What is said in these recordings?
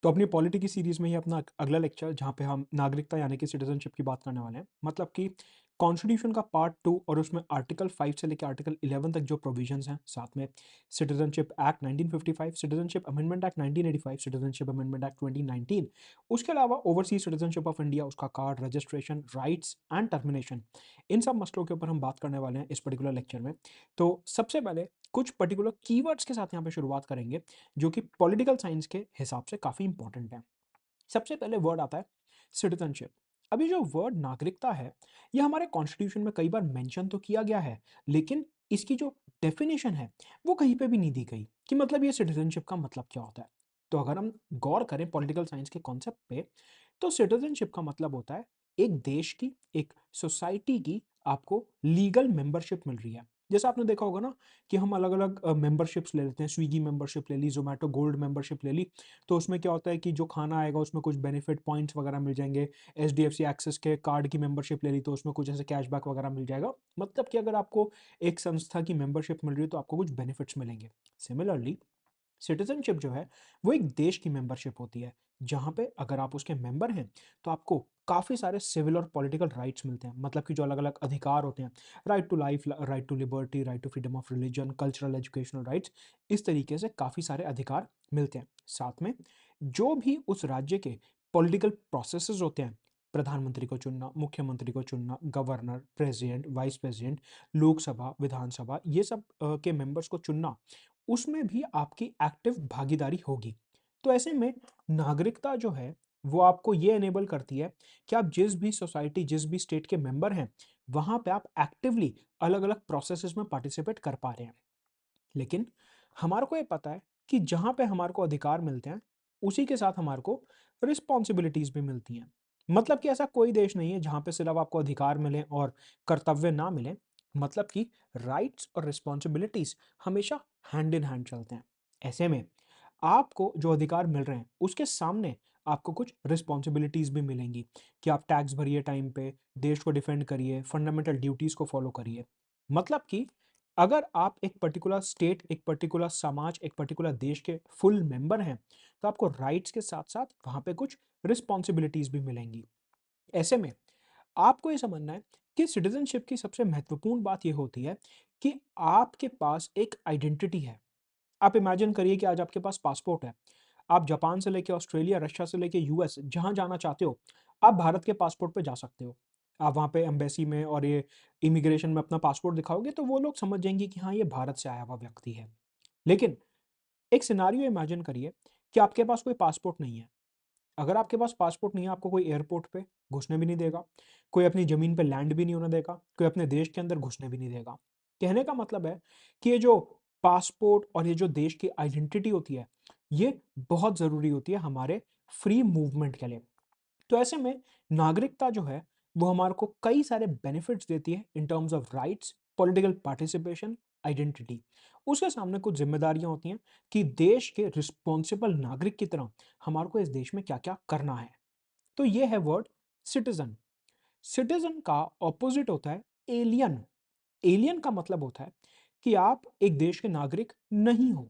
तो अपनी पॉलिटी की सीरीज़ में ही अपना अगला लेक्चर जहाँ पे हम नागरिकता यानी कि सिटीज़नशिप की बात करने वाले हैं। मतलब कि कॉन्स्टिट्यूशन का पार्ट 2 और उसमें आर्टिकल 5 से लेके आर्टिकल 11 तक जो प्रोविजंस हैं, साथ में citizenship act 1955, citizenship amendment act 1985, citizenship amendment act 2019, उसके अलावा ओवरसीज़ सिटीज़नशिप ऑफ इंडिया, उसका card, registration, rights and termination, इन सब मसलों के ऊपर हम बात करने वाले हैं इस पर्टिकुलर लेक्चर में। तो सबसे पहले कुछ पर्टिकुलर कीवर्ड्स के साथ यहाँ पे शुरुआत करेंगे, जो कि पॉलिटिकल साइंस के हिसाब से काफ़ी इंपॉर्टेंट है। सबसे पहले वर्ड आता है सिटीजनशिप। अभी जो वर्ड नागरिकता है, यह हमारे कॉन्स्टिट्यूशन में कई बार मेंशन तो किया गया है, लेकिन इसकी जो डेफिनेशन है, वो कहीं पे भी नहीं दी गई कि मतलब ये सिटीजनशिप का मतलब क्या होता है। तो अगर हम गौर करें पॉलिटिकल साइंस के कॉन्सेप्ट पे, तो सिटीजनशिप का मतलब होता है एक देश की, एक सोसाइटी की आपको लीगल मेंबरशिप मिल रही है। जैसा आपने देखा होगा ना कि हम अलग-अलग मेंबरशिप्स ले लेते हैं, स्विगी मेंबरशिप ले ली, ज़ोमैटो गोल्ड मेंबरशिप ले ली, तो उसमें क्या होता है कि जो खाना आएगा उसमें कुछ बेनिफिट पॉइंट्स वगैरह मिल जाएँगे। एचडीएफसी एक्सिस के कार्ड की मेंबरशिप ले ली तो उसमें कुछ ऐसे कैशबैक वगैरह मिल जाएगा। मतलब कि अगर आपको एक संस्था की मेंबरशिप मिल रही है तो आपको कुछ बेनिफिट्स मिलेंगे। सिमिलरली सिटीजनशिप जो है वो एक देश की मेंबरशिप होती है, जहाँ पे अगर आप उसके मेंबर हैं तो आपको काफ़ी सारे सिविल और पॉलिटिकल राइट्स मिलते हैं। मतलब कि जो अलग-अलग अधिकार होते हैं, right to life, right to liberty, right to freedom of religion, cultural educational rights, इस तरीके से काफ़ी सारे अधिकार मिलते हैं। साथ में जो भी उस राज्य के पॉलिटिकल प्रोसेसेस होते हैं, प्रधानमंत्री को चुनना, मुख्यमंत्री को चुनना, governor, president, vice president, Lok Sabha, Vidhan Sabha, ये सब के मेंबर्स को चुनना, उसमें भी आपकी एक्टिव भागीदारी होगी। तो ऐसे में नागरिकता जो है, वो आपको ये इनेबल करती है कि आप जिस भी सोसाइटी, जिस भी स्टेट के मेंबर हैं, वहाँ पे आप एक्टिवली अलग-अलग प्रोसेसेस में पार्टिसिपेट कर पा रहे हैं। लेकिन हमारे को ये पता है कि जहाँ पे हमारे को अधिकार मिलते हैं, उसी के साथ हमारे को रिस्पॉन्सिबिलिटीज़ भी मिलती हैं। मतलब कि ऐसा कोई देश नहीं है जहाँ पे सिर्फ़ आपको अधिकार मिलें और कर्तव्य ना मिलें। मतलब कि राइट्स और रिस्पॉन्सिबिलिटीज़ हमेशा हैंड इन हैंड चलते हैं। ऐसे में आपको जो अधिकार मिल रहे हैं, उसके सामने आपको कुछ रिस्पॉन्सिबिलिटीज़ भी मिलेंगी कि आप टैक्स भरिए टाइम पे, देश को डिफेंड करिए, फंडामेंटल ड्यूटीज़ को फ़ॉलो करिए। मतलब कि अगर आप एक पर्टिकुलर स्टेट, एक पर्टिकुलर समाज, एक पर्टिकुलर देश के फुल मेंबर हैं, तो आपको राइट्स के साथ-साथ वहाँ पे कुछ रिस्पॉन्सिबिलिटीज़ भी मिलेंगी। ऐसे में आपको ये समझना है कि सिटीज़नशिप की सबसे महत्वपूर्ण बात ये होती है कि आपके पास एक आइडेंटिटी है। आप इमेजिन करिए कि आज आपके पास पासपोर्ट है। आप जापान से लेके ऑस्ट्रेलिया, रशिया से लेके यूएस जहाँ जाना चाहते हो, आप भारत के पासपोर्ट पे जा सकते हो। आप वहाँ पे एम्बेसी में और ये इमिग्रेशन में अपना पासपोर्ट दिखाओगे तो वो लोग समझ जाएँगे कि हाँ, ये भारत से आया हुआ व्यक्ति है। लेकिन एक सिनेरियो इमेजिन करिए कि आपके पास कोई पासपोर्ट नहीं है। अगर आपके पास पासपोर्ट नहीं है, आपको कोई एयरपोर्ट पे घुसने भी नहीं देगा, कोई अपनी ज़मीन पे लैंड भी नहीं होने देगा, कोई अपने देश के अंदर घुसने भी नहीं देगा। कहने का मतलब है कि ये जो पासपोर्ट और ये जो देश की आइडेंटिटी होती है, ये बहुत ज़रूरी होती है हमारे फ्री मूवमेंट के लिए। तो ऐसे में नागरिकता जो है, वो हमारे को कई सारे बेनिफिट्स देती है in terms of rights, political participation, identity. उसके सामने कुछ ज़िम्मेदारियाँ होती हैं कि देश के रिस्पॉन्सिबल नागरिक की तरह हमारे को इस देश में क्या-क्या करना है। तो ये है वर्ड सिटीज़न। सिटीज़न का ऑपोज़िट होता है एलियन। एलियन का मतलब होता है कि आप एक देश के नागरिक नहीं हो।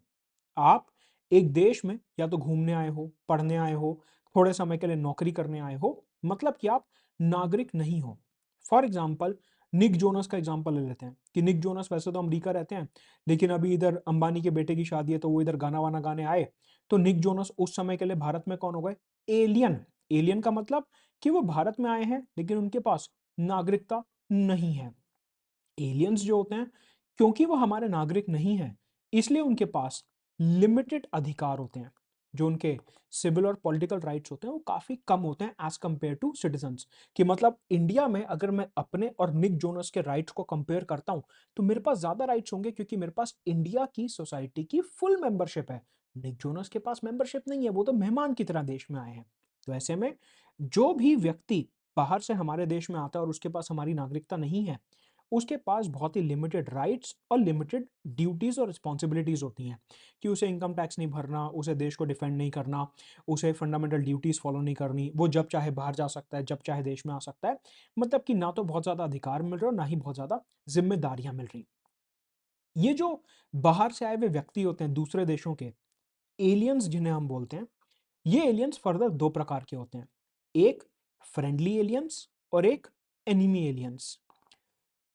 आप एक देश में या तो घूमने आए हो, पढ़ने आए हो, थोड़े समय के लिए नौकरी करने आए हो, मतलब कि आप नागरिक नहीं हो। फॉर एग्ज़ाम्पल निक जोनस का एग्ज़ाम्पल ले लेते हैं कि निक जोनस वैसे तो अमेरिका रहते हैं, लेकिन अभी इधर अंबानी के बेटे की शादी है तो वो इधर गाना-वाना गाने आए, तो निक जोनस उस समय के लिए भारत में कौन हो गए? एलियन। एलियन का मतलब कि वो भारत में आए हैं, लेकिन उनके पास नागरिकता नहीं है। एलियंस जो होते हैं, क्योंकि वो हमारे नागरिक नहीं हैं, इसलिए उनके पास लिमिटेड अधिकार होते हैं। जो उनके सिविल और पॉलिटिकल राइट्स होते हैं, वो काफ़ी कम होते हैं एज़ कंपेयर टू सिटिज़न्स। कि मतलब इंडिया में अगर मैं अपने और निक जोनस के राइट्स को कंपेयर करता हूँ, तो मेरे पास ज़्यादा राइट्स होंगे क्योंकि मेरे पास इंडिया की सोसाइटी की फुल मेंबरशिप है। निक जोनस के पास मेंबरशिप नहीं है, वो तो मेहमान की तरह देश में आए हैं। तो ऐसे में जो भी व्यक्ति बाहर से हमारे देश में आता है और उसके पास हमारी नागरिकता नहीं है, उसके पास बहुत ही लिमिटेड राइट्स और लिमिटेड ड्यूटीज़ और रिस्पॉन्सिबिलिटीज़ होती हैं कि उसे इनकम टैक्स नहीं भरना, उसे देश को डिफेंड नहीं करना, उसे फंडामेंटल ड्यूटीज़ फॉलो नहीं करनी, वो जब चाहे बाहर जा सकता है, जब चाहे देश में आ सकता है। मतलब कि ना तो बहुत ज़्यादा अधिकार मिल रहे और ना ही बहुत ज़्यादा ज़िम्मेदारियाँ मिल रही। ये जो बाहर से आए हुए व्यक्ति होते हैं दूसरे देशों के, एलियंस जिन्हें हम बोलते हैं, ये एलियंस फर्दर दो प्रकार के होते हैं, एक फ्रेंडली एलियंस और एक एनिमी एलियंस।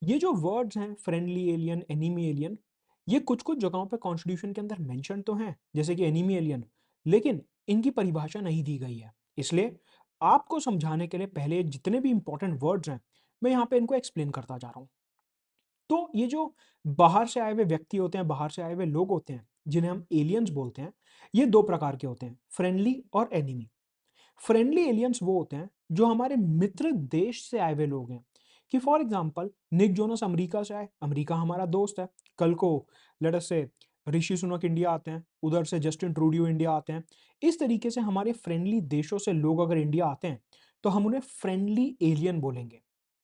ये जो वर्ड्स हैं फ्रेंडली एलियन, एनिमी एलियन, ये कुछ-कुछ जगहों पे कॉन्स्टिट्यूशन के अंदर मेंशन तो हैं, जैसे कि एनिमी एलियन, लेकिन इनकी परिभाषा नहीं दी गई है। इसलिए आपको समझाने के लिए पहले जितने भी इंपॉर्टेंट वर्ड्स हैं, मैं यहाँ पे इनको एक्सप्लेन करता जा रहा हूँ। तो ये जो बाहर से आए हुए व्यक्ति होते हैं, बाहर से आए हुए लोग होते हैं, जिन्हें हम एलियंस बोलते हैं, ये 2 प्रकार के होते हैं, फ्रेंडली और एनिमी। फ्रेंडली एलियंस वो होते हैं जो हमारे मित्र देश से आए हुए लोग हैं, कि for example Nick Jonas America से आए, अमेरिका हमारा दोस्त है। कल को लेट अस से ऋषि सुनक इंडिया आते हैं, उधर से जस्टिन ट्रूडियो इंडिया आते हैं। इस तरीके से हमारे फ्रेंडली देशों से लोग अगर इंडिया आते हैं, तो हम उन्हें फ्रेंडली एलियन बोलेंगे,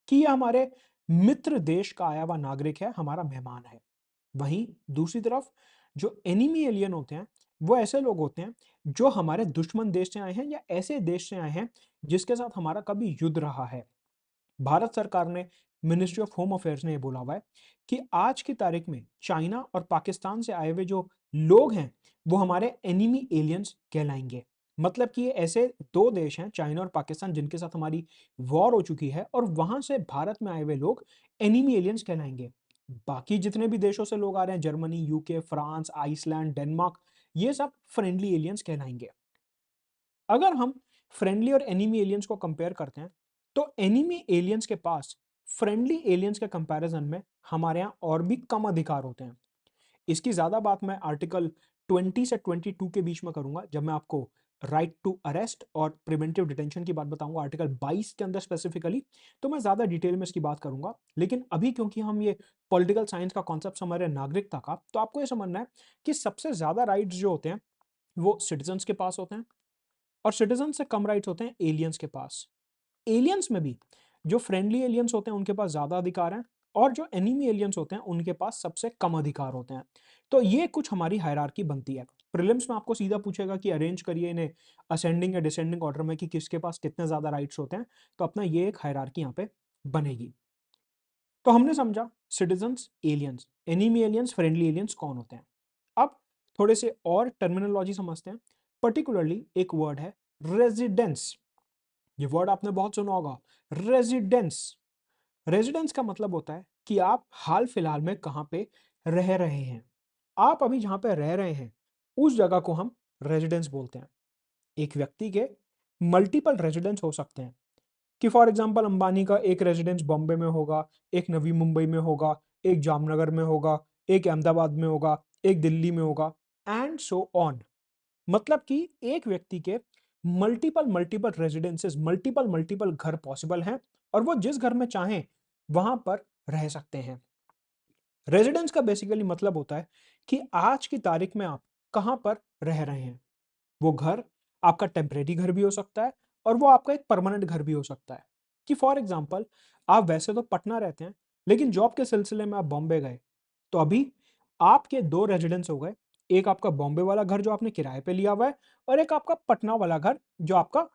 कि ये हमारे मित्र देश का आया हुआ नागरिक है, हमारा मेहमान है। वहीं दूसरी तरफ जो एनिमी एलियन होते हैं, वो ऐसे लोग होते हैं जो हमारे दुश्मन देश से आए हैं या ऐसे देश से आए हैं जिसके साथ हमारा कभी युद्ध रहा है। भारत सरकार ने, मिनिस्ट्री ऑफ होम अफेयर्स ने ये बोला हुआ है कि आज की तारीख में चाइना और पाकिस्तान से आए हुए जो लोग हैं, वो हमारे एनिमी एलियंस कहलाएंगे। मतलब कि ये ऐसे दो देश हैं, चाइना और पाकिस्तान, जिनके साथ हमारी वॉर हो चुकी है और वहां से भारत में आए हुए लोग एनिमी एलियंस कहलाएंगे। बाकी जितने भी देशों से लोग आ रहे हैं, Germany, UK, France, Iceland, Denmark, ये सब फ्रेंडली एलियंस कहलाएंगे। अगर हम फ्रेंडली और एनिमी एलियंस को कंपेयर करते हैं, तो एनिमी एलियंस के पास फ्रेंडली एलियंस के कंपैरिजन में हमारे यहाँ और भी कम अधिकार होते हैं। इसकी ज़्यादा बात मैं आर्टिकल 20 से 22 के बीच में करूंगा, जब मैं आपको राइट टू अरेस्ट और प्रिवेंटिव डिटेंशन की बात बताऊंगा आर्टिकल 22 के अंदर स्पेसिफिकली, तो मैं ज़्यादा डिटेल में इसकी बात करूंगा। लेकिन अभी क्योंकि हम ये पॉलिटिकल साइंस का कॉन्सेप्ट समझ रहे हैं, नागरिकता का, तो आपको ये समझना है कि सबसे ज़्यादा राइट्स जो होते हैं वो सिटीजन्स के पास होते हैं, और सिटीजन से कम राइट्स होते हैं एलियंस के पास। एलियंस में भी जो फ्रेंडली एलियंस होते हैं उनके पास ज्यादा अधिकार हैं, और जो एनिमी एलियंस होते हैं उनके पास सबसे कम अधिकार होते हैं। तो ये कुछ हमारी हायरार्की बनती है। प्रीलिम्स में आपको सीधा पूछेगा कि अरेंज करिए इन्हें असेंडिंग या डिसेंडिंग ऑर्डर में, कि किसके पास कितने ज्यादा राइट्स होते हैं, तो अपना ये एक हायरार्की यहाँ पे बनेगी। तो हमने समझा citizens, aliens, enemy aliens, friendly aliens कौन होते हैं। अब थोड़े से और टर्मिनोलॉजी समझते हैं। पर्टिकुलरली एक वर्ड है रेजिडेंस। ये वर्ड आपने बहुत सुना होगा, रेजिडेंस। रेजिडेंस का मतलब होता है कि आप हाल फिलहाल में कहां पे रह रहे हैं। आप अभी जहां पे रह रहे हैं, उस जगह को हम रेजिडेंस बोलते हैं। एक व्यक्ति के मल्टीपल रेजिडेंस हो सकते हैं, कि फॉर एग्जांपल अंबानी का एक रेजिडेंस बॉम्बे में होगा, एक नवी मुंबई में होगा, एक जामनगर में होगा, एक अहमदाबाद में होगा, एक दिल्ली में होगा, एंड सो ऑन। मतलब कि एक व्यक्ति के multiple multiple residences, multiple multiple घर पॉसिबल हैं, और वो जिस घर में चाहें वहां पर रह सकते हैं। रेजिडेंस का बेसिकली मतलब होता है कि आज की तारीख में आप कहां पर रह रहे हैं। वो घर आपका टेम्परेरी घर भी हो सकता है, और वो आपका एक परमानेंट घर भी हो सकता है। कि फॉर एग्जाम्पल आप वैसे तो पटना रहते हैं, लेकिन जॉब के सिलसिले में आप बॉम्बे गए, तो अभी आपके दो रेजिडेंस हो गए। एक आपका बॉम्बे वाला घर जो आपने किराए पे लिया हुआ है, और एक आपका पटना वाला घर जो आपका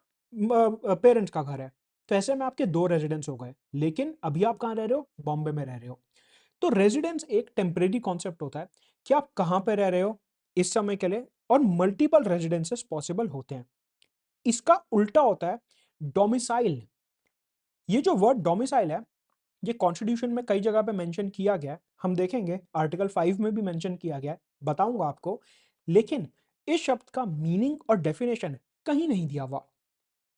पेरेंट्स का घर है। तो ऐसे में आपके दो रेजिडेंस हो गए, लेकिन अभी आप कहाँ रह रहे हो, बॉम्बे में रह रहे हो। तो रेजिडेंस एक टेम्परेरी कॉन्सेप्ट होता है कि आप कहां पे रह रहे हो इस समय के लिए, और मल्टीपल रेजिडेंसेस पॉसिबल होते हैं। इसका उल्टा होता है डोमिसाइल। ये जो वर्ड डोमिसाइल है, ये कॉन्स्टिट्यूशन में कई जगह पे मेंशन किया गया है, हम देखेंगे आर्टिकल 5 में भी मेंशन किया गया है, बताऊंगा आपको। लेकिन इस शब्द का मीनिंग और डेफिनेशन कहीं नहीं दिया हुआ।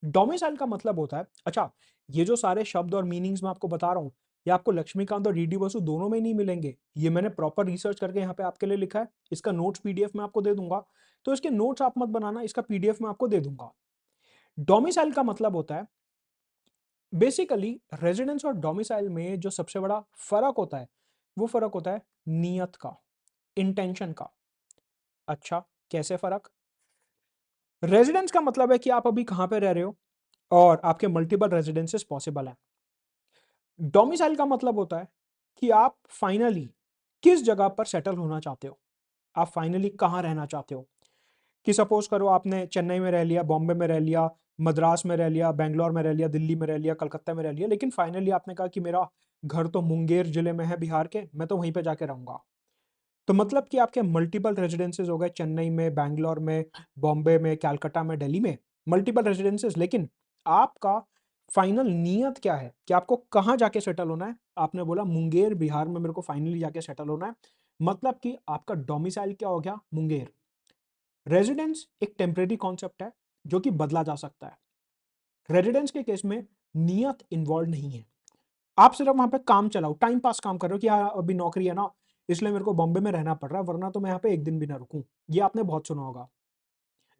डोमिसाइल का मतलब होता है, अच्छा, ये जो सारे शब्द और मीनिंग्स मैं आपको बता रहा हूं, ये आपको लक्ष्मीकांत और डीडी बसु दोनों में नहीं मिलेंगे। ये मैंने प्रॉपर रिसर्च करके यहाँ पे आपके लिए लिखा है। इसका नोट्स पीडीएफ में आपको दे दूंगा, तो इसके नोट्स आप मत बनाना, इसका पीडीएफ में आपको दे दूंगा। डोमिसाइल का मतलब होता है बेसिकली, रेजिडेंस और डोमिसाइल में जो सबसे बड़ा फर्क होता है, वो फर्क होता है नियत का, इंटेंशन का। अच्छा, कैसे फर्क? रेजिडेंस का मतलब है कि आप अभी कहां पे रह रहे हो, और आपके मल्टीपल रेजिडेंसेस पॉसिबल हैं। डोमिसाइल का मतलब होता है कि आप फाइनली किस जगह पर सेटल होना चाहते हो, आप फाइनली कहां रहना चाहते हो। कि सपोज करो आपने चेन्नई में रह लिया, बॉम्बे में रह लिया, मद्रास में रह लिया, बैंगलोर में रह लिया, दिल्ली में रह लिया, कलकत्ता में रह लिया, लेकिन फाइनली आपने कहा कि मेरा घर तो मुंगेर जिले में है बिहार के, मैं तो वहीं पे जाके रहूंगा। तो मतलब कि आपके मल्टीपल रेजिडेंसेस हो गए चेन्नई में, बैंगलोर में, बॉम्बे में, कलकत्ता में, दिल्ली में, मल्टीपल रेजिडेंसेस, लेकिन आपका फाइनल नियत क्या है कि आपको कहाँ जाके सेटल होना है? आपने बोला मुंगेर बिहार में मेरे को फाइनली जाके सेटल होना है, मतलब कि आपका डोमिसाइल क्या हो गया? मुंगेर। रेजिडेंस एक टेम्परेरी कॉन्सेप्ट है जो कि बदला जा सकता है। रेजिडेंस के केस में नियत इन्वॉल्व नहीं है। आप सिर्फ वहां पे काम चलाओ, टाइम पास काम कर रहे हो कि यार अभी नौकरी है ना, इसलिए मेरे को बॉम्बे में रहना पड़ रहा है, वरना तो मैं यहाँ पे एक दिन भी ना रुकूं। ये आपने बहुत सुना होगा।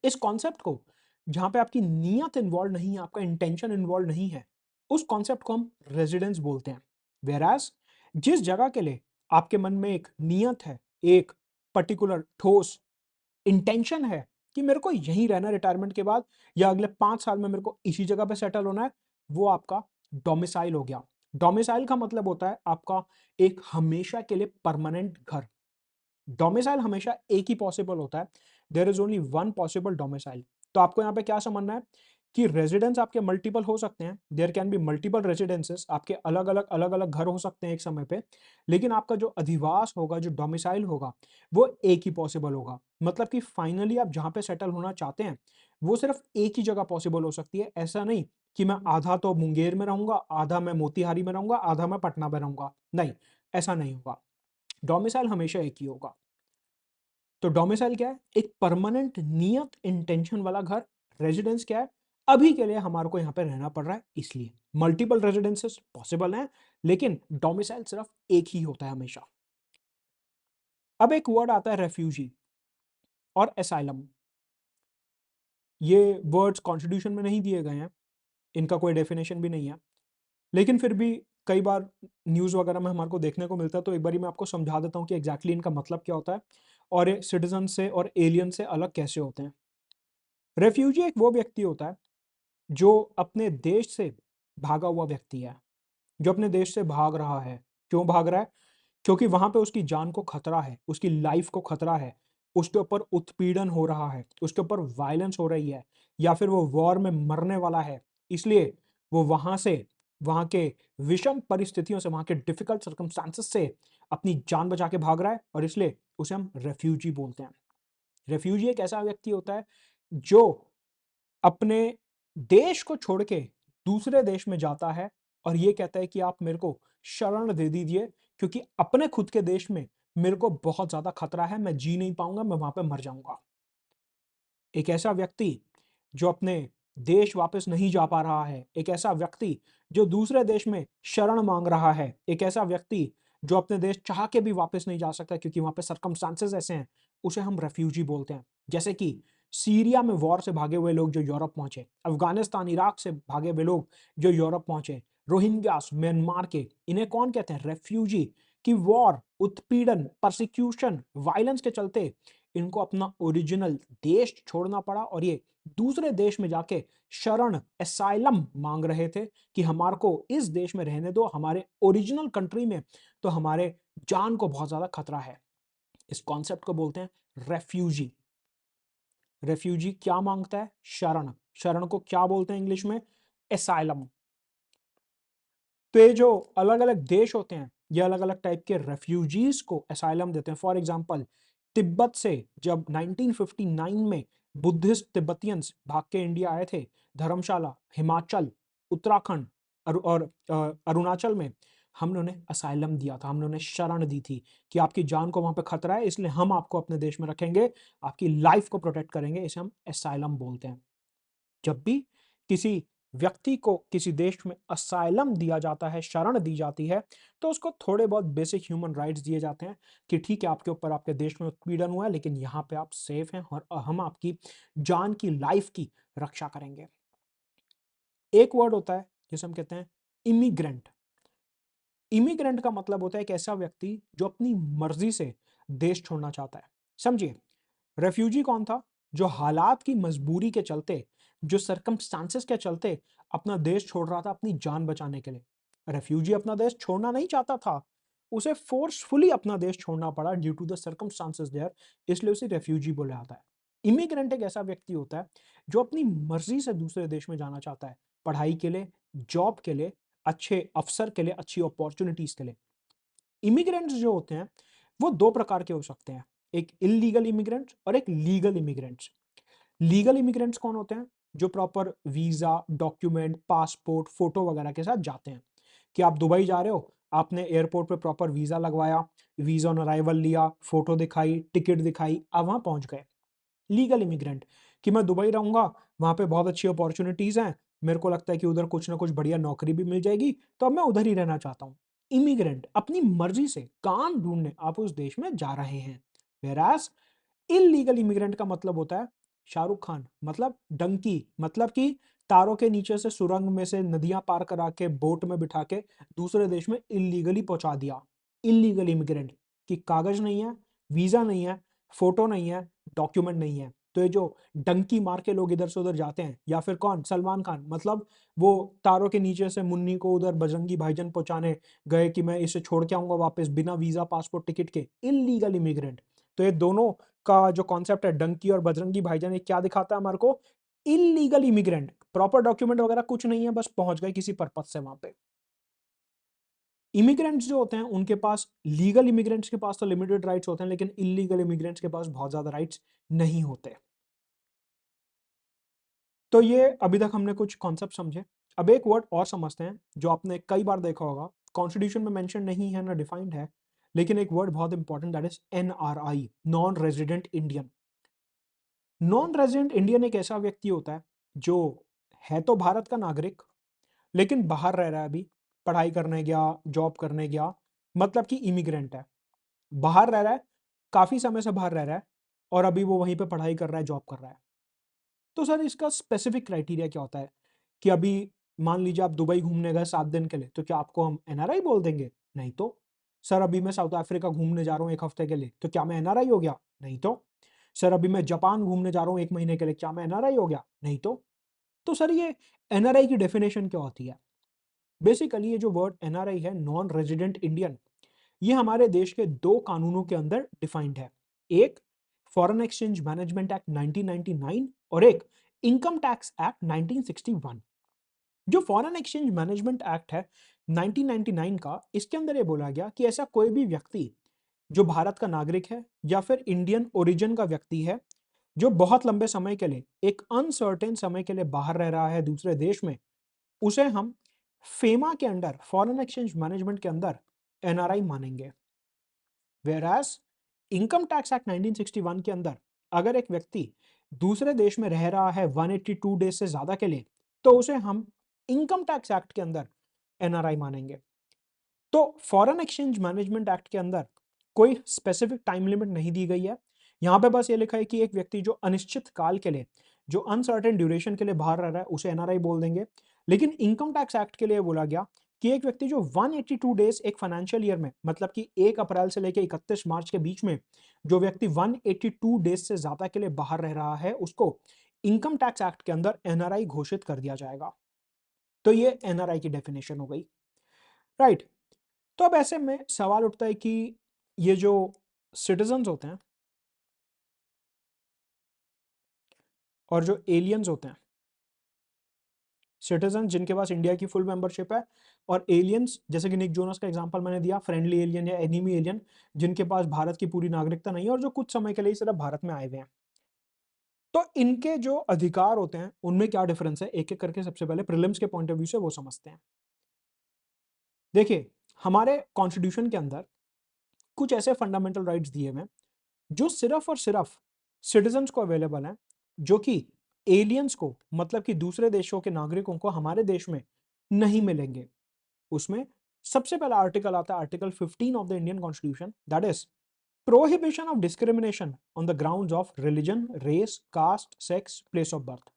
इस कॉन्सेप्ट को, जहां पे आपकी नियत इन्वॉल्व नहीं है, आपका इंटेंशन इन्वॉल्व नहीं है, उस कॉन्सेप्ट को हम रेजिडेंस बोलते हैं। वेराज जिस जगह के लिए आपके मन में एक नियत है, एक पर्टिकुलर ठोस इंटेंशन है कि मेरे को यहीं रहना रिटायरमेंट के बाद, या अगले 5 साल में मेरे को इसी जगह पे सेटल होना है, वो आपका डोमिसाइल हो गया। डोमिसाइल का मतलब होता है आपका एक हमेशा के लिए परमानेंट घर। डोमिसाइल हमेशा एक ही पॉसिबल होता है, there is only one possible domicile. तो आपको यहाँ पे क्या समझना है कि रेजिडेंस आपके मल्टीपल हो सकते हैं, there can be multiple residences, आपके अलग अलग घर हो सकते हैं एक समय पे, लेकिन आपका जो अधिवास होगा, जो डोमिसाइल होगा, वो एक ही पॉसिबल होगा। मतलब कि फाइनली आप जहां पे सेटल होना चाहते हैं, वो सिर्फ एक ही जगह पॉसिबल हो सकती है। ऐसा नहीं कि मैं आधा तो मुंगेर में रहूंगा, आधा मैं मोतिहारी में रहूंगा, आधा मैं पटना में रहूंगा, नहीं, ऐसा नहीं होगा। डोमिसाइल हमेशा एक ही होगा। तो डोमिसाइल क्या है? एक परमानेंट नियत इंटेंशन वाला घर। रेजिडेंस क्या है? अभी के लिए हमारे को यहां पे रहना पड़ रहा है, इसलिए मल्टीपल रेजिडेंसेस पॉसिबल हैं, लेकिन डोमिसाइल सिर्फ एक ही होता है हमेशा। अब एक वर्ड आता है रेफ्यूजी और एसाइलम। ये वर्ड्स कॉन्स्टिट्यूशन में नहीं दिए गए हैं, इनका कोई डेफिनेशन भी नहीं है, लेकिन फिर भी कई बार न्यूज़ वगैरह में हमारे को देखने को मिलता है, तो एक बारी मैं आपको समझा देता हूँ कि एग्जैक्टली इनका मतलब क्या होता है और ये सिटीजन से और एलियन से अलग कैसे होते हैं। रेफ्यूजी एक वो व्यक्ति होता है जो अपने देश से भागा हुआ व्यक्ति है, जो अपने देश से भाग रहा है। क्यों भाग रहा है? क्योंकि वहां पे उसकी जान को खतरा है, उसकी लाइफ को खतरा है, उसके ऊपर उत्पीड़न हो रहा है, उसके ऊपर वायलेंस हो रही है, या फिर वो वॉर में मरने वाला है, इसलिए वो वहां से, वहां के विषम परिस्थितियों से, वहां के डिफिकल्ट सर्कमस्टांसेस से अपनी जान बचा के भाग रहा है, और इसलिए उसे हम रेफ्यूजी बोलते हैं। रेफ्यूजी एक ऐसा व्यक्ति होता है जो अपने देश को छोड़ के दूसरे देश में जाता है और ये कहता है कि आप मेरे को शरण दे दीजिए, क्योंकि अपने खुद के देश में मेरे को बहुत ज्यादा खतरा है, मैं जी नहीं पाऊंगा, मैं वहां पे मर जाऊंगा। एक ऐसा व्यक्ति जो अपने देश वापस नहीं जा पा रहा है, एक ऐसा व्यक्ति जो दूसरे देश में शरण मांग रहा है, एक ऐसा व्यक्ति जो अपने देश चाह के भी वापस नहीं जा सकता क्योंकि वहां पे सर्कमस्टांसेस ऐसे हैं, उसे हम रेफ्यूजी बोलते हैं। जैसे कि सीरिया में वॉर से भागे हुए लोग जो यूरोप पहुंचे, अफगानिस्तान इराक से भागे हुए लोग जो यूरोप पहुंचे, रोहिंग्यास म्यांमार के, इन्हें कौन कहते हैं? रेफ्यूजी। कि वॉर, उत्पीड़न, परसिक्यूशन, वायलेंस के चलते इनको अपना ओरिजिनल देश छोड़ना पड़ा और ये दूसरे देश में जाके शरण, एसाइलम मांग रहे थे कि हमारे को इस देश में रहने दो, हमारे ओरिजिनल कंट्री में तो हमारे जान को बहुत ज्यादा खतरा है। इस कॉन्सेप्ट को बोलते हैं रेफ्यूजी। रेफ्यूजी क्या मांगता है? शरण। शरण को क्या बोलते हैं इंग्लिश में? एसाइलम। तो ये जो अलग अलग देश होते हैं, ये अलग अलग टाइप के रेफ्यूजीज को असाइलम देते हैं। फॉर एग्जांपल, तिब्बत से जब 1959 में बुद्धिस्ट तिब्बतियंस भाग के इंडिया आए थे, धर्मशाला, हिमाचल, उत्तराखंड और अरुणाचल में, हमने उन्हें असाइलम दिया था, हमने उन्हें शरण दी थी कि आपकी जान को वहां पे खतरा है, इसलिए हम आपको अपने देश में रखेंगे, आपकी लाइफ को प्रोटेक्ट करेंगे, इसे हम असाइलम बोलते हैं। जब भी किसी व्यक्ति को किसी देश में असाइलम दिया जाता है, शरण दी जाती है, तो उसको थोड़े बहुत बेसिक ह्यूमन राइट्स दिए जाते हैं कि ठीक है, आपके ऊपर आपके देश में उत्पीड़न हुआ है, लेकिन यहाँ पे आप सेफ हैं और हम आपकी जान की, लाइफ की रक्षा करेंगे। एक वर्ड होता है जिसे हम कहते हैं इमिग्रेंट। इमिग्रेंट का मतलब होता है एक ऐसा व्यक्ति जो अपनी मर्जी से देश छोड़ना चाहता है। समझिए, रेफ्यूजी कौन था? जो हालात की मजबूरी के चलते, जो सर्कमस्टांसेस के चलते अपना देश छोड़ रहा था अपनी जान बचाने के लिए। रेफ्यूजी अपना देश छोड़ना नहीं चाहता था, उसे फोर्सफुली अपना देश छोड़ना पड़ा due to the circumstances there, इसलिए उसे रेफ्यूजी बोला जाता है। इमिग्रेंट एक ऐसा व्यक्ति होता है जो अपनी मर्जी से दूसरे देश में जाना चाहता है, पढ़ाई के लिए, जॉब के लिए, अच्छे अवसर के लिए, अच्छी अपॉर्चुनिटीज के लिए। इमिग्रेंट्स जो होते हैं वो दो प्रकार के हो सकते हैं, एक इलीगल इमिग्रेंट्स और एक लीगल इमिग्रेंट्स। लीगल इमिग्रेंट्स कौन होते हैं? जो proper visa, document, passport, photo वगैरह के साथ जाते हैं। कि आप दुबई जा रहे हो, आपने एयरपोर्ट पे प्रॉपर वीजा लगवाया, वीजा ऑन अराइवल लिया, फोटो दिखाई, टिकट दिखाई, आप वहां पहुंच गए। लीगल इमिग्रेंट कि मैं दुबई रहूंगा, वहां पे बहुत अच्छी अपॉर्चुनिटीज हैं, मेरे को लगता है कि उधर कुछ ना कुछ बढ़िया नौकरी भी मिल जाएगी, तो अब मैं उधर ही रहना चाहता हूँ। इमिग्रेंट अपनी मर्जी से काम ढूंढने आप उस देश में जा रहे हैं। वेरास इलीगल इमिग्रेंट का मतलब होता है शाहरुख खान, मतलब डंकी, मतलब कि तारों के नीचे से सुरंग में से नदियां पार करा के बोट में बिठा के दूसरे देश में इलीगली पहुंचा दिया। इलीगल इमिग्रेंट कि कागज नहीं है, वीजा नहीं है, फोटो नहीं है, डॉक्यूमेंट नहीं है। तो ये जो डंकी मार के लोग इधर से उधर जाते हैं, या फिर कौन, सलमान खान, मतलब वो तारों के नीचे से मुन्नी को उधर बजरंगी भाईजान पहुंचाने गए कि मैं इसे छोड़ के आऊंगा वापस बिना वीजा पासपोर्ट टिकट के, इलीगल इमिग्रेंट। तो ये दोनों का जो कॉन्सेप्ट है डंकी और बजरंगी भाईजान, ये क्या दिखाता है हमारे को? इलीगल इमिग्रेंट, प्रॉपर डॉक्यूमेंट वगैरह कुछ नहीं है, बस पहुंच गए किसी पर्पज से वहां पे। इमिग्रेंट्स जो होते हैं उनके पास, लीगल इमिग्रेंट्स के पास तो लिमिटेड राइट्स होते हैं, लेकिन इलीगल इमिग्रेंट्स के पास बहुत ज्यादा राइट्स नहीं होते। तो ये अभी तक हमने कुछ कॉन्सेप्ट समझे। अब एक वर्ड और समझते हैं जो आपने कई बार देखा होगा, कॉन्स्टिट्यूशन में मेंशन नहीं है ना डिफाइंड है, लेकिन एक वर्ड बहुत important, that is NRI, non resident Indian. Non resident Indian एक ऐसा व्यक्ति होता है जो है तो भारत का नागरिक, लेकिन बाहर रह रहा है, अभी पढ़ाई करने गया, जॉब करने गया, मतलब कि इमिग्रेंट है, बाहर रह रहा है, काफी समय से बाहर रह रहा है, और अभी वो वहीं पे पढ़ाई कर रहा है, जॉब कर रहा है। तो सर इसका स्पेसिफिक क्राइटेरिया क्या होता है कि अभी मान लीजिए आप दुबई घूमने गए 7 दिन के लिए, तो क्या आपको हम एनआरआई बोल देंगे? नहीं तो। सर अभी मैं साउथ अफ्रीका घूमने जा रहा हूँ 1 हफ्ते के लिए, तो क्या मैं एनआरआई हो गया? नहीं तो। सर अभी मैं जापान घूमने जा रहा हूँ 1 महीने के लिए, क्या मैं एनआरआई हो गया? नहीं तो। तो सर ये एनआरआई की डेफिनेशन क्या होती है? बेसिकली ये जो वर्ड एनआरआई है, नॉन रेजिडेंट इंडियन, ये हमारे देश के दो कानूनों के अंदर डिफाइंड है। एक फॉरेन एक्सचेंज मैनेजमेंट एक्ट 1999 और एक इनकम टैक्स एक्ट 1961। जो फॉरेन एक्सचेंज मैनेजमेंट एक्ट है 1999 का, इसके अंदर ये बोला गया कि ऐसा कोई भी व्यक्ति जो भारत का नागरिक है या फिर इंडियन ओरिजिन का व्यक्ति है, जो बहुत लंबे समय के लिए, एक अनसर्टेन समय के लिए बाहर रह रहा है दूसरे देश में, उसे हम फेमा के अंडर, फॉरेन एक्सचेंज मैनेजमेंट के अंदर एनआरआई मानेंगे। वेराज इनकम टैक्स एक्ट 1961 के अंदर अगर एक व्यक्ति दूसरे देश में रह रहा है 182 डेज से ज्यादा के लिए, तो उसे हम इनकम टैक्स एक्ट के अंदर एनआरआई मानेंगे। तो फॉरेन एक्सचेंज मैनेजमेंट एक्ट के अंदर कोई स्पेसिफिक टाइम लिमिट नहीं दी गई है। यहां पे बस ये लिखा है कि एक व्यक्ति जो अनिश्चित काल के लिए, जो अनसर्टेन ड्यूरेशन के लिए बाहर रह रहा है, उसे एनआरआई बोल देंगे। लेकिन इनकम टैक्स एक्ट के लिए बोला गया कि एक व्यक्ति जो 182 डेज एक फाइनेंशियल ईयर में, मतलब कि 1 अप्रैल से लेकर 31 मार्च के बीच में जो व्यक्ति 182 डेज से ज्यादा के लिए बाहर रह रहा है, उसको इनकम टैक्स एक्ट के अंदर एनआरआई घोषित कर दिया जाएगा। तो ये एनआरआई की डेफिनेशन हो गई, राइट। तो अब ऐसे में सवाल उठता है कि ये जो सिटीजन्स होते हैं और जो एलियंस होते हैं, सिटीजन जिनके पास इंडिया की फुल मेंबरशिप है, और एलियंस जैसे कि निक जोनस का एग्जांपल मैंने दिया, फ्रेंडली एलियन या एनिमी एलियन, जिनके पास भारत की पूरी नागरिकता नहीं है और जो कुछ समय के लिए सिर्फ भारत में आए हुए हैं। तो इनके जो अधिकार होते हैं उनमें क्या डिफरेंस है, एक एक करके सबसे पहले प्रीलिम्स के पॉइंट ऑफ व्यू से वो समझते हैं। देखिए, हमारे कॉन्स्टिट्यूशन के अंदर कुछ ऐसे फंडामेंटल राइट्स दिए हुए हैं जो सिर्फ और सिर्फ सिटीजन्स को अवेलेबल हैं, जो कि एलियंस को, मतलब कि दूसरे देशों के नागरिकों को हमारे देश में नहीं मिलेंगे। उसमें सबसे पहला आर्टिकल आता है, article 15 of the Indian constitution, that is prohibition of discrimination on the grounds of religion, race, caste, sex, place of birth.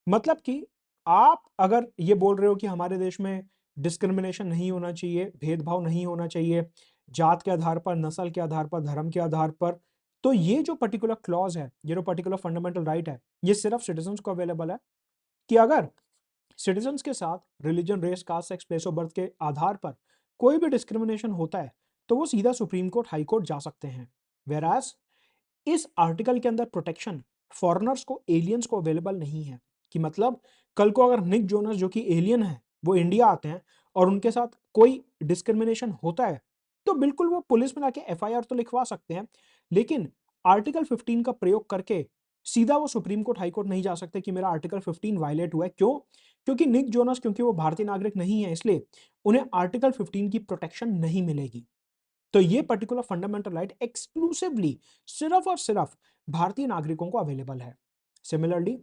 मतलब कि आप अगर ये बोल रहे हो कि हमारे देश में डिस्क्रिमिनेशन नहीं होना चाहिए, भेदभाव नहीं होना चाहिए जात के आधार पर, नस्ल के आधार पर, धर्म के आधार पर, तो ये जो पर्टिकुलर क्लॉज है, ये जो पर्टिकुलर फंडामेंटल राइट है, ये सिर्फ सिटीजन्स को अवेलेबल है। कि अगर सिटीजन्स के साथ religion, race, caste, sex, place of birth के आधार पर कोई भी डिस्क्रिमिनेशन होता है, तो वो सीधा सुप्रीम कोर्ट, हाई कोर्ट जा सकते हैं। वेराज इस आर्टिकल के अंदर प्रोटेक्शन फॉरेनर्स को, एलियंस को अवेलेबल नहीं है। कि मतलब कल को अगर निक जोनस जो कि एलियन है, वो इंडिया आते हैं और उनके साथ कोई डिस्क्रिमिनेशन होता है, तो बिल्कुल वो पुलिस में जाके एफआईआर तो लिखवा सकते हैं, लेकिन आर्टिकल 15 का प्रयोग करके सीधा वो सुप्रीम कोर्ट, हाई कोर्ट नहीं जा सकते कि मेरा आर्टिकल 15 वायलेट हुआ है। क्यों? क्योंकि निक जोनास, क्योंकि वो भारतीय नागरिक नहीं है, इसलिए उन्हें आर्टिकल 15 की प्रोटेक्शन नहीं मिलेगी। तो ये पर्टिकुलर फंडामेंटल राइट एक्सक्लूसिवली सिर्फ और सिर्फ भारतीय नागरिकों को अवेलेबल है। Similarly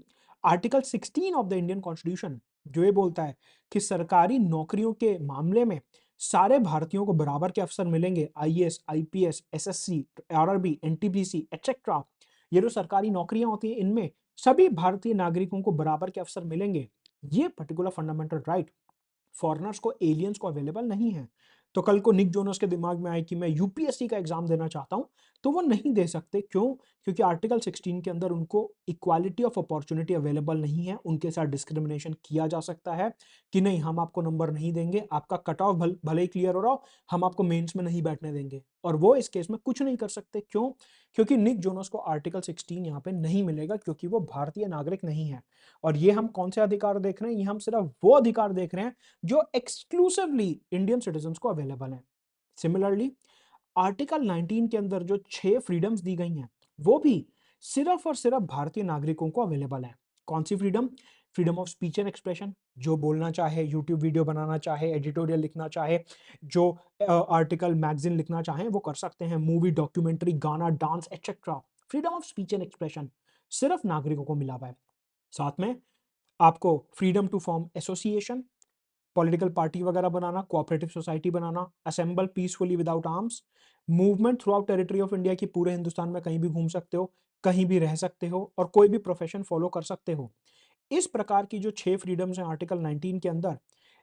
article 16 of the Indian constitution जो ये बोलता है कि सरकारी नौकरियों के मामले में सारे भारतीयों को बराबर के अवसर मिलेंगे, IAS, IPS, SSC, RRB, NTPC etcetera, ये जो सरकारी नौकरियां होती हैं इनमें सभी भारतीय नागरिकों को बराबर के अवसर मिलेंगे। ये पर्टिकुलर फंडामेंटल राइट फॉरेनर्स को, एलियंस को अवेलेबल नहीं है। तो कल को निक जोनस के दिमाग में आए कि मैं यूपीएससी का एग्जाम देना चाहता हूं, तो वो नहीं दे सकते। क्यों? क्योंकि आर्टिकल 16 के अंदर उनको इक्वालिटी ऑफ अपॉर्चुनिटी अवेलेबल नहीं है, उनके साथ डिस्क्रिमिनेशन किया जा सकता है कि नहीं हम आपको नंबर नहीं देंगे, आपका कट ऑफ भले ही क्लियर हो रहा हो, हम आपको मेंस में नहीं बैठने देंगे। और वो इस केस में कुछ नहीं कर सकते। क्यों? क्योंकि निक जोनस को आर्टिकल 16 यहाँ पे नहीं मिलेगा, क्योंकि वो भारतीय नागरिक नहीं है। और ये हम कौन से अधिकार देख रहे हैं? ये हम सिर्फ वो अधिकार देख रहे हैं जो एक्सक्लूसिवली इंडियन सिटीजन्स को अवेलेबल है। सिमिलरली आर्टिकल 19 के अंदर जो 6 फ्रीडम्स दी गई हैं, वो भी सिर्फ और सिर्फ भारतीय नागरिकों को अवेलेबल है। कौन सी freedom? Freedom of speech and expression, जो बोलना चाहे, यूट्यूब वीडियो बनाना चाहे, एडिटोरियल लिखना चाहे, जो आर्टिकल मैगजीन लिखना चाहे वो कर सकते हैं। मूवी, डॉक्यूमेंट्री, गाना, dance etcetera, freedom of speech and expression सिर्फ नागरिकों को मिला हुआ है। साथ में आपको freedom to form association, political party वगैरह बनाना, कोऑपरेटिव सोसाइटी बनाना, assemble peacefully without arms, movement throughout territory of India, की पूरे हिंदुस्तान में कहीं भी घूम सकते हो, कहीं भी रह सकते हो और कोई भी प्रोफेशन फॉलो कर सकते हो। इस प्रकार की जो 6 फ्रीडम्स हैं आर्टिकल 19 के अंदर,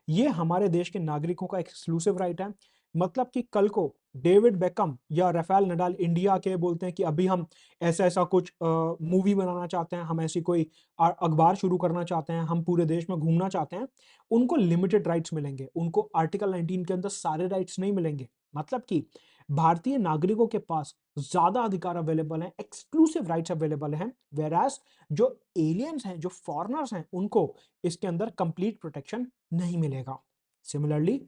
ये हमारे देश के नागरिकों का एक्सक्लूसिव राइट है। मतलब कि कल को डेविड बेकम या राफेल नडाल इंडिया के बोलते हैं कि अभी हम ऐसा-ऐसा कुछ मूवी बनाना चाहते हैं, हम ऐसी कोई अखबार शुरू करना चाहते हैं, हम पूरे देश में घूमना चाहते हैं, उनको लिमिटेड राइट्स मिलेंगे। उनको आर्टिकल 19 के अंदर सारे राइट्स नहीं मिलेंगे। मतलब कि भारतीय नागरिकों के पास ज़्यादा अधिकार अवेलेबल हैं, एक्सक्लूसिव राइट्स अवेलेबल हैं, व्हेयरएज़ जो एलियंस हैं, जो फॉरेनर्स हैं, उनको इसके अंदर कंप्लीट प्रोटेक्शन नहीं मिलेगा। सिमिलरली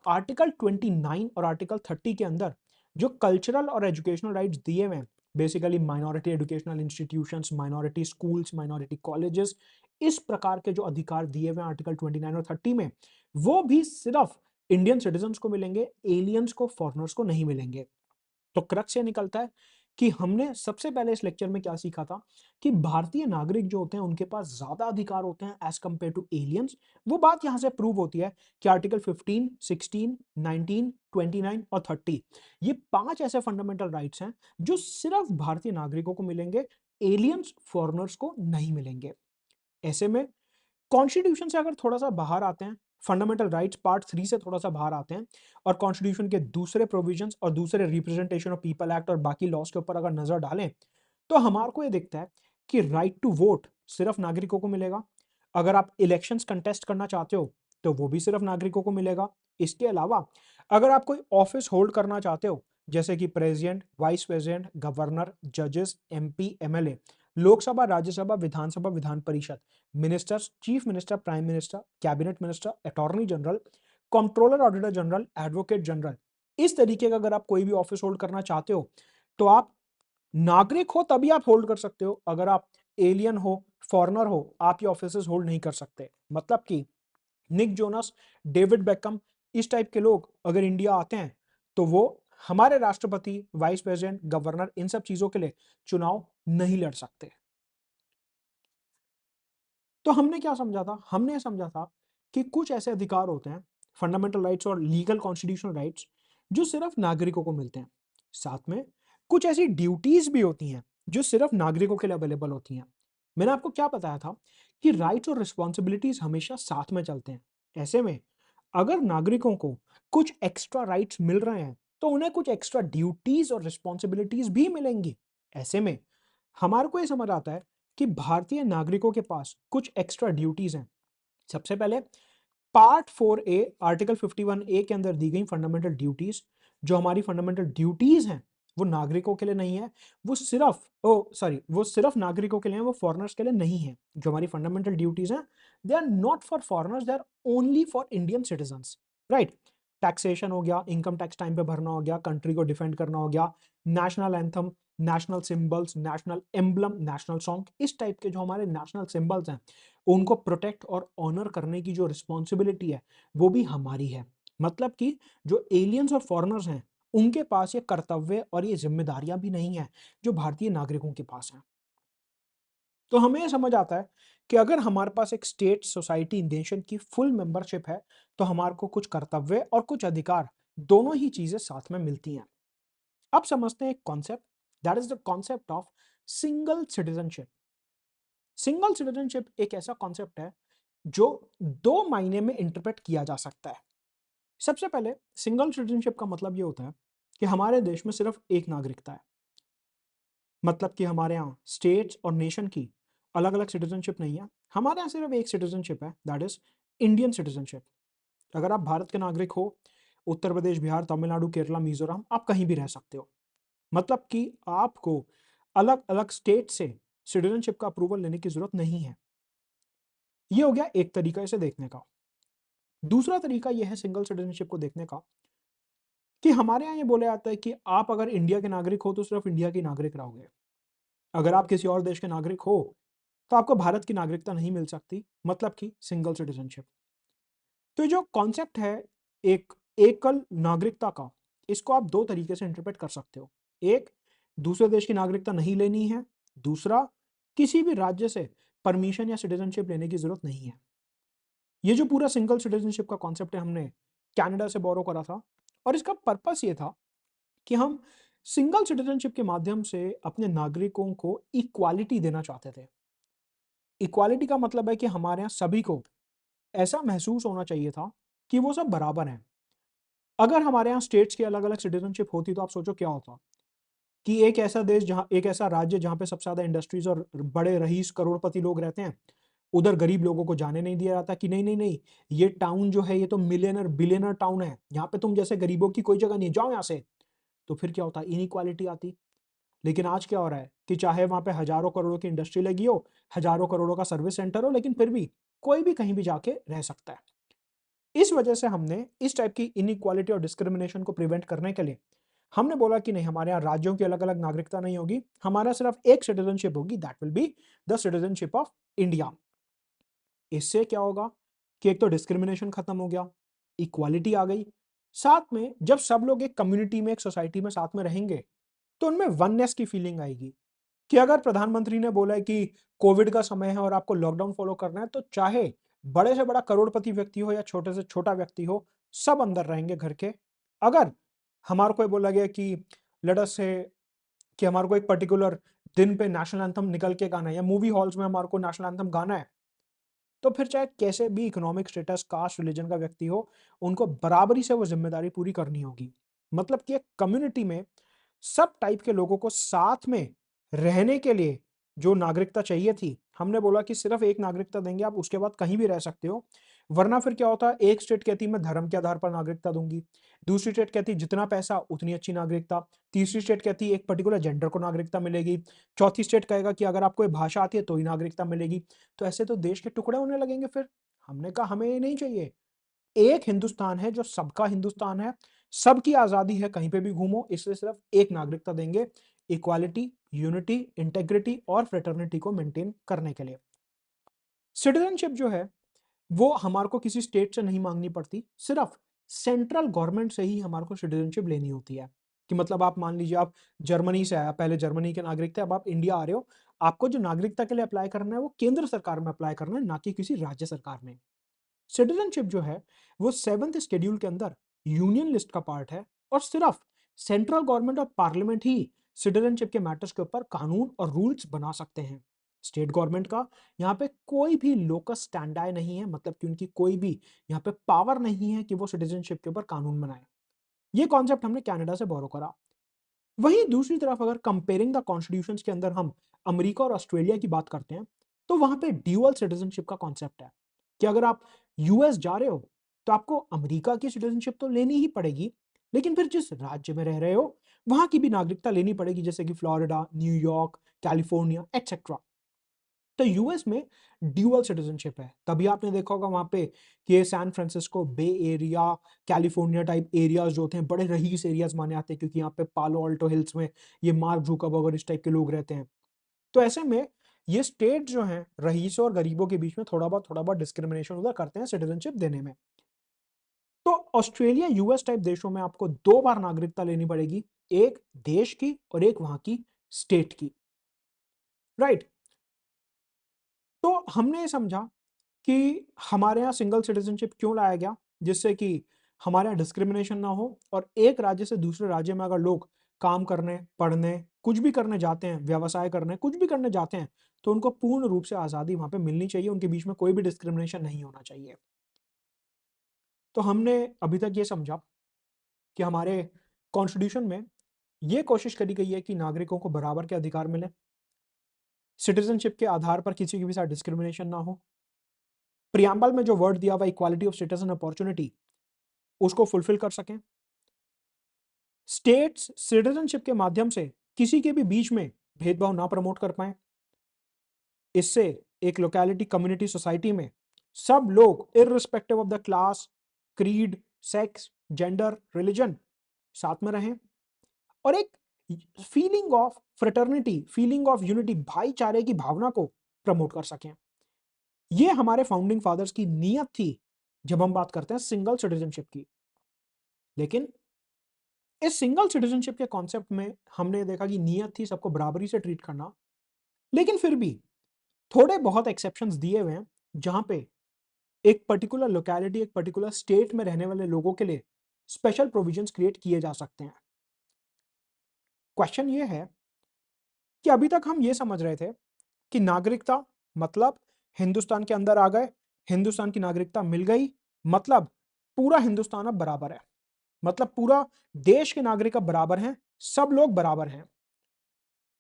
आर्टिकल 29 और आर्टिकल 30 के अंदर जो कल्चरल और एजुकेशनल राइट्स दिए हुए हैं, basically minority educational institutions, minority schools, minority colleges, इस प्रकार के जो अधिकार दिए हुए हैं आर्टिकल 29 और 30 में, वो भी सिर्फ इंडियन सिटीजन्स को मिलेंगे, एलियंस को, फॉरेनर्स को नहीं मिलेंगे। तो क्रक्स ये निकलता है कि हमने सबसे पहले इस लेक्चर में क्या सीखा था कि भारतीय नागरिक जो होते हैं उनके पास ज्यादा अधिकार होते हैं एज कंपेयर टू एलियंस। वो बात यहां से प्रूव होती है कि आर्टिकल 15, 16, 19, 29 और 30, ये 5 ऐसे फंडामेंटल राइट्स हैं जो सिर्फ भारतीय नागरिकों को मिलेंगे, एलियंस, फॉरेनर्स को नहीं मिलेंगे। ऐसे में कॉन्स्टिट्यूशन से अगर थोड़ा-सा बाहर आते हैं, फंडामेंटल राइट्स पार्ट 3 से थोड़ा-सा बाहर आते हैं और कॉन्स्टिट्यूशन के दूसरे प्रोविजंस और दूसरे रिप्रेजेंटेशन ऑफ पीपल एक्ट और बाकी लॉज के ऊपर अगर नजर डालें, तो हमारे को ये दिखता है कि राइट टू वोट सिर्फ नागरिकों को मिलेगा। अगर आप इलेक्शंस कंटेस्ट करना चाहते हो, तो वो भी सिर्फ नागरिकों को मिलेगा। इसके अलावा अगर आप कोई ऑफिस होल्ड करना चाहते हो, जैसे कि प्रेसिडेंट, वाइस प्रेसिडेंट, गवर्नर, जजेस, एमपी, एमएलए, लोकसभा, राज्यसभा, विधानसभा, Vidhan Parishad, ministers, chief minister, prime minister, cabinet minister, attorney general, controller, auditor general, advocate general, इस तरीके का अगर आप कोई भी ऑफिस होल्ड करना चाहते हो, तो आप नागरिक हो तभी आप होल्ड कर सकते हो। अगर आप एलियन हो, फॉरेनर हो, आप ये ऑफिसेस होल्ड नहीं कर सकते। मतलब कि निक जोनस, डेविड बेकम, इस टाइप के लोग अगर इंडिया आते हैं, तो वो हमारे राष्ट्रपति, वाइस प्रेसिडेंट, गवर्नर, इन सब चीजों के लिए चुनाव नहीं लड़ सकते। तो हमने क्या समझा था? हमने ये समझा था कि कुछ ऐसे अधिकार होते हैं, फंडामेंटल राइट्स और लीगल कॉन्स्टिट्यूशनल राइट्स, जो सिर्फ नागरिकों को मिलते हैं। साथ में कुछ ऐसी ड्यूटीज भी होती हैं जो सिर्फ नागरिकों के लिए अवेलेबल होती हैं। मैंने आपको क्या बताया था कि राइट्स और रिस्पॉन्सिबिलिटीज हमेशा साथ में चलते हैं। ऐसे में अगर नागरिकों को कुछ एक्स्ट्रा राइट्स मिल रहे हैं, तो उन्हें कुछ एक्स्ट्रा ड्यूटीज और रिस्पॉन्सिबिलिटीज भी मिलेंगी। ऐसे में हमारे को ये समझ आता है कि भारतीय नागरिकों के पास कुछ एक्स्ट्रा ड्यूटीज हैं। सबसे पहले पार्ट 4A आर्टिकल 51A के अंदर दी गई फंडामेंटल ड्यूटीज, जो हमारी फंडामेंटल ड्यूटीज हैं, वो नागरिकों के लिए नहीं है, वो सिर्फ नागरिकों के लिए है, वो फॉरेनर्स के लिए नहीं है। जो हमारी फंडामेंटल ड्यूटीज हैं, they are not for foreigners, they are only for Indian citizens, right. Taxation हो गया, इनकम टैक्स टाइम पे भरना हो गया, कंट्री को डिफेंड करना हो गया, national anthem, national symbols, national emblem, national song, इस टाइप के जो हमारे नेशनल सिंबल्स हैं उनको प्रोटेक्ट और ऑनर करने की जो रिस्पॉन्सिबिलिटी है वो भी हमारी है। मतलब कि जो एलियंस और फॉरेनर्स हैं उनके पास ये कर्तव्य और ये जिम्मेदारियां भी नहीं है जो भारतीय नागरिकों के पास हैं। तो हमें ये समझ आता है कि अगर हमारे पास एक स्टेट, सोसाइटी, नेशन की फुल मेंबरशिप है तो हमारे को कुछ कर्तव्य और कुछ अधिकार दोनों ही चीजें साथ में मिलती हैं। अब समझते हैं एक concept, that is the concept of single citizenship. Single citizenship एक ऐसा कॉन्सेप्ट है जो दो मायने में इंटरप्रेट किया जा सकता है। सबसे पहले सिंगल सिटीजनशिप का मतलब ये होता है कि हमारे देश में सिर्फ एक नागरिकता है। मतलब कि हमारे यहाँ स्टेट्स और नेशन की अलग अलग सिटीजनशिप नहीं है, हमारे यहाँ सिर्फ एक सिटीजनशिप है, दैट इज इंडियन सिटीजनशिप। अगर आप भारत के नागरिक हो, उत्तर प्रदेश, बिहार, तमिलनाडु, केरला, मिजोरम, आप कहीं भी रह सकते हो। मतलब कि आपको अलग अलग स्टेट से सिटीजनशिप का अप्रूवल लेने की जरूरत नहीं है। ये हो गया एक तरीका इसे देखने का। दूसरा तरीका यह है सिंगल सिटीजनशिप को देखने का कि हमारे यहाँ ये बोला जाता है कि आप अगर इंडिया के नागरिक हो तो सिर्फ इंडिया के नागरिक रहोगे। अगर आप किसी और देश के नागरिक हो तो आपको भारत की नागरिकता नहीं मिल सकती, मतलब कि सिंगल सिटीजनशिप। तो ये जो कॉन्सेप्ट है एक एकल नागरिकता का, इसको आप दो तरीके से इंटरप्रेट कर सकते हो। एक, दूसरे देश की नागरिकता नहीं लेनी है। दूसरा, किसी भी राज्य से परमिशन या सिटीजनशिप लेने की जरूरत नहीं है। ये जो पूरा सिंगल सिटीजनशिप का कॉन्सेप्ट है हमने कनाडा से बोरो करा था, और इसका पर्पस ये था कि हम सिंगल सिटीजनशिप के माध्यम से अपने नागरिकों को इक्वालिटी देना चाहते थे। इक्वालिटी का मतलब है कि हमारे यहाँ सभी को ऐसा महसूस होना चाहिए था कि वो सब बराबर हैं। अगर हमारे यहाँ स्टेट्स की अलग-अलग सिटीजनशिप होती तो आप सोचो क्या होता? कि एक ऐसा देश जहाँ एक ऐसा राज्य जहाँ पे सबसे ज़्यादा इंडस्ट्रीज़ और बड़े रईस करोड़पति लोग रहते हैं, उधर गरीब लोगों को जाने नहीं दिया जाता कि नहीं, नहीं, नहीं, ये टाउन जो है ये तो मिलियनर बिलियनर टाउन है, यहाँ पे तुम जैसे गरीबों की कोई जगह नहीं है, जाओ यहाँ से। तो फिर क्या होता? इनइक्वालिटी आती। लेकिन आज क्या हो रहा है कि चाहे वहाँ पे हज़ारों करोड़ों की इंडस्ट्री लगी हो, हज़ारों करोड़ों का सर्विस सेंटर हो, लेकिन फिर भी कोई भी कहीं भी जाके रह सकता है। इस वजह से हमने इस टाइप की इनइक्वालिटी और डिस्क्रिमिनेशन को प्रिवेंट करने के लिए हमने बोला कि नहीं, हमारे यहाँ राज्यों की अलग-अलग नागरिकता नहीं होगी, हमारा सिर्फ एक सिटीजनशिप होगी, that will be the citizenship of India. इससे क्या होगा कि एक तो डिस्क्रिमिनेशन खत्म हो गया, इक्वालिटी आ गई, साथ में जब सब लोग एक कम्युनिटी में, एक सोसाइटी में साथ में रहेंगे, तो उनमें वननेस की फीलिंग आएगी कि अगर प्रधानमंत्री ने बोला है कि कोविड का समय है और आपको लॉकडाउन फॉलो करना है, तो चाहे बड़े से बड़ा करोड़पति व्यक्ति हो या छोटे से छोटा व्यक्ति हो, सब अंदर रहेंगे घर के। अगर हमारे को ये बोला गया कि लेट अस से कि हमारे को एक पर्टिकुलर दिन पे नेशनल एंथम निकल के गाना है या मूवी हॉल्स में हमारे को नेशनल एंथम गाना है, तो फिर चाहे कैसे भी इकोनॉमिक स्टेटस, कास्ट, रिलीजन का व्यक्ति हो, उनको बराबरी से वो ज़िम्मेदारी पूरी करनी होगी। मतलब कि एक कम्युनिटी में सब टाइप के लोगों को साथ में रहने के लिए जो नागरिकता चाहिए थी, हमने बोला कि सिर्फ एक नागरिकता देंगे, आप उसके बाद कहीं भी रह सकते हो। वरना फिर क्या होता, एक स्टेट कहती मैं धर्म के आधार पर नागरिकता दूँगी, दूसरी स्टेट कहती जितना पैसा उतनी अच्छी नागरिकता, तीसरी स्टेट कहती एक पर्टिकुलर जेंडर को नागरिकता मिलेगी, चौथी स्टेट कहेगा कि अगर आपको ये भाषा आती है तो ही नागरिकता मिलेगी। तो ऐसे तो देश के टुकड़े होने लगेंगे फिर। हमने कहा हमें ये नहीं चाहिए। एक हिंदुस्तान है जो सबका हिंदुस्तान है, सबकी आज़ादी है कहीं पे भी घूमो, इसलिए सिर्फ एक नागरिकता देंगे, इक्वालिटी, यूनिटी, इंटेग्रिटी और फ्रेटर्निटी को मेंटेन करने के लिए। सिटीजनशिप जो है, वो हमारे को किसी स्टेट से नहीं माँगनी पड़ती, सिर्फ सेंट्रल गवर्नमेंट से ही हमारे को सिटीजनशिप लेनी होती है। कि मतलब आप मान लीजिए आप जर्मनी से आए, आप पहले जर्मनी के नागरिक थे, अब आप इंडिया आ रहे हो, आपको जो नागरिकता के लिए अप्लाई करना है, वो केंद्र सरकार में अप्लाई करना है, ना कि किसी राज्य सरकार में। सिटीजनशिप जो है वो 7th शेड्यूल के अंदर यूनियन लिस्ट का पार्ट है, और सिर्फ सेंट्रल गवर्नमेंट और पार्लियामेंट ही सिटीजनशिप के मैटर्स के ऊपर कानून और रूल्स बना सकते हैं। स्टेट गवर्नमेंट का यहाँ पे कोई भी लोकस स्टैंडाई नहीं है, मतलब कि उनकी कोई भी यहाँ पे पावर नहीं है कि वो सिटीजनशिप के ऊपर कानून बनाए। ये कॉन्सेप्ट हमने कनाडा से बोरो करा। वहीं दूसरी तरफ अगर कंपेयरिंग द कॉन्स्टिट्यूशंस के अंदर हम अमेरिका और ऑस्ट्रेलिया की बात करते हैं, तो वहां पे ड्यूअल सिटीजनशिप का कॉन्सेप्ट है कि अगर आप यूएस जा रहे हो तो आपको अमेरिका की सिटीजनशिप तो लेनी ही पड़ेगी, लेकिन फिर जिस राज्य में रह रहे हो वहां की भी नागरिकता लेनी पड़ेगी, जैसे कि फ्लोरिडा, न्यूयॉर्क, कैलिफोर्निया, एटसेट्रा। तो यूएस में ड्यूअल सिटीजनशिप है, तभी आपने देखा होगा वहां पे कि ये सैन फ्रांसिस्को बे एरिया, कैलिफोर्निया टाइप एरियाज जो होते हैं बड़े रईस एरियाज माने आते हैं, क्योंकि यहाँ पे पालो अल्टो हिल्स में ये मार्क जुकरबर्ग और इस टाइप के लोग रहते हैं। तो ऐसे में ये स्टेट जो हैं रईसों और गरीबों के बीच में थोड़ा बहुत डिस्क्रिमिनेशन उधर करते हैं सिटीजनशिप देने में। तो ऑस्ट्रेलिया यूएस टाइप देशों में आपको 2 बार नागरिकता लेनी पड़ेगी, एक देश की और एक वहां की स्टेट की, राइट। तो हमने ये समझा कि हमारे यहाँ सिंगल सिटीजनशिप क्यों लाया गया, जिससे कि हमारे यहाँ डिस्क्रिमिनेशन ना हो, और एक राज्य से दूसरे राज्य में अगर लोग काम करने, पढ़ने, कुछ भी करने जाते हैं, व्यवसाय करने, कुछ भी करने जाते हैं, तो उनको पूर्ण रूप से आज़ादी वहाँ पे मिलनी चाहिए, उनके बीच में कोई भी डिस्क्रिमिनेशन नहीं होना चाहिए। तो हमने अभी तक ये समझा कि हमारे कॉन्स्टिट्यूशन में ये कोशिश करी गई है कि नागरिकों को बराबर के अधिकार मिले, सिटीजनशिप के आधार पर किसी के भी साथ डिस्क्रिमिनेशन ना हो, प्रियम्बल में जो वर्ड दिया हुआ equality of status and opportunity उसको फुलफिल कर सकें, स्टेट्स सिटीजनशिप के माध्यम से किसी के भी बीच में भेदभाव ना प्रमोट कर पाए, इससे एक लोकेलिटी कम्युनिटी सोसाइटी में सब लोग irrespective of the class, creed, sex, gender, religion साथ में रहें, और एक feeling of fraternity, feeling of unity, भाईचारे की भावना को प्रमोट कर सकें। ये हमारे फाउंडिंग फादर्स की नीयत थी जब हम बात करते हैं सिंगल सिटीजनशिप की। लेकिन इस सिंगल सिटीजनशिप के कॉन्सेप्ट में हमने देखा कि नीयत थी सबको बराबरी से ट्रीट करना, लेकिन फिर भी थोड़े बहुत एक्सेप्शंस दिए हुए हैं जहां पे एक पर्टिकुलर लोकेलिटी, एक पर्टिकुलर स्टेट में रहने वाले लोगों के लिए स्पेशल प्रोविजंस क्रिएट किए जा सकते हैं। क्वेश्चन ये है कि अभी तक हम ये समझ रहे थे कि नागरिकता मतलब हिंदुस्तान के अंदर आ गए, हिंदुस्तान की नागरिकता मिल गई, मतलब पूरा हिंदुस्तान अब बराबर है, मतलब पूरा देश के नागरिक अब बराबर हैं, सब लोग बराबर हैं।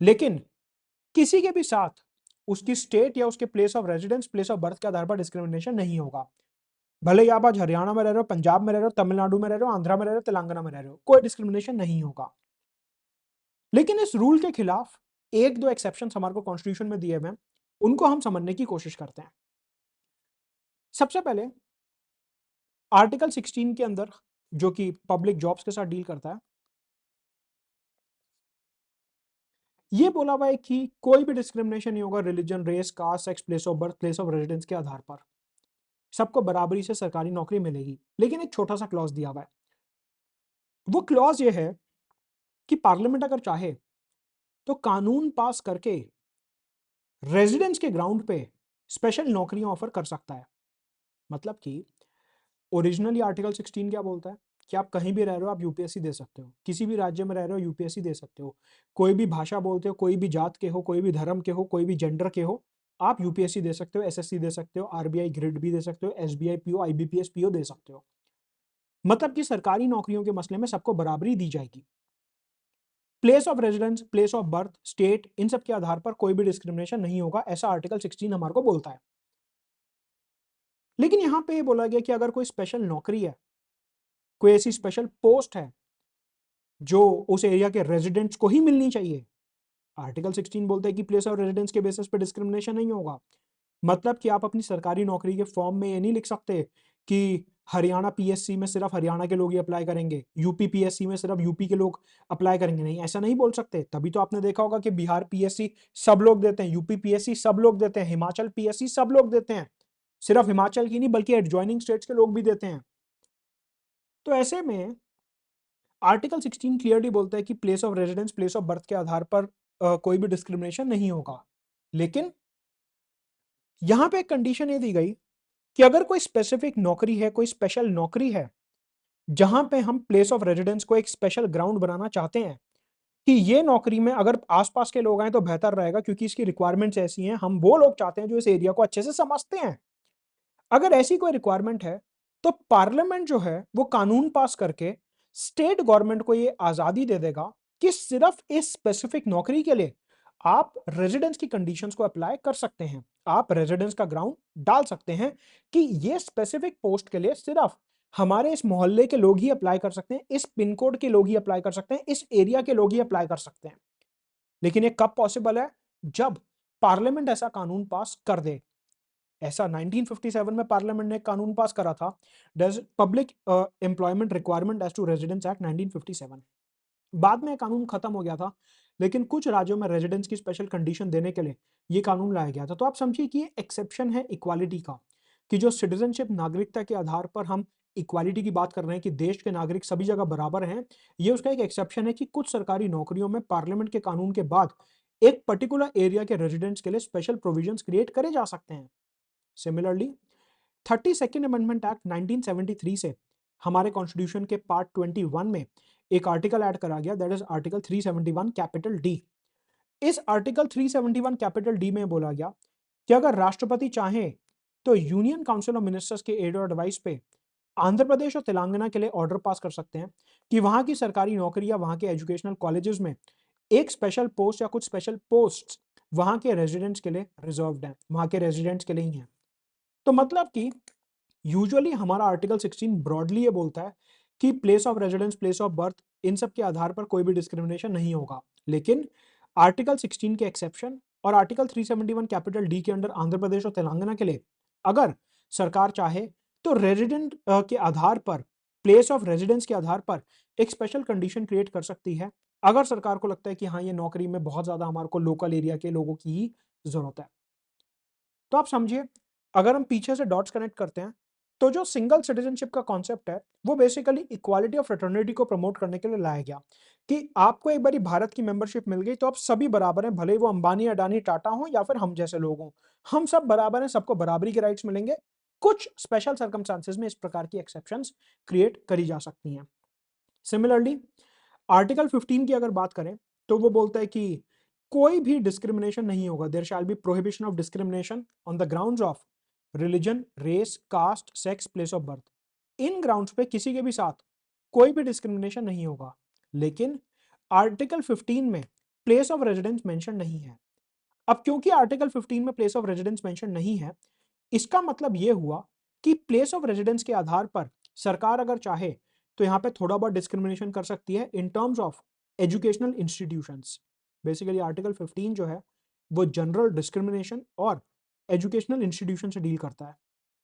लेकिन किसी के भी साथ उसकी स्टेट या उसके place of residence, place of birth के आधार पर डिस्क्रिमिनेशन नहीं होगा। भले ही आप आज हरियाणा में रह रहे हो, पंजाब में रह रहे हो, तमिलनाडु में रह रहे हो, आंध्रा में रह रहे हो, तेलंगाना में रह रहे हो, कोई डिस्क्रिमिनेशन नहीं होगा। लेकिन इस रूल के खिलाफ एक दो एक्सेप्शन हमारे को कॉन्स्टिट्यूशन में दिए हुए हैं, उनको हम समझने की कोशिश करते हैं। सबसे पहले आर्टिकल 16 के अंदर, जो कि पब्लिक जॉब्स के साथ डील करता है, ये बोला हुआ है कि कोई भी डिस्क्रिमिनेशन नहीं होगा religion, race, caste, sex, place of birth, place of residence के आधार पर, सबको बराबरी से सरकारी नौकरी मिलेगी। लेकिन एक छोटा सा क्लॉज दिया हुआ है, वो क्लॉज ये है कि पार्लियामेंट अगर चाहे तो कानून पास करके रेजिडेंस के ग्राउंड पे स्पेशल नौकरियां ऑफर कर सकता है। मतलब कि ओरिजिनली आर्टिकल 16 क्या बोलता है कि आप कहीं भी रह रहे हो, आप यूपीएससी दे सकते हो, किसी भी राज्य में रह रहे हो यूपीएससी दे सकते हो, कोई भी भाषा बोलते हो, कोई भी जात के हो, कोई भी धर्म के हो, कोई भी जेंडर के हो, आप यूपीएससी दे सकते हो, एसएससी दे सकते हो, आरबीआई ग्रिड भी दे सकते हो, एसबीआई पीओ, आईबीपीएस पीओ दे सकते हो। मतलब कि सरकारी नौकरियों के मसले में सबको बराबरी दी जाएगी। Place of residence, place of birth, state, इन सब के आधार पर कोई भी डिस्क्रिमिनेशन नहीं होगा, ऐसा आर्टिकल 16 हमारे को बोलता है। लेकिन यहां पे बोला गया कि अगर कोई स्पेशल नौकरी है, कोई ऐसी स्पेशल पोस्ट है जो उस एरिया के रेजिडेंट्स को ही मिलनी चाहिए, आर्टिकल 16 बोलता है कि प्लेस ऑफ रेजिडेंस के बेसिस पे डिस्क्रिमिनेशन नहीं होगा। मतलब कि आप अपनी सरकारी नौकरी के फॉर्म में ये नहीं लिख सकते कि हरियाणा पीएससी में सिर्फ हरियाणा के लोग ही अप्लाई करेंगे, यूपी पीएससी में सिर्फ यूपी के लोग अप्लाई करेंगे, नहीं, ऐसा नहीं बोल सकते। तभी तो आपने देखा होगा कि बिहार पीएससी सब लोग देते हैं, यूपी पीएससी सब लोग देते हैं, हिमाचल पीएससी सब लोग देते हैं, सिर्फ हिमाचल की नहीं बल्कि एडजॉइनिंग स्टेट्स के लोग भी देते हैं। तो ऐसे में आर्टिकल 16 क्लियरली बोलता है कि place of residence, place of birth के आधार पर कोई भी डिस्क्रिमिनेशन नहीं होगा। लेकिन यहां पे एक कंडीशन ये दी गई कि अगर कोई स्पेसिफिक नौकरी है, कोई स्पेशल नौकरी है, जहां पे हम प्लेस ऑफ रेजिडेंस को एक स्पेशल ग्राउंड बनाना चाहते हैं कि ये नौकरी में अगर आसपास के लोग आए तो बेहतर रहेगा, क्योंकि इसकी रिक्वायरमेंट्स ऐसी हैं, हम वो लोग चाहते हैं जो इस एरिया को अच्छे से समझते हैं। अगर ऐसी कोई रिक्वायरमेंट है तो पार्लियामेंट जो है वो कानून पास करके स्टेट गवर्नमेंट को ये आजादी दे देगा कि सिर्फ इस स्पेसिफिक नौकरी के लिए आप रेजिडेंस की कंडीशंस को अप्लाई कर सकते हैं, आप रेजिडेंस का ग्राउंड डाल सकते हैं कि ये स्पेसिफिक पोस्ट के लिए सिर्फ हमारे इस मोहल्ले के लोग ही अप्लाई कर सकते हैं, इस पिन कोड के लोग ही अप्लाई कर सकते हैं, इस एरिया के लोग ही अप्लाई कर सकते हैं। लेकिन ये कब पॉसिबल है? जब पार्लियामेंट ऐसा कानून पास कर दे। ऐसा 1957 में पार्लियामेंट ने एक कानून पास करा था, public employment requirement as to residence act 1957। बाद में कानून खत्म हो गया था, लेकिन कुछ राज्यों में रेजिडेंस की स्पेशल कंडीशन देने के लिए ये कानून लाया गया था। तो आप समझिए कि ये एक्सेप्शन है इक्वालिटी का, कि जो सिटीजनशिप नागरिकता के आधार पर हम इक्वालिटी की बात कर रहे हैं कि देश के नागरिक सभी जगह बराबर हैं। ये उसका एक एक्सेप्शन है कि कुछ सरकारी नौकरियों में पार्लियामेंट के कानून के बाद एक पर्टिकुलर एरिया के रेजिडेंट्स के लिए स्पेशल प्रोविजंस क्रिएट करे जा सकते हैं। सिमिलरली 32nd अमेंडमेंट एक्ट 1973 से हमारे कॉन्स्टिट्यूशन के पार्ट 21 में एक आर्टिकल ऐड करा गया, that is article 371 capital D. इस आर्टिकल 371 कैपिटल डी में बोला गया कि अगर राष्ट्रपति चाहे तो यूनियन काउंसिल ऑफ मिनिस्टर्स के एड और एडवाइस पे आंध्र प्रदेश और तेलंगाना के लिए ऑर्डर पास कर सकते हैं कि वहां की सरकारी नौकरी या वहां के एजुकेशनल कॉलेजेस में एक स्पेशल पोस्ट या कुछ स्पेशल पोस्ट वहां के रेजिडेंट्स के लिए रिजर्व्ड है, वहां के रेजिडेंट्स के लिए ही है। तो मतलब कि यूजुअली हमारा आर्टिकल 16 ब्रॉडली ये बोलता है कि place of residence, place of birth, इन सब के आधार पर कोई भी डिस्क्रिमिनेशन नहीं होगा। लेकिन आर्टिकल 16 के एक्सेप्शन और आर्टिकल 371 कैपिटल डी के अंडर आंध्र प्रदेश और तेलंगाना के लिए अगर सरकार चाहे तो रेजिडेंट के आधार पर, प्लेस ऑफ रेजिडेंस के आधार पर एक स्पेशल कंडीशन क्रिएट कर सकती है, अगर सरकार को लगता है कि हाँ ये नौकरी में बहुत ज्यादा हमारे को लोकल एरिया के लोगों की ही जरूरत है। तो आप समझिए, अगर हम पीछे से डॉट्स कनेक्ट करते हैं, तो जो सिंगल सिटीजनशिप का कॉन्सेप्ट है, वो बेसिकली इक्वालिटी ऑफ फ्रेटर्निटी को प्रमोट करने के लिए लाया गया कि आपको एक बारी भारत की मेंबरशिप मिल गई तो आप सभी बराबर हैं, भले वो अंबानी, अडानी, टाटा हो या फिर हम जैसे लोग हों, हम सब बराबर हैं, सबको बराबरी के राइट्स मिलेंगे। कुछ स्पेशल सर्कमस्टांसेस में इस प्रकार की एक्सेप्शंस क्रिएट करी जा सकती हैं। सिमिलरली आर्टिकल 15 की अगर बात करें तो वो बोलता है कि कोई भी डिस्क्रिमिनेशन नहीं होगा, there shall be prohibition of discrimination on the grounds of religion, race, caste, sex, place of birth. इन ग्राउंड्स पे किसी के भी साथ कोई भी डिस्क्रिमिनेशन नहीं होगा। लेकिन आर्टिकल 15 में प्लेस ऑफ रेजिडेंस मेंशन नहीं है। अब क्योंकि आर्टिकल 15 में प्लेस ऑफ रेजिडेंस मेंशन नहीं है, इसका मतलब यह हुआ कि प्लेस ऑफ रेजिडेंस के आधार पर सरकार अगर चाहे तो यहां पे थोड़ा बहुत डिस्क्रिमिनेशन कर सकती है in terms of educational institutions. Basically article 15 जो है वो जनरल डिस्क्रिमिनेशन और एजुकेशनल इंस्टीट्यूशन से डील करता है।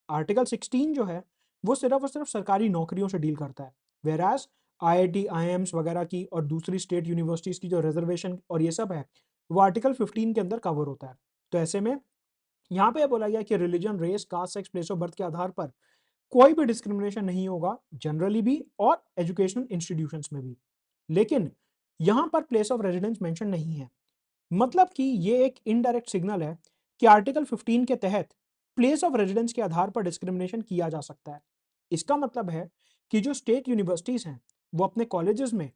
आर्टिकल 16 जो है वो सिर्फ और सिर्फ सरकारी नौकरियों से डील करता है, वेयर एज आईआईटी, आईआईएम्स वगैरह की और दूसरी स्टेट यूनिवर्सिटीज की जो रिजर्वेशन और ये सब है, वो आर्टिकल 15 के अंदर कवर होता है। तो ऐसे में यहाँ पे बोला गया कि religion, race, caste, sex, place of birth के आधार पर कोई भी डिस्क्रिमिनेशन नहीं होगा, जनरली भी और एजुकेशनल इंस्टीट्यूशंस में भी। लेकिन यहां पर प्लेस ऑफ रेजिडेंस मेंशन नहीं है। मतलब कि ये एक इनडायरेक्ट सिग्नल है कि आर्टिकल 15 के तहत प्लेस ऑफ रेजिडेंस के आधार पर डिस्क्रिमिनेशन किया जा सकता है। इसका मतलब है कि जो स्टेट यूनिवर्सिटीज हैं वो अपने कॉलेजेस में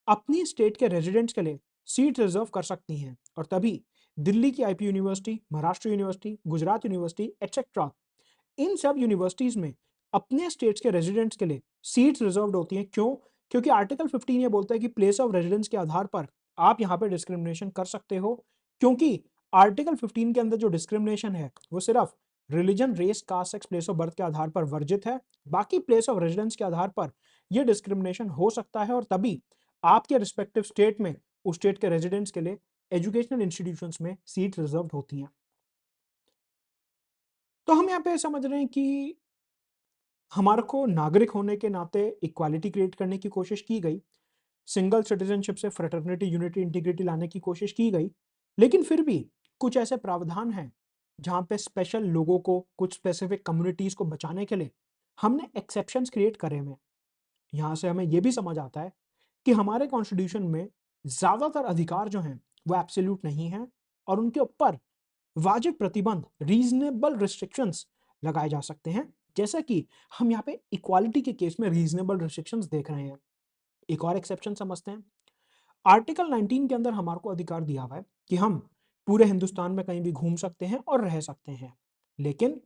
अपनी स्टेट के रेजिडेंट्स के लिए सीट रिजर्व कर सकती हैं, और तभी दिल्ली की IP university, Maharashtra university, Gujarat university etcetera, इन सब यूनिवर्सिटीज में अपने स्टेट्स के रेजिडेंट्स के लिए सीट्स रिजर्व्ड होती हैं। क्यों? क्योंकि आर्टिकल 15 ये बोलता है कि प्लेस ऑफ रेजिडेंस के आधार पर आप यहाँ पे डिस्क्रिमिनेशन कर सकते हो, क्योंकि आर्टिकल 15 के अंदर जो डिस्क्रिमिनेशन है वो सिर्फ religion, race, caste, sex, place of birth के आधार पर वर्जित है। बाकी प्लेस ऑफ रेजिडेंस के आधार पर यह डिस्क्रिमिनेशन हो सकता है, और तभी आपके रिस्पेक्टिव स्टेट में उस स्टेट के रेजिडेंट्स के लिए एजुकेशनल इंस्टीट्यूशंस में सीट रिजर्व होती हैं। तो हम यहाँ पे समझ रहे हैं कि हमारे को नागरिक होने के नाते इक्वालिटी क्रिएट करने की कोशिश की गई, सिंगल सिटीजनशिप से फ्रेटर्निटी, यूनिटी, इंटीग्रिटी लाने की कोशिश की गई, लेकिन फिर भी कुछ ऐसे प्रावधान हैं जहां पे स्पेशल लोगों को, कुछ स्पेसिफिक कम्युनिटीज को बचाने के लिए हमने एक्सेप्शंस क्रिएट करे हुए हैं। यहां से हमें यह भी समझ आता है कि हमारे कॉन्स्टिट्यूशन में ज्यादातर अधिकार जो हैं वो एब्सोल्यूट नहीं है, और उनके ऊपर वाजिब प्रतिबंध, रीजनेबल रिस्ट्रिक्शंस लगाए जा सकते हैं, जैसा कि हम यहाँ पे इक्वालिटी के केस में रीजनेबल रिस्ट्रिक्शंस देख रहे हैं। एक और एक्सेप्शन समझते हैं। आर्टिकल 19 के अंदर हमारे को अधिकार दिया हुआ है कि हम पूरे हिंदुस्तान में कहीं भी घूम सकते हैं और रह सकते हैं। लेकिन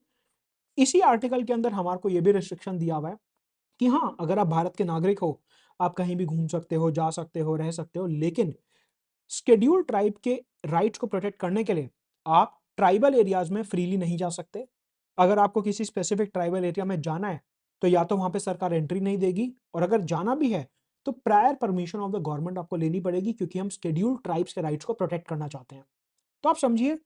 इसी आर्टिकल के अंदर हमारे को यह भी रिस्ट्रिक्शन दिया हुआ है कि हाँ, अगर आप भारत के नागरिक हो, आप कहीं भी घूम सकते हो, जा सकते हो, रह सकते हो, लेकिन शेड्यूल्ड ट्राइब के राइट्स को प्रोटेक्ट करने के लिए आप ट्राइबल एरियाज में फ्रीली नहीं जा सकते। अगर आपको किसी स्पेसिफिक ट्राइबल एरिया में जाना है तो या तो वहां पे सरकार एंट्री नहीं देगी, और अगर जाना भी है तो prior permission of the government आपको लेनी पड़ेगी, क्योंकि हम शेड्यूल्ड ट्राइब्स के राइट्स को प्रोटेक्ट करना चाहते हैं। तो आप समझिए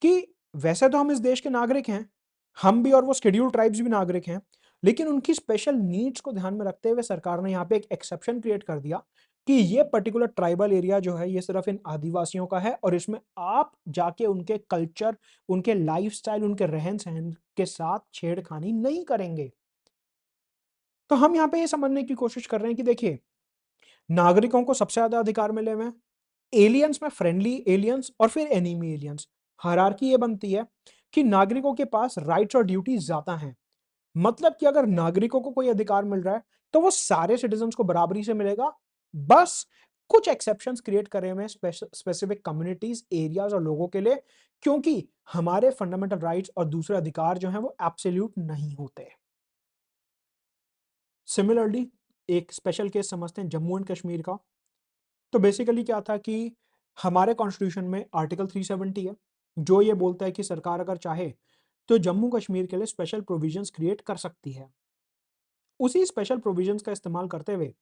कि वैसे तो हम इस देश के नागरिक हैं, हम भी और वो शेड्यूल्ड ट्राइब्स भी नागरिक हैं, लेकिन उनकी स्पेशल नीड्स को ध्यान में रखते हुए सरकार ने यहाँ पे एक एक्सेप्शन क्रिएट कर दिया कि ये पर्टिकुलर ट्राइबल एरिया जो है ये सिर्फ इन आदिवासियों का है और इसमें आप जाके उनके कल्चर, उनके लाइफस्टाइल, उनके रहन-सहन के साथ छेड़खानी नहीं करेंगे। तो हम यहाँ पे ये समझने की कोशिश कर रहे हैं कि देखिए, नागरिकों को सबसे ज़्यादा अधिकार मिले हुए हैं, एलियंस में फ्रेंडली एलियंस और फिर एनिमी एलियंस। हायरार्की ये बनती है कि नागरिकों के पास राइट्स और ड्यूटीज ज्यादा हैं। मतलब कि अगर नागरिकों को कोई अधिकार मिल रहा है तो वो सारे सिटीजन्स को बराबरी से मिलेगा। बस कुछ एक्सेप्शंस क्रिएट करे हुए हैं स्पेसिफिक कम्युनिटीज, एरियाज और लोगों के लिए, क्योंकि हमारे फंडामेंटल राइट्स और दूसरे अधिकार जो हैं वो एब्सोल्यूट नहीं होते। सिमिलरली एक स्पेशल केस समझते हैं जम्मू एंड कश्मीर का। तो बेसिकली क्या था कि हमारे कॉन्स्टिट्यूशन में आर्टिकल 370 है, जो ये बोलता है कि सरकार अगर चाहे तो जम्मू कश्मीर के लिए स्पेशल प्रोविजंस क्रिएट कर सकती है। उसी स्पेशल प्रोविजंस का इस्तेमाल करते हुए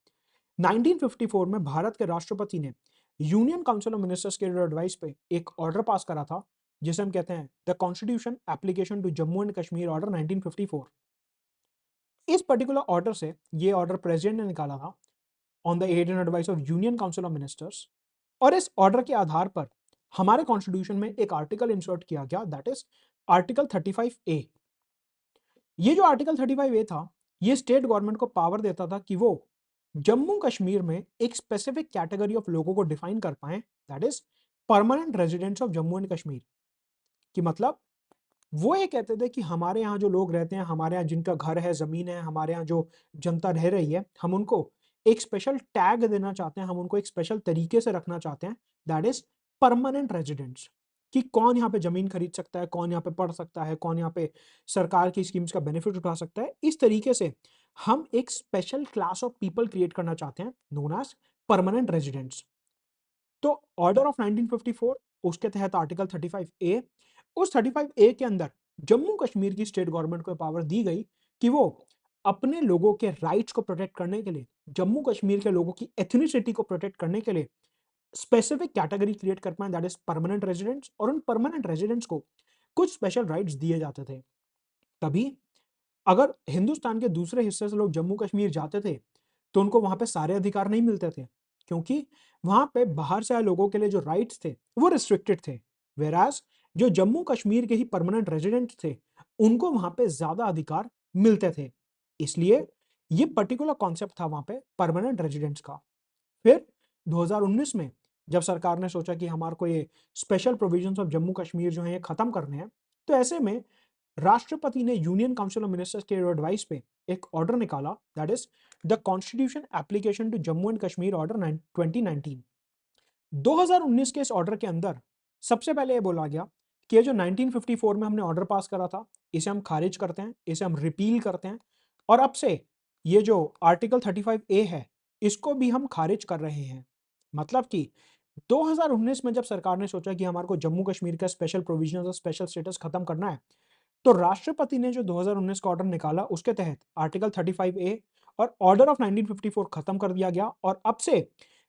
1954 में भारत के राष्ट्रपति ने यूनियन काउंसिल ऑफ मिनिस्टर्स के एडवाइस पे एक ऑर्डर पास करा था, जिसे हम कहते हैं the constitution application to Jammu and Kashmir order 1954। इस पर्टिकुलर ऑर्डर से ये ऑर्डर प्रेसिडेंट ने निकाला था on the aid and advice of union council of ministers. और इस ऑर्डर के आधार पर हमारे कॉन्स्टिट्यूशन में एक आर्टिकल इंसर्ट किया गया, दैट इज आर्टिकल 35A। ये जो आर्टिकल 35A था, ये स्टेट गवर्नमेंट को पावर देता था कि वो जम्मू कश्मीर में एक स्पेसिफिक कैटेगरी ऑफ लोगों को डिफाइन कर पाए, that is permanent residents of Jammu and Kashmir. कि मतलब वो ये कहते थे कि हमारे यहाँ जो लोग रहते हैं, हमारे यहाँ जिनका घर है, जमीन है, हमारे यहाँ जो जनता रह रही है, हम उनको एक स्पेशल टैग देना चाहते हैं, हम उनको एक स्पेशल तरीके से रखना चाहते हैं, दैट इज परमानेंट रेजिडेंट्स। कि कौन यहाँ पे जमीन खरीद सकता है, कौन यहाँ पे पढ़ सकता है, कौन यहाँ पे सरकार की स्कीम्स का बेनिफिट उठा सकता है। इस तरीके से हम एक special class of people create करना चाहते हैं नोन एज परमानेंट रेजिडेंट्स। तो ऑर्डर ऑफ 1954 उसके तहत आर्टिकल 35A, उस 35A के अंदर जम्मू कश्मीर की स्टेट गवर्नमेंट को पावर दी गई कि वो अपने लोगों के राइट्स को प्रोटेक्ट करने के लिए, जम्मू कश्मीर के लोगों की एथनिसिटी को प्रोटेक्ट करने के लिए स्पेसिफिक कैटेगरी क्रिएट कर पाए, दैट इज परमानेंट रेजिडेंट्स। और उन परमानेंट रेजिडेंट्स को कुछ स्पेशल राइट्स दिए जाते थे। तभी अगर हिंदुस्तान के दूसरे हिस्से से लोग जम्मू कश्मीर जाते थे तो उनको वहां पे सारे अधिकार नहीं मिलते थे, क्योंकि वहां पे बाहर से आए लोगों के लिए जो राइट्स थे वो रिस्ट्रिक्टेड थे। वेराज जो जम्मू कश्मीर के ही परमानेंट रेजिडेंट थे उनको वहां पे ज्यादा अधिकार मिलते थे। इसलिए ये पर्टिकुलर कॉन्सेप्ट था वहां पे परमानेंट रेजिडेंट्स का। फिर 2019 में जब सरकार ने सोचा कि हमारे को ये special provisions of Jammu Kashmir जो है ये खत्म करने हैं, तो ऐसे में राष्ट्रपति ने यूनियन काउंसिल ऑफ मिनिस्टर्स के एडवाइस पे एक ऑर्डर निकाला, that is the constitution application to Jammu and Kashmir order 2019। 2019 के इस ऑर्डर के अंदर सबसे पहले ये बोला गया कि ये जो 1954 में हमने ऑर्डर पास करा था इसे हम खारिज करते हैं, इसे हम रिपील करते हैं, और अब से ये जो आर्टिकल 35A है इसको भी हम खारिज कर रहे हैं। मतलब कि 2019 में जब सरकार ने सोचा कि हमारे को जम्मू कश्मीर का स्पेशल प्रोविजन और स्पेशल स्टेटस खत्म करना है, तो राष्ट्रपति ने जो 2019 का ऑर्डर निकाला उसके तहत आर्टिकल 35A और ऑर्डर ऑफ 1954 खत्म कर दिया गया, और अब से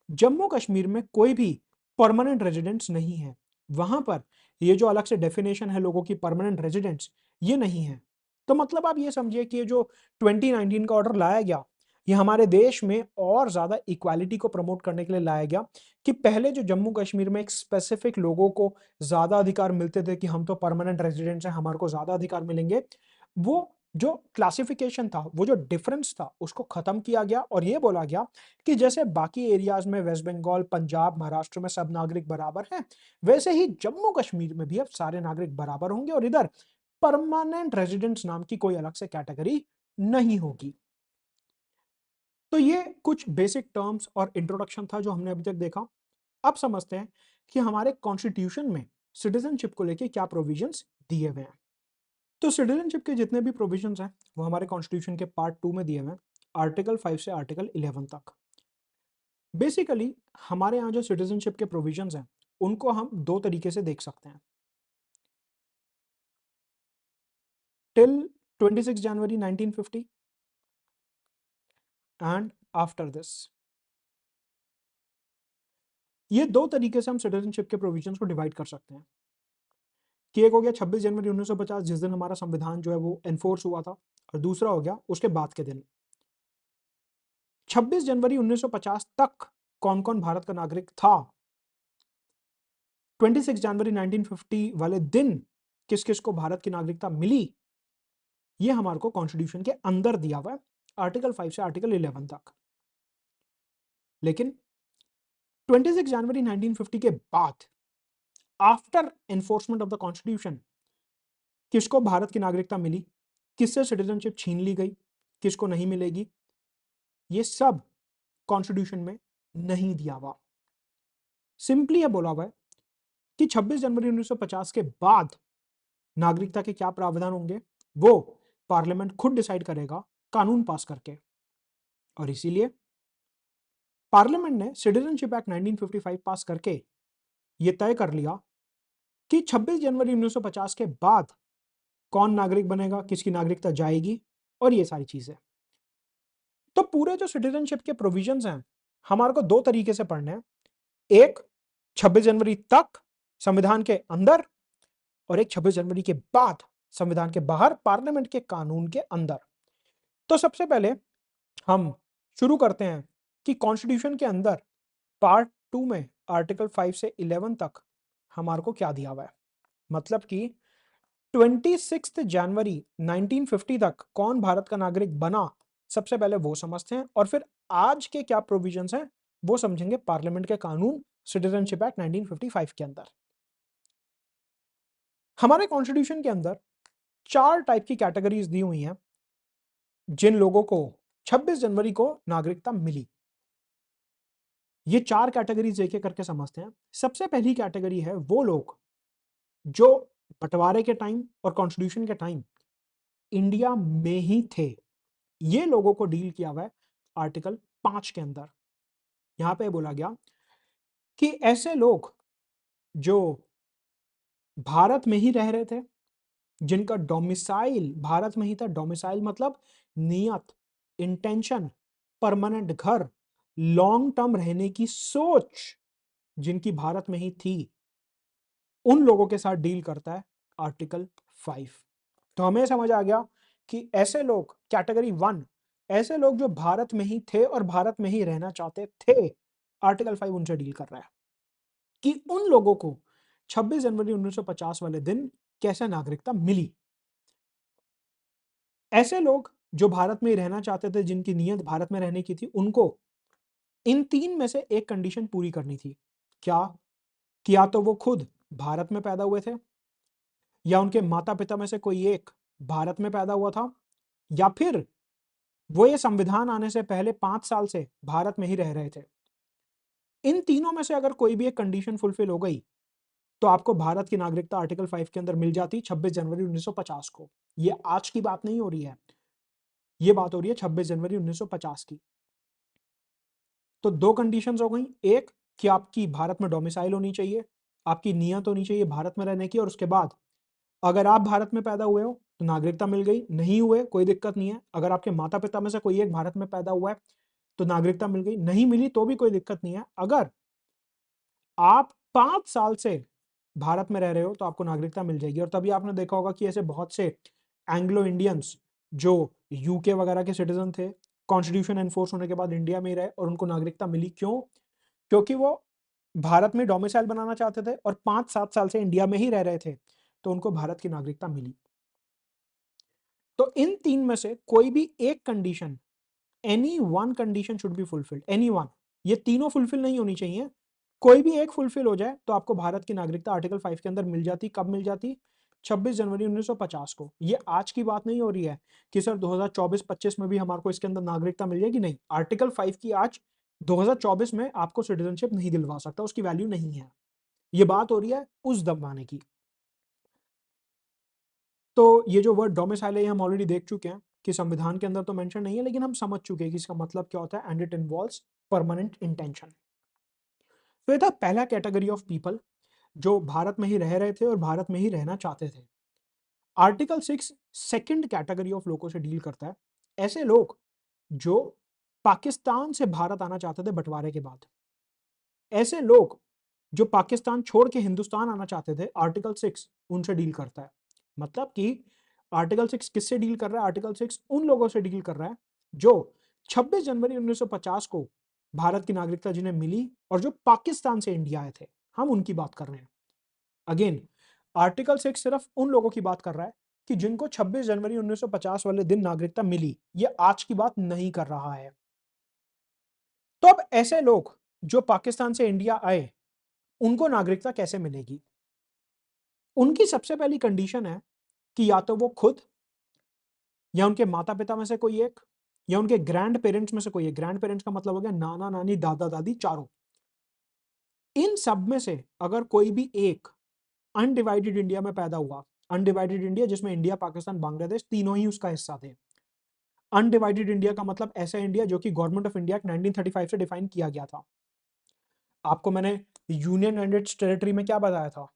जम्मू कश्मीर में कोई भी परमानेंट रेजिडेंट्स नहीं है। वहां पर ये जो अलग से डेफिनेशन है लोगों की परमानेंट रेजिडेंट्स, ये नहीं है। तो मतलब आप ये समझिए कि ये जो 2019 का ऑर्डर लाया गया, ये हमारे देश में और ज्यादा इक्वालिटी को प्रमोट करने के लिए लाया गया। कि पहले जो जम्मू कश्मीर में एक स्पेसिफिक लोगों को ज्यादा अधिकार मिलते थे कि हम तो परमानेंट रेजिडेंट्स हैं, हमारे को ज्यादा अधिकार मिलेंगे, वो जो क्लासिफिकेशन था, वो जो डिफरेंस था, उसको खत्म किया गया और ये बोला गया कि जैसे बाकी एरियाज में वेस्ट बंगाल, पंजाब, महाराष्ट्र में सब नागरिक बराबर हैं, वैसे ही जम्मू कश्मीर में भी अब सारे नागरिक बराबर होंगे और इधर परमानेंट रेजिडेंट्स नाम की कोई अलग से कैटेगरी नहीं होगी। तो ये कुछ बेसिक टर्म्स और इंट्रोडक्शन था जो हमने अभी तक देखा। अब समझते हैं कि हमारे कॉन्स्टिट्यूशन में सिटीजनशिप को लेके क्या प्रोविजंस दिए हुए हैं। तो सिटीजनशिप के जितने भी प्रोविजंस हैं वो हमारे कॉन्स्टिट्यूशन के पार्ट 2 में दिए हुए हैं, आर्टिकल 5 से आर्टिकल 11 तक। बेसिकली हमारे यहाँ जो सिटीजनशिप के प्रोविजंस हैं उनको हम दो तरीके से देख सकते हैं। Till 26 January 1950 and after this, ये दो तरीके से हम सिटीजनशिप के प्रोविजंस को डिवाइड कर सकते हैं। कि एक हो गया 26 जनवरी 1950 जिस दिन हमारा संविधान जो है वो एनफोर्स हुआ था, और दूसरा हो गया उसके बाद के दिन। 26 जनवरी 1950 तक कौन-कौन भारत का नागरिक था? 26 जनवरी 1950 वाले दिन किस-किस को भारत की नागरिकता मिली? ये हमारे को कॉन्स्टिट्यूशन के अंदर दिया हुआ है, आर्टिकल 5 से आर्टिकल 11 तक। लेकिन 26 जनवरी 1950 के बाद, after enforcement of the constitution, किसको भारत की नागरिकता मिली, किससे सिटीजनशिप छीन ली गई, किसको नहीं मिलेगी, ये सब कॉन्स्टिट्यूशन में नहीं दिया हुआ। सिंपली ये बोला हुआ है कि 26 जनवरी 1950 के बाद नागरिकता के क्या प्रावधान होंगे, वो पार्लियामेंट खुद डिसाइड करेगा कानून पास करके। और इसीलिए पार्लियामेंट ने सिटीजनशिप एक्ट 1955 पास करके ये तय कर लिया कि 26 जनवरी 1950 के बाद कौन नागरिक बनेगा, किसकी नागरिकता जाएगी, और ये सारी चीजें। तो पूरे जो सिटीजनशिप के प्रोविजंस हैं, हमारे को दो तरीके से पढ़ने हैं। एक 26 जनवरी तक संविधान के अंदर, और एक 26 जनवरी के बाद संविधान के बाहर पार्लियामेंट के कानून के अंदर। तो सबसे पहले हम शुरू करते हैं कि कॉन्स्टिट्यूशन के अंदर पार्ट 2 में आर्टिकल 5 से 11 तक हमारे को क्या दिया हुआ है। मतलब कि 26 जनवरी 1950 तक कौन भारत का नागरिक बना, सबसे पहले वो समझते हैं, और फिर आज के क्या प्रोविजंस हैं वो समझेंगे पार्लियामेंट के कानून सिटीजनशिप एक्ट 1955 के अंदर। हमारे कॉन्स्टिट्यूशन के अंदर 4 टाइप की कैटेगरीज दी हुई हैं जिन लोगों को 26 जनवरी को नागरिकता मिली। ये 4 कैटेगरीज एक एक करके समझते हैं। सबसे पहली कैटेगरी है वो लोग जो बंटवारे के टाइम और कॉन्स्टिट्यूशन के टाइम इंडिया में ही थे। ये लोगों को डील किया हुआ है आर्टिकल 5 के अंदर। यहां पे बोला गया कि ऐसे लोग जो भारत में ही रह रहे थे, जिनका डोमिसाइल भारत में ही था, डोमिसाइल मतलब नियत, इंटेंशन, परमानेंट घर, लॉन्ग टर्म रहने की सोच जिनकी भारत में ही थी, उन लोगों के साथ डील करता है आर्टिकल 5। तो हमें समझ आ गया कि ऐसे लोग, कैटेगरी 1, ऐसे लोग जो भारत में ही थे और भारत में ही रहना चाहते थे, आर्टिकल 5 उनसे डील कर रहा है कि उन लोगों को 26 जनवरी 1950 वाले दिन कैसे नागरिकता मिली। ऐसे लोग जो भारत में ही रहना चाहते थे, जिनकी नीयत भारत में रहने की थी, उनको इन 3 में से एक कंडीशन पूरी करनी थी। क्या? कि या तो वो खुद भारत में पैदा हुए थे, या उनके माता-पिता में से कोई एक भारत में पैदा हुआ था, या फिर वो ये संविधान आने से पहले 5 साल से भारत में ही रह रहे थे। इन तीनों में से अगर कोई भी एक कंडीशन फुलफिल हो गई, तो आपको भारत की नागरिकता आर्टिकल 5 के अंदर मिल जाती 26 जनवरी 1950 को। ये आज की बात नहीं हो रही है, ये बात हो रही है 26 जनवरी 1950 की। तो 2 कंडीशंस हो गई, एक कि आपकी भारत में डोमिसाइल होनी चाहिए, आपकी नियत होनी चाहिए भारत में रहने की, और उसके बाद अगर आप भारत में पैदा हुए हो तो नागरिकता मिल गई, नहीं हुए कोई दिक्कत नहीं है। अगर आपके माता-पिता में से कोई एक भारत में पैदा हुआ है तो नागरिकता मिल गई, नहीं मिली तो भी कोई दिक्कत नहीं है। अगर आप 5 साल से भारत में रह रहे हो तो आपको नागरिकता मिल जाएगी। और तभी आपने देखा होगा कि ऐसे बहुत से एंग्लो इंडियंस जो यूके वगैरह के सिटीजन थे, कॉन्स्टिट्यूशन एनफोर्स होने के बाद इंडिया में ही रहे और उनको नागरिकता मिली। क्यों? क्योंकि वो भारत में डोमिसाइल बनाना चाहते थे और 5-7 साल से इंडिया में ही रह रहे थे, तो उनको भारत की नागरिकता मिली। तो इन 3 में से कोई भी एक condition, any one condition should be fulfilled, any one. ये तीनों फुलफिल नहीं होनी चाहिए, कोई भी एक फुलफिल हो जाए तो आपको भारत की नागरिकता आर्टिकल 5 के अंदर मिल जाती। कब मिल जाती? 26 जनवरी 1950 को। ये आज की बात नहीं हो रही है कि सर 2024-25 में भी हमारे को इसके अंदर नागरिकता मिल जाएगी, नहीं। आर्टिकल 5 की आज 2024 में आपको सिटीजनशिप नहीं दिलवा सकता, उसकी वैल्यू नहीं है। ये बात हो रही है उस जमाने की। तो ये जो वर्ड डोमिसाइल है ये हम ऑलरेडी देख चुके हैं कि संविधान के अंदर तो मेंशन नहीं है, लेकिन हम समझ चुके हैं कि इसका मतलब क्या होता है, and it involves permanent intention. तो ये था पहला कैटेगरी ऑफ पीपल जो भारत में ही रह रहे थे और भारत में ही रहना चाहते थे। आर्टिकल 6 सेकंड कैटेगरी ऑफ लोगों से डील करता है, ऐसे लोग जो पाकिस्तान से भारत आना चाहते थे बंटवारे के बाद। ऐसे लोग जो पाकिस्तान छोड़ के हिंदुस्तान आना चाहते थे, आर्टिकल 6 उनसे डील करता है। मतलब कि आर्टिकल 6 किससे डील कर रहा है? आर्टिकल 6 उन लोगों से डील कर रहा है जो 26 जनवरी 1950 को भारत की नागरिकता जिन्हें मिली और जो पाकिस्तान से इंडिया आए थे, हम उनकी बात कर रहे हैं। अगेन, आर्टिकल 6 सिर्फ उन लोगों की बात कर रहा है कि जिनको 26 जनवरी 1950 वाले दिन नागरिकता मिली। ये आज की बात नहीं कर रहा है। तो अब ऐसे लोग जो पाकिस्तान से इंडिया आए, उनको नागरिकता कैसे मिलेगी? उनकी सबसे पहली कंडीशन है कि या तो वो खुद, या उनके माता-पिता में से कोई एक, या उनके ग्रैंड पेरेंट्स में से कोई एक। ग्रैंड पेरेंट्स का मतलब हो गया नाना-नानी, दादा-दादी, चारों। इन सब में से अगर कोई भी एक अनडिवाइडेड इंडिया में पैदा हुआ, अनडिवाइडेड इंडिया जिसमें इंडिया, पाकिस्तान, बांग्लादेश तीनों ही उसका हिस्सा थे। अनडिवाइडेड इंडिया का मतलब ऐसा इंडिया जो कि गवर्नमेंट ऑफ इंडिया 1935 से डिफाइन किया गया था। आपको मैंने यूनियन एंड इट्स टेरिटरी में क्या बताया था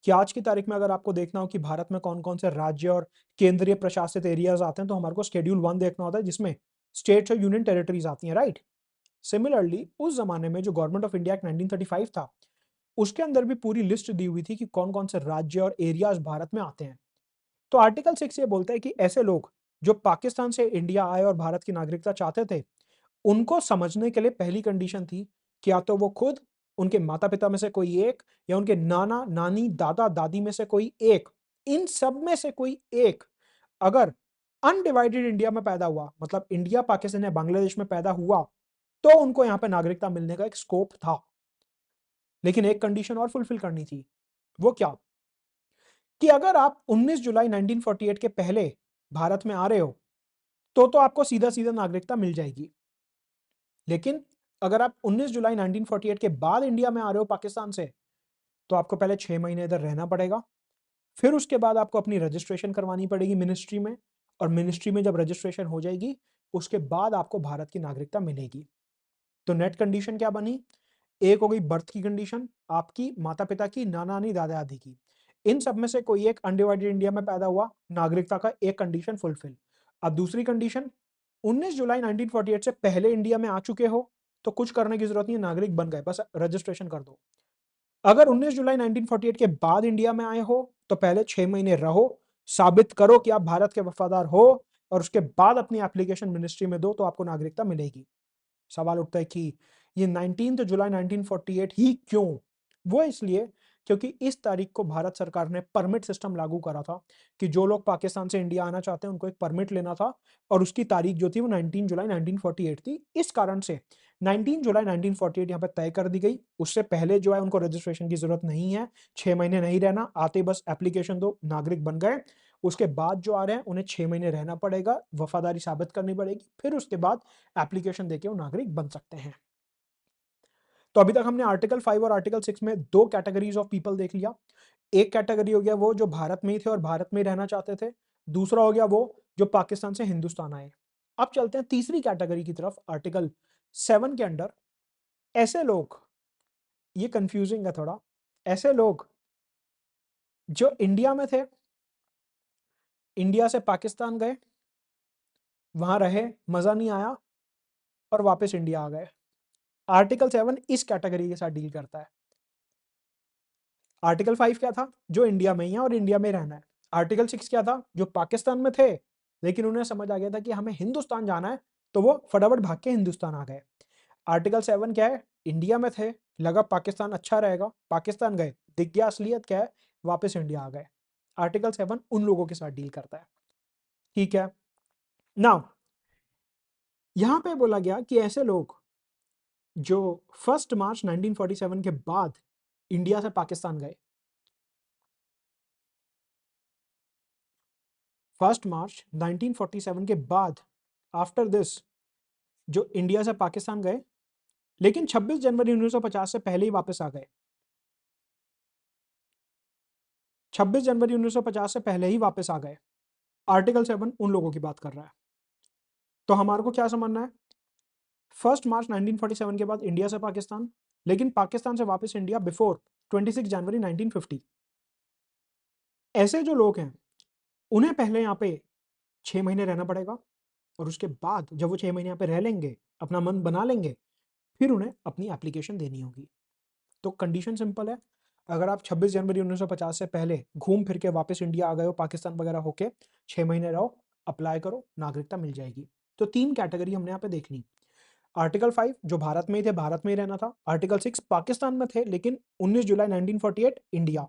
कि आज की तारीख में अगर आपको देखना हो कि भारत में कौन-कौन से राज्य और केंद्रीय प्रशासित एरियाज आते हैं, तो हमारे को शेड्यूल 1 देखना होता है जिसमें स्टेट्स और यूनियन टेरिटरीज आती हैं, राइट? सिमिलरली उस जमाने में जो गवर्नमेंट ऑफ इंडिया एक्ट 1935 था, उसके अंदर भी पूरी लिस्ट दी हुई थी कि कौन-कौन से राज्य और एरियाज भारत में आते हैं। तो आर्टिकल 6 ये बोलता है कि ऐसे लोग जो पाकिस्तान से इंडिया आए और भारत की नागरिकता चाहते थे, उनको समझने के लिए पहली कंडीशन थी कि या तो वो खुद, उनके माता-पिता में से कोई एक, या उनके नाना-नानी, दादा-दादी में से कोई एक, इन सब में से कोई एक अगर अनडिवाइडेड इंडिया में पैदा हुआ, मतलब इंडिया, पाकिस्तान या बांग्लादेश में पैदा हुआ, तो उनको यहां पे नागरिकता मिलने का एक स्कोप था। लेकिन एक कंडीशन और फुलफिल करनी थी। वो क्या? कि अगर आप 19 जुलाई 1948 के पहले भारत में आ रहे हो, तो आपको सीधा-सीधा नागरिकता मिल जाएगी। लेकिन अगर आप 19 जुलाई 1948 के बाद इंडिया में आ रहे हो पाकिस्तान से, तो आपको पहले 6 महीने इधर रहना पड़ेगा। फिर उसके बाद आपको अपनी रजिस्ट्रेशन करवानी पड़ेगी मिनिस्ट्री में, और मिनिस्ट्री में जब रजिस्ट्रेशन हो जाएगी, उसके बाद आपको भारत की नागरिकता मिलेगी। तो नेट कंडीशन क्या बनी? एक हो गई बर्थ की कंडीशन, आपकी, माता-पिता की, नाना-नानी, दादा-दादी की। इन सब में से कोई एक अनडिवाइडेड इंडिया में पैदा हुआ, नागरिकता का एक कंडीशन फुलफिल। अब दूसरी कंडीशन, 19 जुलाई 1948 से पहले इंडिया में आ चुके हो, तो कुछ करने की जरूरत नहीं है, नागरिक बन गए, बस रजिस्ट्रेशन कर दो। अगर 19 जुलाई 1948 के बाद इंडिया में आए हो, तो पहले 6 महीने रहो, साबित करो कि आप भारत के वफादार हो, और उसके बाद अपनी एप्लीकेशन मिनिस्ट्री में दो, तो आपको नागरिकता मिलेगी। सवाल उठता है कि ये 19 जुलाई 1948 ही क्यों? वो इसलिए क्योंकि इस तारीख को भारत सरकार ने परमिट सिस्टम लागू करा था कि जो लोग पाकिस्तान से इंडिया आना चाहते हैं, उनको एक परमिट लेना था, और उसकी तारीख जो थी वो 19 जुलाई 1948 थी। इस कारण से 19 जुलाई 1948 यहाँ पे तय कर दी गई। उससे पहले जो है उनको रजिस्ट्रेशन की जरूरत नहीं है, 6 महीने नहीं रहना, आते बस एप्लीकेशन दो, नागरिक बन गए। उसके बाद जो आ रहे हैं उन्हें 6 महीने रहना पड़ेगा, वफादारी साबित करनी पड़ेगी, फिर उसके बाद एप्लीकेशन देके वो नागरिक बन सकते हैं। तो अभी तक हमने आर्टिकल 5 और आर्टिकल 6 में दो कैटेगरीज ऑफ पीपल देख लिया। एक कैटेगरी हो गया वो जो भारत में ही थे और भारत में ही रहना चाहते थे। दूसरा हो गया वो जो पाकिस्तान से हिंदुस्तान आए। अब चलते हैं तीसरी कैटेगरी की तरफ, आर्टिकल 7 के अंडर। ऐसे लोग, ये कंफ्यूजिंग है थोड़ा, ऐसे लोग जो इंडिया में थे, इंडिया से पाकिस्तान गए, वहां रहे, मजा नहीं आया, और वापस इंडिया आ गए। आर्टिकल 7 इस कैटेगरी के साथ डील करता है। आर्टिकल 5 क्या था? जो इंडिया में ही है और इंडिया में रहना है। आर्टिकल 6 क्या था? जो पाकिस्तान में थे, लेकिन उन्हें समझ आ गया था कि हमें हिंदुस्तान जाना है, तो वो फटाफट भाग के हिंदुस्तान आ गए। आर्टिकल 7 क्या है? इंडिया में थे, लगा पाकिस्तान अच्छा रहेगा, पाकिस्तान गए, दिख गया असलियत क्या है, वापस इंडिया आ गए। आर्टिकल 7 उन लोगों के साथ डील करता है। ठीक है। नाउ यहां पे बोला गया कि ऐसे लोग जो 1 मार्च 1947 के बाद इंडिया से पाकिस्तान गए, 1 मार्च 1947 के बाद, आफ्टर दिस, जो इंडिया से पाकिस्तान गए, लेकिन 26 जनवरी 1950 से पहले ही वापस आ गए। 26 जनवरी 1950 से पहले ही वापस आ गए। आर्टिकल 7 उन लोगों की बात कर रहा है। तो हमारे को क्या समझना है? 1 मार्च 1947 के बाद इंडिया से पाकिस्तान, लेकिन पाकिस्तान से वापस इंडिया बिफोर 26 जनवरी 1950। ऐसे जो लोग हैं, उन्हें पहले यहाँ पे 6 महीने रहना पड़ेगा, और उसके बाद जब वो 6 महीने यहाँ पे रह लेंगे, अपना मन बना लेंगे, फिर उन्हें अपनी एप्लीकेशन देनी होगी। तो कंडीशन सिंपल है, अगर आप 26 जनवरी 1950 से पहले घूम फिर के वापस इंडिया आ गए हो पाकिस्तान वगैरह होके, 6 महीने रहो, अप्लाई करो, नागरिकता मिल जाएगी। तो 3 कैटेगरी हमने यहाँ पे देख ली। आर्टिकल 5 जो भारत में ही थे, भारत में ही रहना था। आर्टिकल 6 पाकिस्तान में थे लेकिन 19 जुलाई 1948 इंडिया,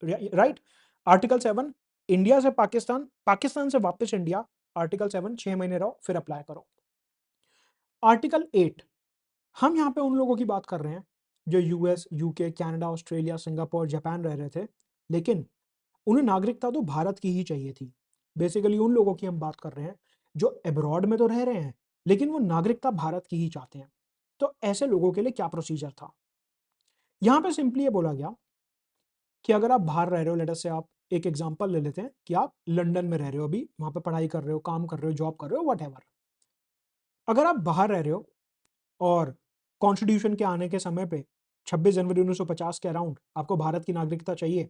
राइट। आर्टिकल 7 इंडिया से पाकिस्तान, पाकिस्तान से वापस इंडिया। आर्टिकल 7 6 महीने रहो फिर अप्लाई करो। आर्टिकल 8 हम यहाँ पे उन लोगों की बात कर रहे हैं जो US, UK, Canada, Australia, Singapore, Japan रह रहे थे, लेकिन उन्हें नागरिकता तो भारत की ही चाहिए थी। बेसिकली उन लोगों की हम बात कर रहे हैं जो अब्रॉड में तो रह रहे हैं लेकिन वो नागरिकता भारत की ही चाहते हैं। तो ऐसे लोगों के लिए क्या प्रोसीजर था? यहाँ पे सिंपली ये बोला गया कि अगर आप बाहर रह रहे हो, लेट अस से आप एक एग्जांपल ले लेते हैं कि आप लंदन में रह रहे हो, अभी वहां पे पढ़ाई कर रहे हो, काम कर रहे हो, जॉब कर रहे हो, व्हाटएवर। अगर आप बाहर रह रहे हो और कॉन्स्टिट्यूशन के आने के समय पे 26 जनवरी 1950 के अराउंड आपको भारत की नागरिकता चाहिए,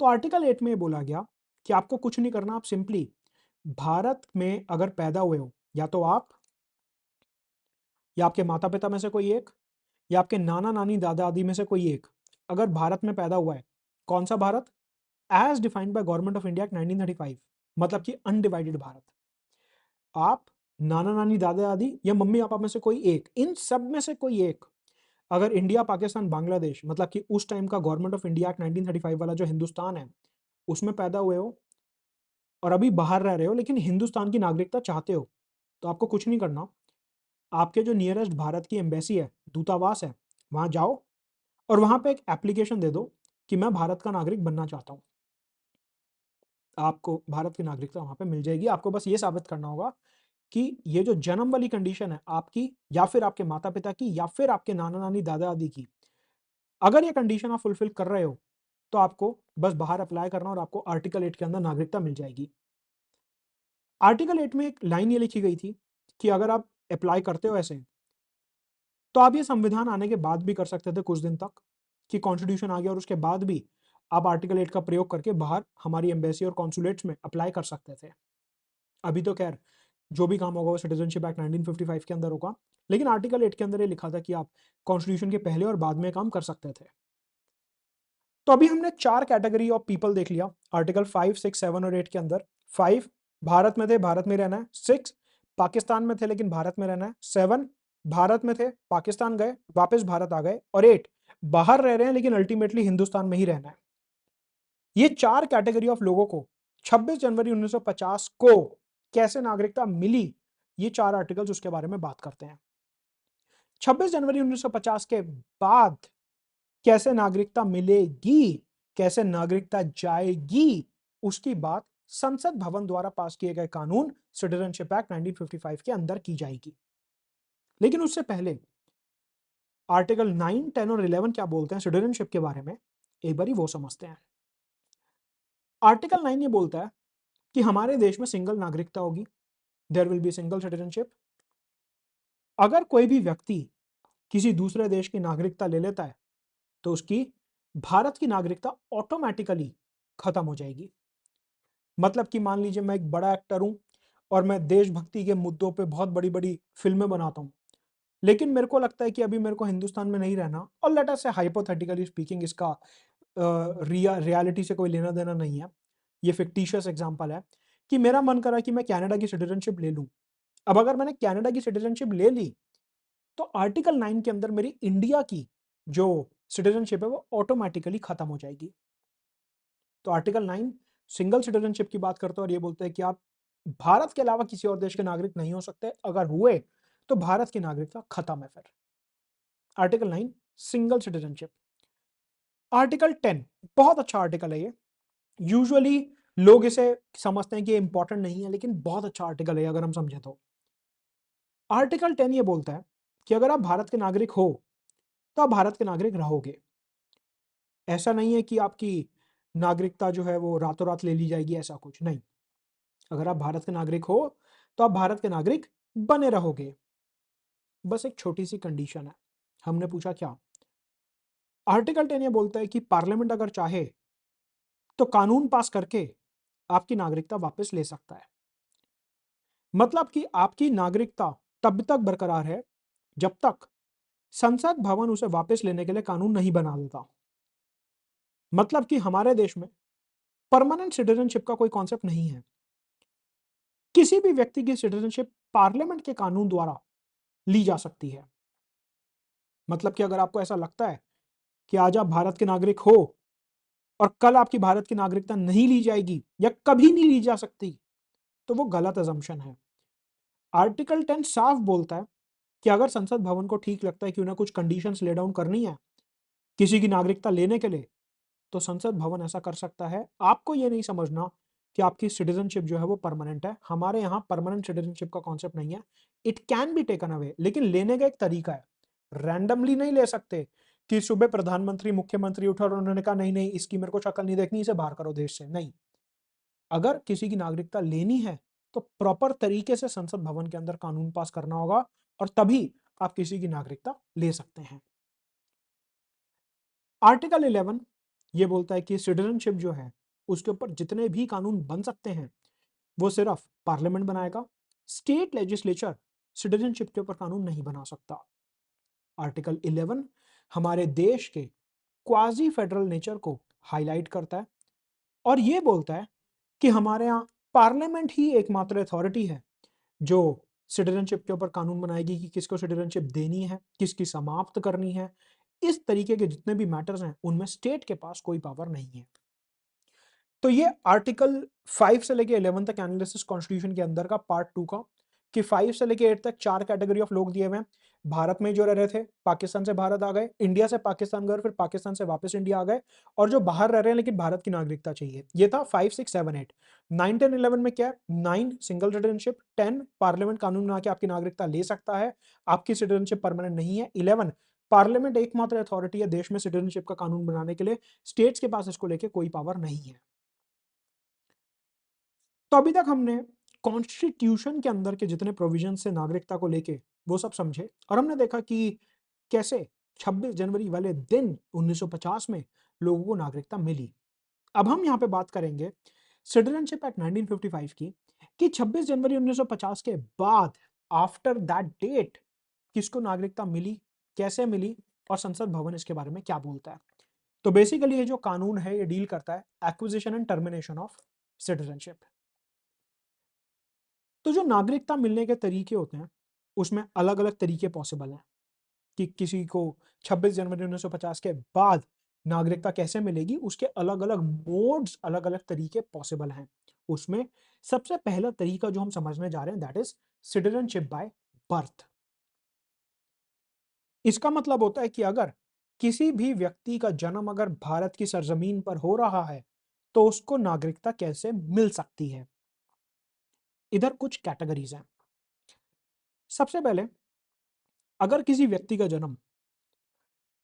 तो आर्टिकल 8 में ये बोला गया कि आपको कुछ नहीं करना, आप सिंपली भारत में अगर पैदा हुए हो, या तो आप या आपके माता पिता में से कोई एक या आपके नाना नानी दादा दादी में से कोई एक अगर भारत में पैदा हुआ है, कौन सा Bharat? As defined by government of India act 1935, मतलब कि अनडिवाइडेड भारत। आप नाना नानी दादा दादी या मम्मी पापा में से कोई एक, इन सब में से कोई एक अगर इंडिया, पाकिस्तान, बांग्लादेश, मतलब कि उस टाइम का गवर्नमेंट ऑफ इंडिया एक्ट 1935 वाला जो हिंदुस्तान है उसमें पैदा हुए हो और अभी बाहर रह रहे हो लेकिन हिंदुस्तान की नागरिकता चाहते हो, तो आपको कुछ नहीं करना। आपके जो नियरेस्ट भारत की एम्बेसी है, दूतावास है, वहां जाओ और वहां पे एक एप्लीकेशन दे दो कि मैं भारत का नागरिक बनना चाहता हूं। आपको भारत की नागरिकता वहां पे मिल जाएगी। आपको बस ये साबित करना होगा कि ये जो जन्म वाली कंडीशन है आपकी या फिर आपके माता पिता की या फिर आपके नाना नानी दादा दादी की, अगर ये कंडीशन आप फुलफिल कर रहे हो तो आपको बस बाहर अप्लाई करना और आपको आर्टिकल 8 के अंदर नागरिकता मिल जाएगी। आर्टिकल 8 में एक लाइन ये लिखी गई थी कि अगर आप अप्लाई करते हो ऐसे, तो आप ये संविधान आने के बाद भी कर सकते थे कुछ दिन तक, कि कॉन्स्टिट्यूशन आ गया और उसके बाद भी आप आर्टिकल 8 का प्रयोग करके बाहर हमारी एम्बेसी और कॉन्सुलेट्स में अप्लाई कर सकते थे। अभी तो खैर जो भी काम होगा वो सिटीजनशिप एक्ट 1955 के अंदर होगा, लेकिन आर्टिकल 8 के अंदर ये लिखा था कि आप कॉन्स्टिट्यूशन के पहले और बाद में काम कर सकते थे। तो अभी हमने 4 कैटेगरी ऑफ पीपल देख लिया आर्टिकल 5, 6, 7 और 8 के अंदर। 5 भारत में थे, भारत में रहना है। 6 पाकिस्तान में थे लेकिन भारत में रहना है। 7 भारत में थे, पाकिस्तान गए, वापस भारत आ गए। और 8 बाहर रह रहे हैं लेकिन अल्टीमेटली हिंदुस्तान में ही रहना है। ये 4 कैटेगरी ऑफ लोगों को 26 जनवरी 1950 को कैसे नागरिकता मिली, ये 4 आर्टिकल्स उसके बारे में बात करते हैं। 26 जनवरी 1950 के बाद कैसे नागरिकता मिलेगी, कैसे नागरिकता जाएगी, उसकी बात संसद भवन द्वारा पास किए गए कानून सिटीजनशिप एक्ट 1955 के अंदर की जाएगी। लेकिन उससे पहले आर्टिकल 9, 10 और 11 क्या बोलते हैं सिटीजनशिप के बारे में, एक बारी वो समझते हैं। आर्टिकल 9 ये बोलता है कि हमारे देश में सिंगल नागरिकता होगी, there will be single citizenship. अगर कोई भी व्यक्ति किसी दूसरे देश की नागरिकता ले लेता है तो उसकी भारत की नागरिकता ऑटोमेटिकली खत्म हो जाएगी। मतलब कि मान लीजिए मैं एक बड़ा एक्टर हूं और मैं देशभक्ति के मुद्दों पे बहुत बड़ी बड़ी फिल्में बनाता हूं, लेकिन मेरे को लगता है कि अभी मेरे को हिंदुस्तान में नहीं रहना, और लेट अस से हाइपोथेटिकली स्पीकिंग, इसका रियलिटी से कोई लेना देना नहीं है, ये फिक्टिशियस एग्जांपल है, कि मेरा मन करा कि मैं कनाडा की सिटीजनशिप ले लूं। अब अगर मैंने कनाडा की सिटीजनशिप ले ली तो आर्टिकल 9 के अंदर मेरी इंडिया की जो सिटीजनशिप है वो ऑटोमेटिकली खत्म हो जाएगी। तो आर्टिकल 9 सिंगल सिटीजनशिप की बात करते हैं और ये बोलते हैं कि आप भारत के अलावा किसी और देश के नागरिक नहीं हो सकते, अगर हुए तो भारत की नागरिकता खत्म है। फिर आर्टिकल 9 सिंगल सिटीजनशिप। आर्टिकल 10 बहुत अच्छा आर्टिकल है ये। यूजुअली लोग इसे समझते हैं कि ये इंपॉर्टेंट नहीं है, लेकिन बहुत अच्छा आर्टिकल है अगर हम समझे तो। आर्टिकल 10 ये बोलता है कि अगर आप भारत के नागरिक हो तो आप भारत के नागरिक रहोगे। ऐसा नहीं है कि आपकी नागरिकता जो है वो रातों रात ले ली जाएगी, ऐसा कुछ नहीं। अगर आप भारत के नागरिक हो तो आप भारत के नागरिक बने रहोगे। बस एक छोटी सी कंडीशन है। हमने पूछा क्या? आर्टिकल 10 ये बोलता है कि पार्लियामेंट अगर चाहे तो कानून पास करके आपकी नागरिकता वापस ले सकता है। मतलब कि आपकी नागरिकता तब तक बरकरार है जब तक संसद भवन उसे वापस लेने के लिए कानून नहीं बना देता। मतलब कि हमारे देश में परमानेंट सिटीजनशिप का कोई कॉन्सेप्ट नहीं है। किसी भी व्यक्ति की सिटीजनशिप पार्लियामेंट के कानून द्वारा ली जा सकती है। मतलब कि अगर आपको ऐसा लगता है कि आज आप भारत के नागरिक हो और कल आपकी भारत की नागरिकता नहीं ली जाएगी या कभी नहीं ली जा सकती, तो वो गलत अजम्पशन है। आर्टिकल 10 साफ बोलता है कि अगर संसद भवन को ठीक लगता है कि उन्हें कुछ कंडीशंस ले डाउन करनी है किसी की नागरिकता लेने के लिए, तो संसद भवन ऐसा कर सकता है। आपको ये नहीं समझना कि आपकी सिटीजनशिप जो है वो परमानेंट है। हमारे यहाँ परमानेंट सिटीजनशिप का कॉन्सेप्ट नहीं है। It can be taken away, लेकिन लेने का एक तरीका है। रैंडमली नहीं ले सकते कि सुबह प्रधानमंत्री मुख्यमंत्री उठा और उन्होंने कहा नहीं नहीं इसकी मेरे को शक्ल नहीं देखनी, इसे बाहर करो देश से। नहीं, अगर किसी की नागरिकता लेनी है तो प्रॉपर तरीके से संसद भवन के अंदर कानून पास करना होगा और तभी आप किसी की नागरिकता ले सकते हैं। आर्टिकल 11 ये बोलता है कि सिटीजनशिप जो है उसके ऊपर जितने भी कानून बन सकते हैं वो सिर्फ पार्लियामेंट बनाएगा। स्टेट लेजिस्लेचर सिटीजनशिप के ऊपर कानून नहीं बना सकता। आर्टिकल 11 हमारे देश के क्वाजी फेडरल नेचर को हाईलाइट करता है और ये बोलता है कि हमारे यहाँ पार्लियामेंट ही एकमात्र अथॉरिटी है जो सिटीजनशिप के ऊपर कानून बनाएगी कि किसको सिटीजनशिप देनी है, किसकी समाप्त करनी है। इस तरीके के जितने भी मैटर्स हैं उनमें स्टेट के पास कोई पावर नहीं है। तो ये आर्टिकल 5 से लेके 11 तक एनालिसिस कॉन्स्टिट्यूशन के अंदर का पार्ट 2 का, कि 5 से लेके 8 तक 4 कैटेगरी ऑफ लोग दिए हुए हैं। भारत में जो रह रहे थे, पाकिस्तान से भारत आ गए, इंडिया से पाकिस्तान गए, फिर पाकिस्तान से वापस इंडिया आ गए, और जो बाहर रह रहे हैं लेकिन भारत की नागरिकता चाहिए। ये था 5, 6, 7, 8। 9, 10, 11 में क्या है? 9 सिंगल सिटीजनशिप, 10 पार्लियामेंट कानून बना के आपकी नागरिकता ले सकता है, आपकी सिटीजनशिप परमानेंट नहीं है। 11 पार्लियामेंट एकमात्र अथॉरिटी है देश में सिटीजनशिप का कानून बनाने के लिए, स्टेट्स के पास इसको लेके कोई पावर नहीं है। तो अभी तक हमने कॉन्स्टिट्यूशन के अंदर के जितने प्रोविजन से नागरिकता को लेके वो सब समझे, और हमने देखा कि कैसे 26 जनवरी वाले दिन 1950 में लोगों को नागरिकता मिली। अब हम यहाँ पे बात करेंगे सिटीजनशिप एक्ट 1955 की, कि 26 जनवरी 1950 के बाद आफ्टर दैट डेट किसको नागरिकता मिली, कैसे मिली, और संसद भवन इसके बारे में क्या बोलता है। तो बेसिकली ये जो कानून है ये डील करता है acquisition and termination of citizenship. तो जो नागरिकता मिलने के तरीके होते हैं उसमें अलग अलग तरीके पॉसिबल हैं कि किसी को 26 जनवरी 1950 के बाद नागरिकता कैसे मिलेगी, उसके अलग अलग मोड्स, अलग अलग तरीके पॉसिबल हैं। उसमें सबसे पहला तरीका जो हम समझने जा रहे हैं that is citizenship by birth. इसका मतलब होता है कि अगर किसी भी व्यक्ति का जन्म अगर भारत की सरजमीन पर हो रहा है तो उसको नागरिकता कैसे मिल सकती है। इधर कुछ कैटेगरीज हैं। सबसे पहले, अगर किसी व्यक्ति का जन्म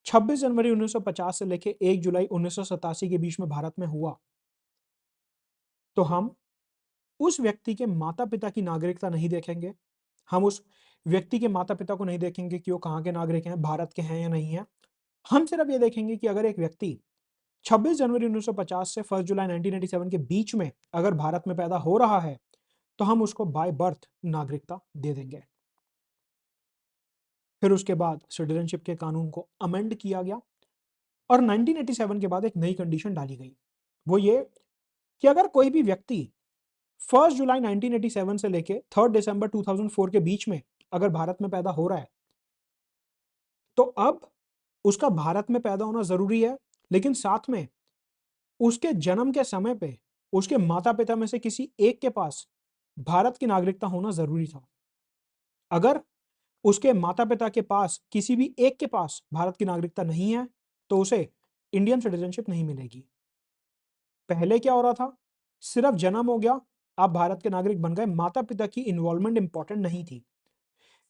26 जनवरी 1950 से लेके 1 जुलाई 1987 के बीच में भारत में हुआ, तो हम उस व्यक्ति के माता-पिता की नागरिकता नहीं देखेंगे। हम उस व्यक्ति के माता-पिता को नहीं देखेंगे कि वो कहाँ के नागरिक हैं, भारत के हैं या नहीं हैं। हम सिर्फ ये देखेंगे कि अगर एक व्यक्ति 26 जनवरी 1950 से 1 जुलाई 1987 के बीच में अगर भारत में पैदा हो रहा है, तो हम उसको बाय बर्थ नागरिकता दे देंगे। फिर उसके बाद सिटीजनशिप के कानून को अमेंड किया गया और 1987 के बाद एक नई कंडीशन डाली गई। वो ये कि अगर कोई भी व्यक्ति 1 जुलाई 1987 से लेके 3 दिसंबर 2004 के बीच में अगर भारत में पैदा हो रहा है, तो अब उसका भारत में पैदा होना ज़रूरी है, लेकिन साथ में उसके जन्म के समय पे उसके माता-पिता में से किसी एक के पास भारत की नागरिकता होना ज़रूरी था। अगर उसके माता-पिता के पास किसी भी एक के पास भारत की नागरिकता नहीं है, तो उसे इंडियन सिटीजनशिप नहीं मिलेगी। पहले क्या हो रहा था? सिर्फ जन्म हो गया, आप भारत के नागरिक बन गए, माता-पिता की इन्वॉल्वमेंट इंपॉर्टेंट नहीं थी।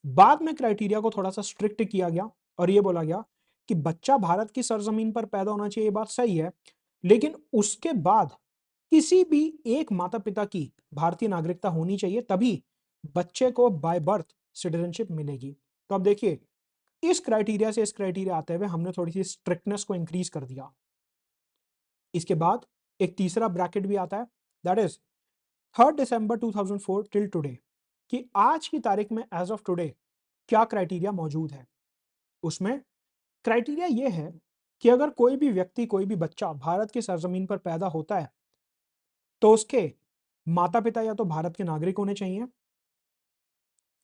बाद में क्राइटेरिया को थोड़ा-सा स्ट्रिक्ट किया गया और ये बोला गया कि बच्चा भारत की सरजमीन पर पैदा होना चाहिए, ये बात सही है, लेकिन उसके बाद किसी भी एक माता-पिता की भारतीय नागरिकता होनी चाहिए, तभी बच्चे को बाय बर्थ सिटीजनशिप मिलेगी। तो अब देखिए, इस क्राइटेरिया से इस क्राइटेरिया आते हुए हमने थोड़ी-सी स्ट्रिक्टनेस को इंक्रीज़ कर दिया। इसके बाद एक तीसरा ब्रैकेट भी आता है, that is 3 December 2004 till today, कि आज की तारीख में एज़ ऑफ टुडे क्या क्राइटेरिया मौजूद है। उसमें क्राइटेरिया ये है कि अगर कोई भी व्यक्ति, कोई भी बच्चा भारत की सरजमीन पर पैदा होता है, तो उसके माता-पिता या तो भारत के नागरिक होने चाहिए,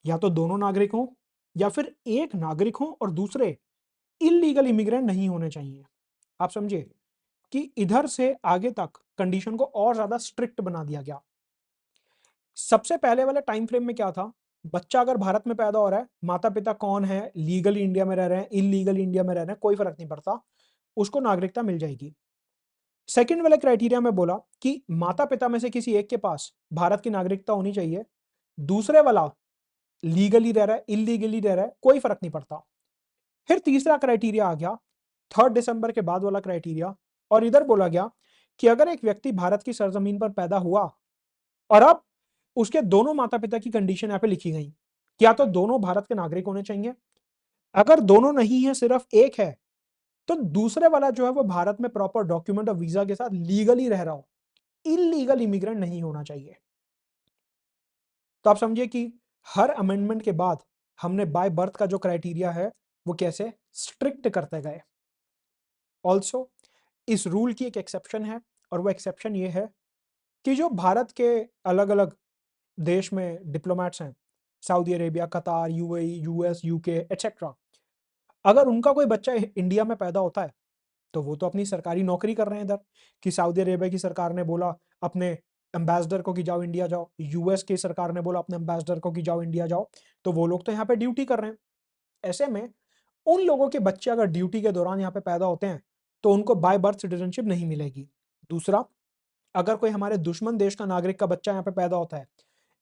या तो दोनों नागरिक हों, या फिर एक नागरिक हों और दूसरे इल्लीगल इमिग्रेंट नहीं होने चाहिए। आप समझिए कि इधर से आगे तक कंडीशन को और ज़्यादा स्ट्रिक्ट बना दिया गया। सबसे पहले वाले टाइम फ्रेम में क्या था? बच्चा अगर भारत में पैदा हो रहा है, माता-पिता कौन है, लीगली इंडिया में रह रहे हैं, इल्लीगली इंडिया में रह रहे हैं, कोई फ़र्क नहीं पड़ता, उसको नागरिकता मिल जाएगी। सेकंड वाले क्राइटेरिया में बोला कि माता-पिता में से किसी एक के पास भारत की नागरिकता होनी चाहिए, दूसरे वाला लीगली रह रहा है, इल्लीगली रह रहा है, कोई फ़र्क नहीं पड़ता। फिर तीसरा क्राइटेरिया आ गया, 3 दिसंबर के बाद वाला क्राइटेरिया, और इधर बोला गया कि अगर एक व्यक्ति भारत की सरज़मीन पर पैदा हुआ और अब उसके दोनों माता-पिता की कंडीशन यहाँ पे लिखी गई, या तो दोनों भारत के नागरिक होने चाहिए, अगर दोनों नहीं है, सिर्फ एक है, तो दूसरे वाला जो है वो भारत में प्रॉपर डॉक्यूमेंट और वीज़ा के साथ लीगली रह रहा हो, इल्लीगल इमिग्रेंट नहीं होना चाहिए। तो आप समझिए कि हर अमेंडमेंट के बाद हमने बाय बर्थ का जो क्राइटेरिया है, वो कैसे स्ट्रिक्ट करते गए। ऑल्सो इस रूल की एक एक्सेप्शन है, और वो एक्सेप्शन ये है कि जो भारत के अलग-अलग देश में डिप्लोमैट्स हैं, सऊदी अरेबिया, कतार, यूएई, यूएस, यूके एटसेट्रा, अगर उनका कोई बच्चा इंडिया में पैदा होता है, तो वो तो अपनी सरकारी नौकरी कर रहे हैं इधर, कि सऊदी अरेबिया की सरकार ने बोला अपने एम्बेसडर को कि जाओ इंडिया जाओ, यूएस की सरकार ने बोला अपने एम्बेसडर को कि जाओ इंडिया जाओ, तो वो लोग तो यहाँ पे ड्यूटी कर रहे हैं। ऐसे में उन लोगों के बच्चे अगर ड्यूटी के दौरान यहाँ पे पैदा होते हैं, तो उनको बाय बर्थ सिटीजनशिप नहीं मिलेगी। दूसरा, अगर कोई हमारे दुश्मन देश का नागरिक का बच्चा यहाँ पे पैदा होता है,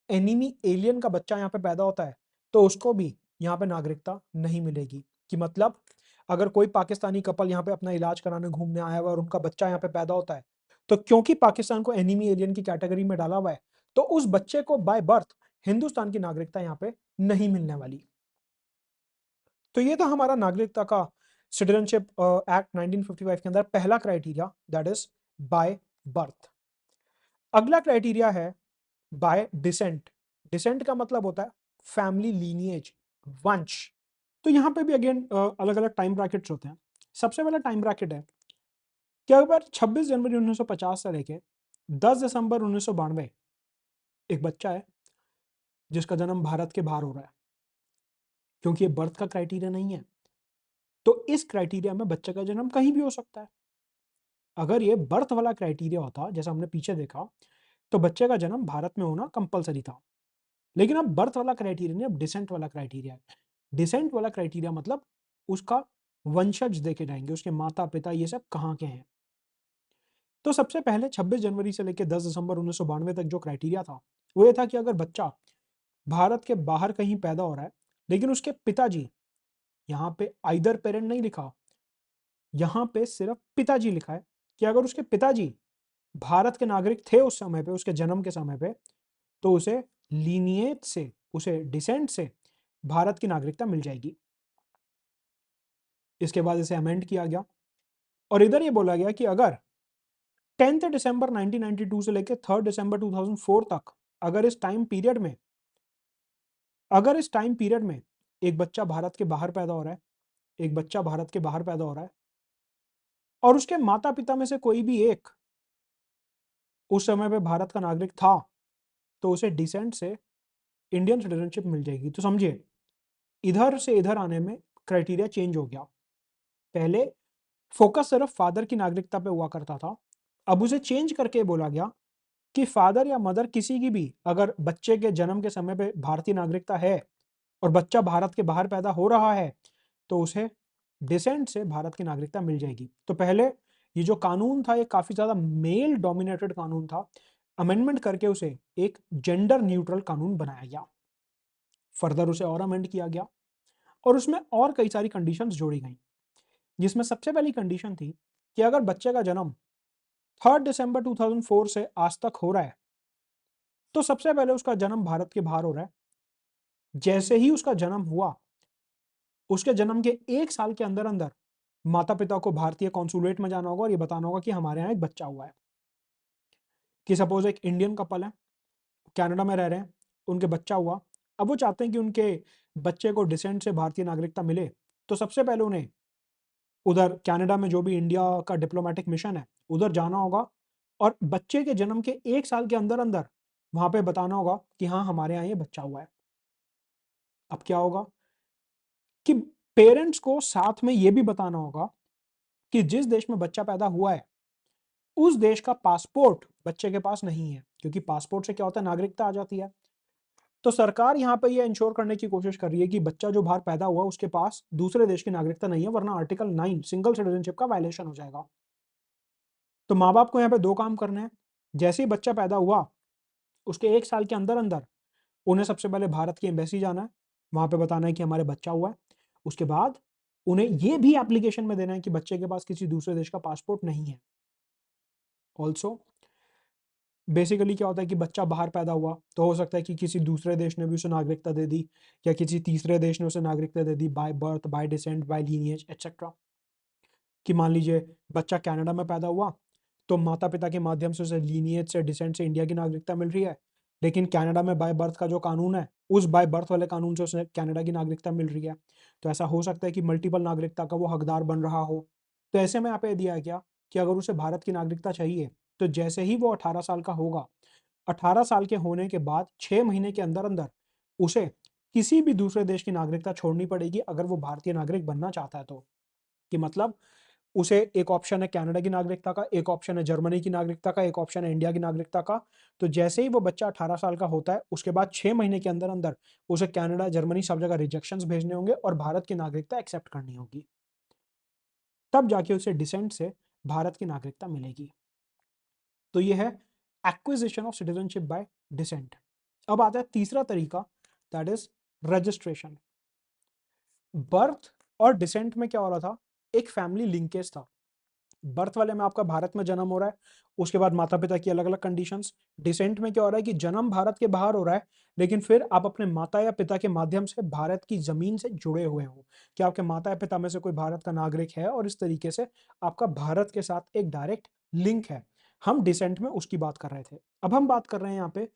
एनिमी एलियन का बच्चा यहाँ पे पैदा होता है, तो उसको भी यहाँ पे नागरिकता नहीं मिलेगी। कि मतलब अगर कोई पाकिस्तानी कपल यहाँ पे अपना इलाज कराने घूमने आया हुआ है और उनका बच्चा यहाँ पे पैदा होता है, तो क्योंकि पाकिस्तान को एनिमी एलियन की कैटेगरी में डाला हुआ है, तो उस बच्चे को बाय बर्थ हिंदुस्तान की नागरिकता यहाँ पे नहीं मिलने वाली। तो ये था हमारा नागरिकता का सिटीजनशिप एक्ट 1955 के अंदर पहला criteria, that is by birth. अगला क्राइटेरिया है बाय डिसेंट। डिसेंट का मतलब होता है फैमिली लीनिएज, वंश। तो यहाँ पे भी अगेन अलग-अलग टाइम ब्रैकेट्स होते हैं। सबसे पहला टाइम ब्रैकेट है कि अगर 26 जनवरी 1950 से लेके 10 दिसंबर 1992 एक बच्चा है जिसका जन्म भारत के बाहर हो रहा है, क्योंकि ये बर्थ का क्राइटेरिया नहीं है, तो इस क्राइटेरिया में बच्चे का जन्म कहीं भी हो सकता है। अगर ये बर्थ वाला क्राइटेरिया होता, जैसा हमने पीछे देखा, तो बच्चे का जन्म भारत में होना कंपल्सरी था। लेकिन अब बर्थ वाला क्राइटेरिया नहीं, अब डिसेंट वाला क्राइटेरिया है। डिसेंट वाला क्राइटेरिया मतलब उसका वंशज देखे जाएंगे, उसके माता-पिता ये सब कहाँ के हैं। तो सबसे पहले 26 जनवरी से लेके 10 दिसंबर 1992 तक जो क्राइटेरिया था, वो ये था कि अगर बच्चा भारत के बाहर कहीं पैदा हो रहा है, लेकिन उसके पिताजी, यहाँ पे आइदर पेरेंट नहीं लिखा, यहाँ पे सिर्फ पिताजी लिखा है, कि अगर उसके पिताजी भारत के नागरिक थे उस समय पे, उसके जन्म के समय पे, तो उसे लीनिएज से, उसे डिसेंट से भारत की नागरिकता मिल जाएगी। इसके बाद इसे अमेंड किया गया, और इधर ये बोला गया कि अगर 10 दिसंबर 1992 से लेकर 3 दिसंबर 2004 तक, अगर इस टाइम पीरियड में एक बच्चा भारत के बाहर पैदा हो रहा है, एक बच्चा भारत के बाहर पैदा हो रहा है, और उसके माता-पिता में से कोई भी एक उस समय पे भारत का नागरिक था, तो उसे डिसेंट से इंडियन सिटीजनशिप मिल जाएगी। तो समझिए, इधर से इधर आने में क्राइटेरिया चेंज हो गया। पहले फोकस सिर्फ फादर की नागरिकता पे हुआ करता था, अब उसे चेंज करके बोला गया कि फादर या मदर किसी की भी अगर बच्चे के जन्म के समय पे भारतीय नागरिकता है और बच्चा भारत के बाहर पैदा हो रहा है, तो उसे डिसेंट से भारत की नागरिकता मिल जाएगी। तो पहले ये जो कानून था, ये काफी ज्यादा मेल डोमिनेटेड कानून था, अमेंडमेंट करके उसे एक जेंडर न्यूट्रल कानून बनाया गया। फर्दर उसे और अमेंड किया गया, और उसमें और कई सारी कंडीशंस जोड़ी गई, जिसमें सबसे पहली कंडीशन थी कि अगर बच्चे का जन्म 3 दिसंबर 2004 से आज तक हो रहा है, तो सबसे पहले उसका जन्म भारत के बाहर हो रहा है। जैसे ही उसका जन्म हुआ, उसके जन्म के 1 साल के अंदर-अंदर माता-पिता को भारतीय कॉन्सुलेट में जाना होगा और ये बताना होगा कि हमारे यहाँ एक बच्चा हुआ है। कि सपोज़ एक इंडियन कपल है, कनाडा में रह रहे हैं, उनके बच्चा हुआ। अब वो चाहते हैं कि उनके बच्चे को डिसेंट से भारतीय नागरिकता मिले, तो सबसे पहले उन्हें उधर कनाडा में जो भी इंडिया का डिप्लोमेटिक मिशन है, उधर जाना होगा और बच्चे के जन्म के 1 साल के अंदर-अंदर वहाँ पे बताना होगा कि हाँ, हमारे यहाँ ये बच्चा हुआ है। अब क्या होगा कि पेरेंट्स को साथ में ये भी बताना होगा कि जिस देश में बच्चा पैदा हुआ है, उस देश का पासपोर्ट बच्चे के पास नहीं है, क्योंकि पासपोर्ट से क्या होता है, नागरिकता आ जाती है। तो सरकार यहाँ पे ये इंश्योर करने की कोशिश कर रही है कि बच्चा जो बाहर पैदा हुआ उसके पास दूसरे देश की नागरिकता नहीं है, वरना आर्टिकल 9 सिंगल सिटीजनशिप का वायलेशन हो जाएगा। तो माँ बाप को यहाँ पे 2 काम करने हैं। जैसे ही बच्चा पैदा हुआ, उसके 1 साल के अंदर-अंदर उन्हें सबसे पहले भारत की एम्बेसी जाना है, वहाँ पे बताना है कि हमारे बच्चा हुआ है। उसके बाद उन्हें ये भी एप्लीकेशन में देना है कि बच्चे के पास किसी दूसरे देश का पासपोर्ट नहीं है। ऑल्सो बेसिकली क्या होता है कि बच्चा बाहर पैदा हुआ, तो हो सकता है कि किसी दूसरे देश ने भी उसे नागरिकता दे दी या किसी तीसरे देश ने उसे नागरिकता दे दी by birth, by descent, by lineage etcetera. कि मान लीजिए बच्चा कनाडा में पैदा हुआ, तो माता-पिता के माध्यम से उसे लीनिएज से, डिसेंट से इंडिया की नागरिकता मिल रही है। लेकिन कनाडा में बाय बर्थ का जो कानून है, उस बाय बर्थ वाले कानून से उसे कनाडा की नागरिकता मिल रही है। तो ऐसा हो सकता है कि मल्टीपल नागरिकता का वो हकदार बन रहा हो। तो ऐसे में यहाँ पे दिया है क्या कि अगर उसे भारत की नागरिकता चाहिए, तो जैसे ही वो 18 साल का होगा, 18 साल के होने के बाद 6 महीने के अंदर-अंदर उसे किसी भी दूसरे देश की नागरिकता छोड़नी पड़ेगी अगर वो भारतीय नागरिक बनना चाहता है तो। कि मतलब उसे एक ऑप्शन है कनाडा की नागरिकता का, एक ऑप्शन है जर्मनी की नागरिकता का, एक ऑप्शन है इंडिया की नागरिकता का। तो जैसे ही वो बच्चा 18 साल का होता है, उसके बाद 6 महीने के अंदर-अंदर उसे कनाडा, जर्मनी सब जगह रिजेक्शंस भेजने होंगे और भारत की नागरिकता एक्सेप्ट करनी होगी। तब जाके उसे डिसेंट से भारत की नागरिकता मिलेगी। तो ये है acquisition of citizenship by decent. अब आता है तीसरा तरीका, दैट इज रजिस्ट्रेशन। बर्थ और डिसेंट में क्या हो रहा था, एक फैमिली लिंकेज था। बर्थ वाले में आपका भारत में जन्म हो रहा है, उसके बाद माता पिता की अलग अलग कंडीशंस। डिसेंट में क्या हो रहा है कि जन्म भारत के बाहर हो रहा है, लेकिन फिर आप अपने माता या पिता के माध्यम से भारत की जमीन से जुड़े हुए हो, कि आपके माता या पिता में से कोई भारत का नागरिक है और इस तरीके से आपका भारत के साथ एक डायरेक्ट लिंक है। हम डिसेंट में उसकी बात कर रहे थे। अब हम बात कर रहे हैं यहाँ पे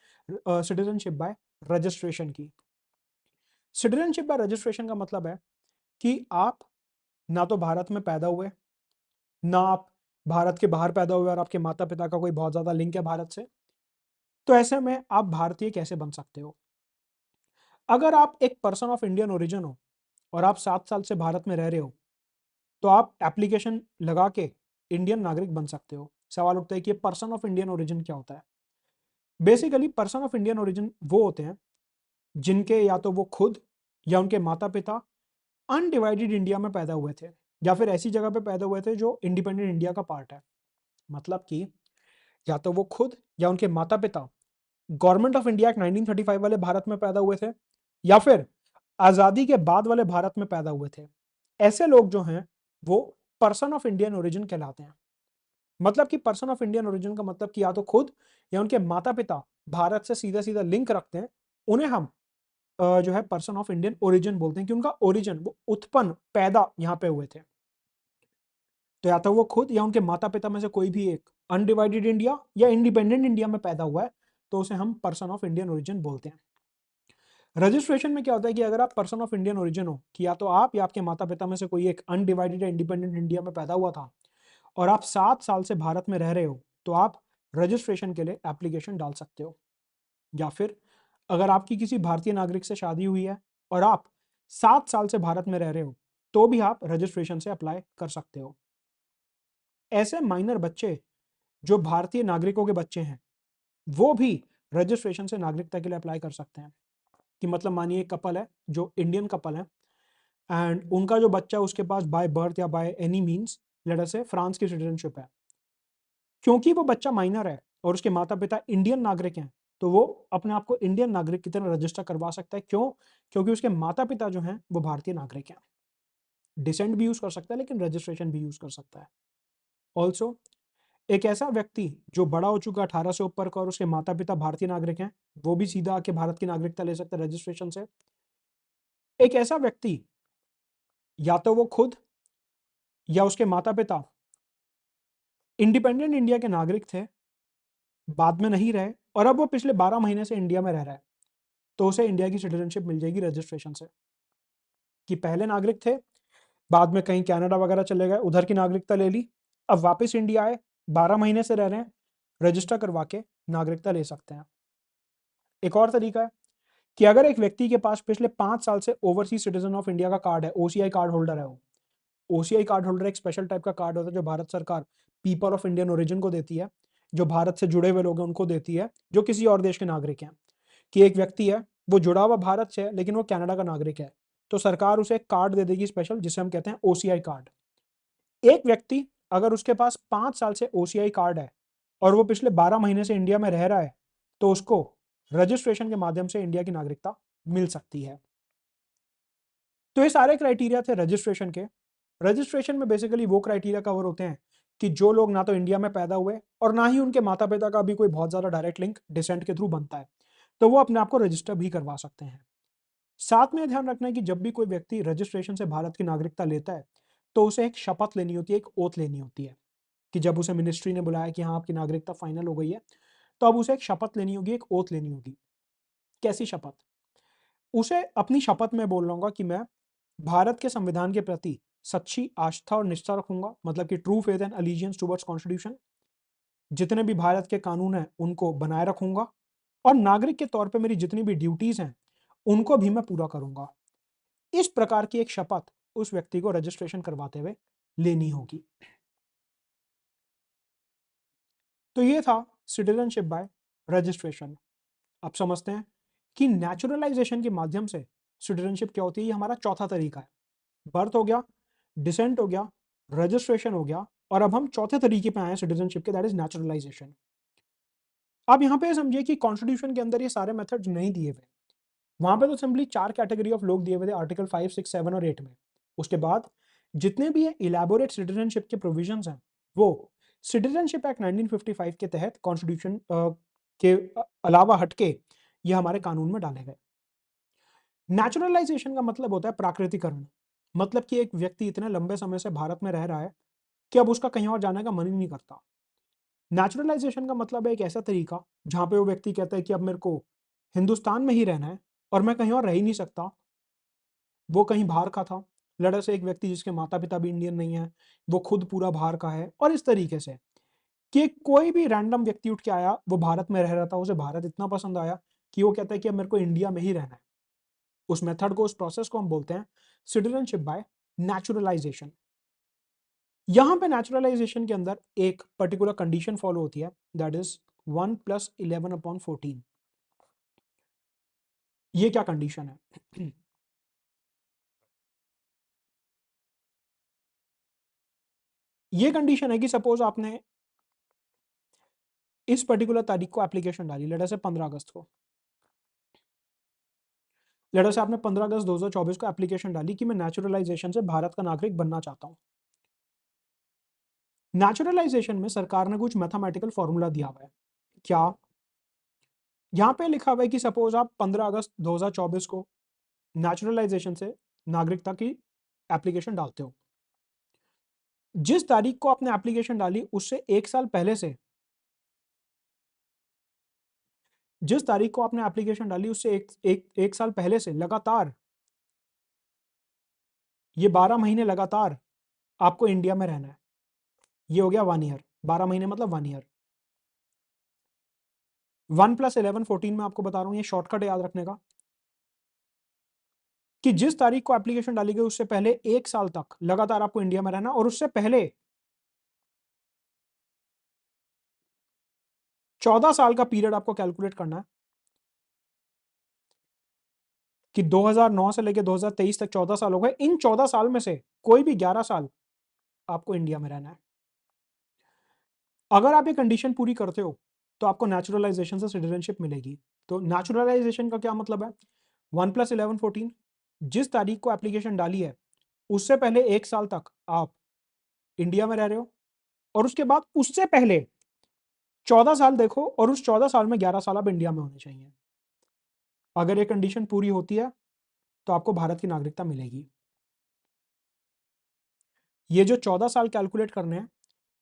सिटीजनशिप बाय रजिस्ट्रेशन की। सिटीजनशिप बाय रजिस्ट्रेशन का मतलब है कि आप ना तो भारत में पैदा हुए, ना आप भारत के बाहर पैदा हुए और आपके माता-पिता का कोई बहुत ज़्यादा लिंक है भारत से, तो ऐसे में आप भारतीय कैसे बन सकते हो? अगर आप एक पर्सन ऑफ इंडियन ओरिजिन हो और आप 7 साल से भारत में रह रहे हो, तो आप एप्लीकेशन लगा के इंडियन नागरिक बन सकते हो। सवाल उठता है कि पर्सन ऑफ इंडियन ओरिजिन क्या होता है? Basically person of Indian origin वो होते हैं, जिनके या तो वो खुद या उनके माता-पिता अनडिवाइडेड इंडिया में पैदा हुए थे या फिर ऐसी जगह पे पैदा हुए थे जो इंडिपेंडेंट इंडिया का पार्ट है। मतलब कि या तो वो खुद या उनके माता-पिता गवर्नमेंट ऑफ इंडिया एक्ट 1935 वाले भारत में पैदा हुए थे या फिर आज़ादी के बाद वाले भारत में पैदा हुए थे। ऐसे लोग जो हैं, वो पर्सन ऑफ इंडियन ओरिजिन कहलाते हैं। मतलब कि पर्सन ऑफ इंडियन ओरिजिन का मतलब कि या तो खुद या उनके माता-पिता भारत से सीधा-सीधा लिंक रखते हैं, उन्हें हम जो है पर्सन ऑफ इंडियन ओरिजिन बोलते हैं कि उनका ओरिजिन वो उत्पन्न, पैदा यहाँ पे हुए थे। तो या तो वो खुद या उनके माता-पिता में से कोई भी एक अनडिवाइडेड इंडिया या इंडिपेंडेंट इंडिया में पैदा हुआ है, तो उसे हम पर्सन ऑफ इंडियन ओरिजिन बोलते हैं। रजिस्ट्रेशन में क्या होता है कि अगर आप पर्सन ऑफ इंडियन ओरिजिन हो, कि या तो आप या आपके माता-पिता में से कोई एक अनडिवाइडेड या इंडिपेंडेंट इंडिया में पैदा हुआ था और आप 7 साल से भारत में रह रहे हो, तो आप रजिस्ट्रेशन के लिए एप्लीकेशन डाल सकते हो। या फिर अगर आपकी किसी भारतीय नागरिक से शादी हुई है और आप 7 साल से भारत में रह रहे हो, तो भी आप रजिस्ट्रेशन से अप्लाई कर सकते हो। ऐसे माइनर बच्चे जो भारतीय नागरिकों के बच्चे हैं, वो भी रजिस्ट्रेशन से नागरिकता के लिए अप्लाई कर सकते हैं। कि मतलब मानिए एक कपल है, जो इंडियन कपल है एंड उनका जो बच्चा है उसके पास बाय बर्थ या by any means let us से फ्रांस की सिटीजनशिप है। क्योंकि वो बच्चा माइनर है और उसके माता-पिता इंडियन नागरिक हैं, तो वो अपने आप को इंडियन नागरिक की तरह रजिस्टर करवा सकता है। क्यों? क्योंकि उसके माता-पिता जो हैं, वो भारतीय नागरिक हैं। डिसेंट भी यूज़ कर सकता है, लेकिन रजिस्ट्रेशन भी यूज़ कर सकता है। ऑल्सो एक ऐसा व्यक्ति जो बड़ा हो चुका है 18 से ऊपर का और उसके माता-पिता भारतीय नागरिक हैं, वो भी सीधा आके भारत की नागरिकता ले सकता है रजिस्ट्रेशन से। एक ऐसा व्यक्ति या तो वो खुद या उसके माता-पिता इंडिपेंडेंट इंडिया के नागरिक थे, बाद में नहीं रहे और अब वो पिछले 12 महीने से इंडिया में रह रहा है, तो उसे इंडिया की सिटीजनशिप मिल जाएगी रजिस्ट्रेशन से। कि पहले नागरिक थे, बाद में कहीं कनाडा वगैरह चले गए, उधर की नागरिकता ले ली, अब वापस इंडिया आए, 12 महीने से रह रहे हैं, रजिस्टर करवा के नागरिकता ले सकते हैं। एक और तरीका है कि अगर एक व्यक्ति के पास पिछले 5 साल से ओवरसीज सिटीजन ऑफ इंडिया का कार्ड है, ओसीआई कार्ड होल्डर है, वो ओसीआई कार्ड होल्डर एक स्पेशल टाइप का कार्ड होता है जो भारत सरकार पीपल ऑफ इंडियन ओरिजिन को देती है, जो भारत से जुड़े हुए लोग हैं उनको देती है, जो किसी और देश के नागरिक हैं। कि एक व्यक्ति है, वो जुड़ा हुआ भारत से है लेकिन वो कनाडा का नागरिक है, तो सरकार उसे एक कार्ड दे देगी स्पेशल, जिसे हम कहते हैं ओसीआई कार्ड। एक व्यक्ति अगर उसके पास 5 साल से ओसीआई कार्ड है और वो पिछले 12 महीने से इंडिया में रह रहा है, तो उसको रजिस्ट्रेशन के माध्यम से इंडिया की नागरिकता मिल सकती है। तो ये सारे क्राइटेरिया थे रजिस्ट्रेशन के। रजिस्ट्रेशन में बेसिकली वो क्राइटेरिया कवर होते हैं कि जो लोग ना तो इंडिया में पैदा हुए और ना ही उनके माता पिता का भी कोई बहुत ज्यादा डायरेक्ट लिंक डिसेंट के थ्रू बनता है, तो वो अपने आप को रजिस्टर भी करवा सकते हैं। साथ में ध्यान रखना है कि जब भी कोई व्यक्ति रजिस्ट्रेशन से भारत की नागरिकता लेता है, तो उसे एक शपथ लेनी होती है, एक ओथ लेनी होती है, कि जब उसे मिनिस्ट्री ने बुलाया कि हाँ आपकी नागरिकता फाइनल हो गई है, तो अब उसे एक शपथ लेनी होगी, एक ओथ लेनी होगी। कैसी शपथ? उसे अपनी शपथ में बोल लूंगा कि मैं भारत के संविधान के प्रति सच्ची आस्था और निष्ठा रखूंगा, मतलब कि true faith and allegiance towards constitution. जितने भी भारत के कानून हैं उनको बनाए रखूंगा, और नागरिक के तौर पे मेरी जितनी भी ड्यूटीज हैं उनको भी मैं पूरा करूंगा। इस प्रकार की एक शपथ उस व्यक्ति को रजिस्ट्रेशन करवाते हुए लेनी होगी। तो ये था सिटीजनशिप बाय रजिस्ट्रेशन। अब समझते हैं कि नेचुरलाइजेशन के माध्यम से सिटीजनशिप क्या होती है। ये हमारा चौथा तरीका है। बर्थ हो गया, डिसेंट हो गया, रजिस्ट्रेशन हो गया, और अब हम चौथे तरीके पे आए हैं सिटीजनशिप के, दैट इज नेचुरलाइजेशन। अब यहाँ पे समझिए कि कॉन्स्टिट्यूशन के अंदर ये सारे मेथड्स नहीं दिए हुए, वहां पे तो सिंपली 4 कैटेगरी ऑफ लोग दिए हुए थे आर्टिकल 5, 6, 7 और 8 में। उसके बाद जितने भी ये इलेबोरेट सिटीजनशिप के प्रोविजंस हैं, वो सिटीजनशिप एक्ट 1955 के तहत कॉन्स्टिट्यूशन के अलावा हटके ये हमारे कानून में डाले गए। नेचुरलाइजेशन का मतलब होता है प्राकृतिकरण, मतलब कि एक व्यक्ति इतने लंबे समय से भारत में रह रहा है कि अब उसका कहीं और जाने का मन ही नहीं करता। नेचुरलाइजेशन का मतलब है एक ऐसा तरीका जहां पे वो व्यक्ति कहता है कि अब मेरे को हिंदुस्तान में ही रहना है और मैं कहीं और रह ही नहीं सकता। वो कहीं बाहर का था, लड़ा से एक व्यक्ति जिसके माता पिता भी इंडियन नहीं है, वो खुद पूरा बाहर का है, और इस तरीके से कि कोई भी रैंडम व्यक्ति उठ के आया, वो भारत में रह रहा था, उसे भारत इतना पसंद आया कि वो कहता है कि अब मेरे को इंडिया में ही रहना है। उस मेथड को, उस प्रोसेस को हम बोलते हैं सिटीजनशिप बाय नेचुरलाइजेशन। यहां पे नेचुरलाइजेशन के अंदर एक पर्टिकुलर कंडीशन फॉलो होती है, दैट इज 1+11/14। ये क्या कंडीशन है? ये कंडीशन है कि सपोज आपने इस पर्टिकुलर तारीख को एप्लीकेशन डाली, लेटर से 15 अगस्त को, लेटर से आपने 15 अगस्त 2024 को एप्लीकेशन डाली कि मैं नेचुरलाइजेशन से भारत का नागरिक बनना चाहता हूं। नेचुरलाइजेशन में सरकार ने कुछ मैथमेटिकल फॉर्मूला दिया हुआ है। क्या? यहां पे लिखा हुआ है कि सपोज आप 15 अगस्त 2024 को नेचुरलाइजेशन से नागरिकता की एप्लीकेशन डालते हो। जिस तारीख को आपने एप्लीकेशन डाली उससे एक साल पहले से, जिस तारीख को आपने एप्लीकेशन डाली उससे एक साल पहले से लगातार, ये 12 महीने लगातार आपको इंडिया में रहना है। ये हो गया 1 ईयर, 12 महीने मतलब 1 ईयर। 1+11 14 में आपको बता रहा हूं, ये शॉर्टकट याद रखने का, कि जिस तारीख को एप्लीकेशन डाली गई उससे पहले एक साल तक लगातार आपको इंडिया में रहना, और उससे पहले 14 साल का पीरियड आपको कैलकुलेट करना है, कि 2009 से लेकर 2023 तक 14 साल हो गए। इन 14 साल में से कोई भी 11 साल आपको इंडिया में रहना है। अगर आप ये कंडीशन पूरी करते हो तो आपको नेचुरलाइजेशन से सिटीजनशिप मिलेगी। तो नेचुरलाइजेशन का क्या मतलब है? 1+11/14, जिस तारीख को एप्लीकेशन डाली है उससे पहले एक साल तक आप इंडिया में रह रहे हो, और उसके बाद उससे पहले 14 साल देखो, और उस 14 साल में 11 साल आप इंडिया में होने चाहिए। अगर ये कंडीशन पूरी होती है तो आपको भारत की नागरिकता मिलेगी। ये जो 14 साल कैलकुलेट करने हैं,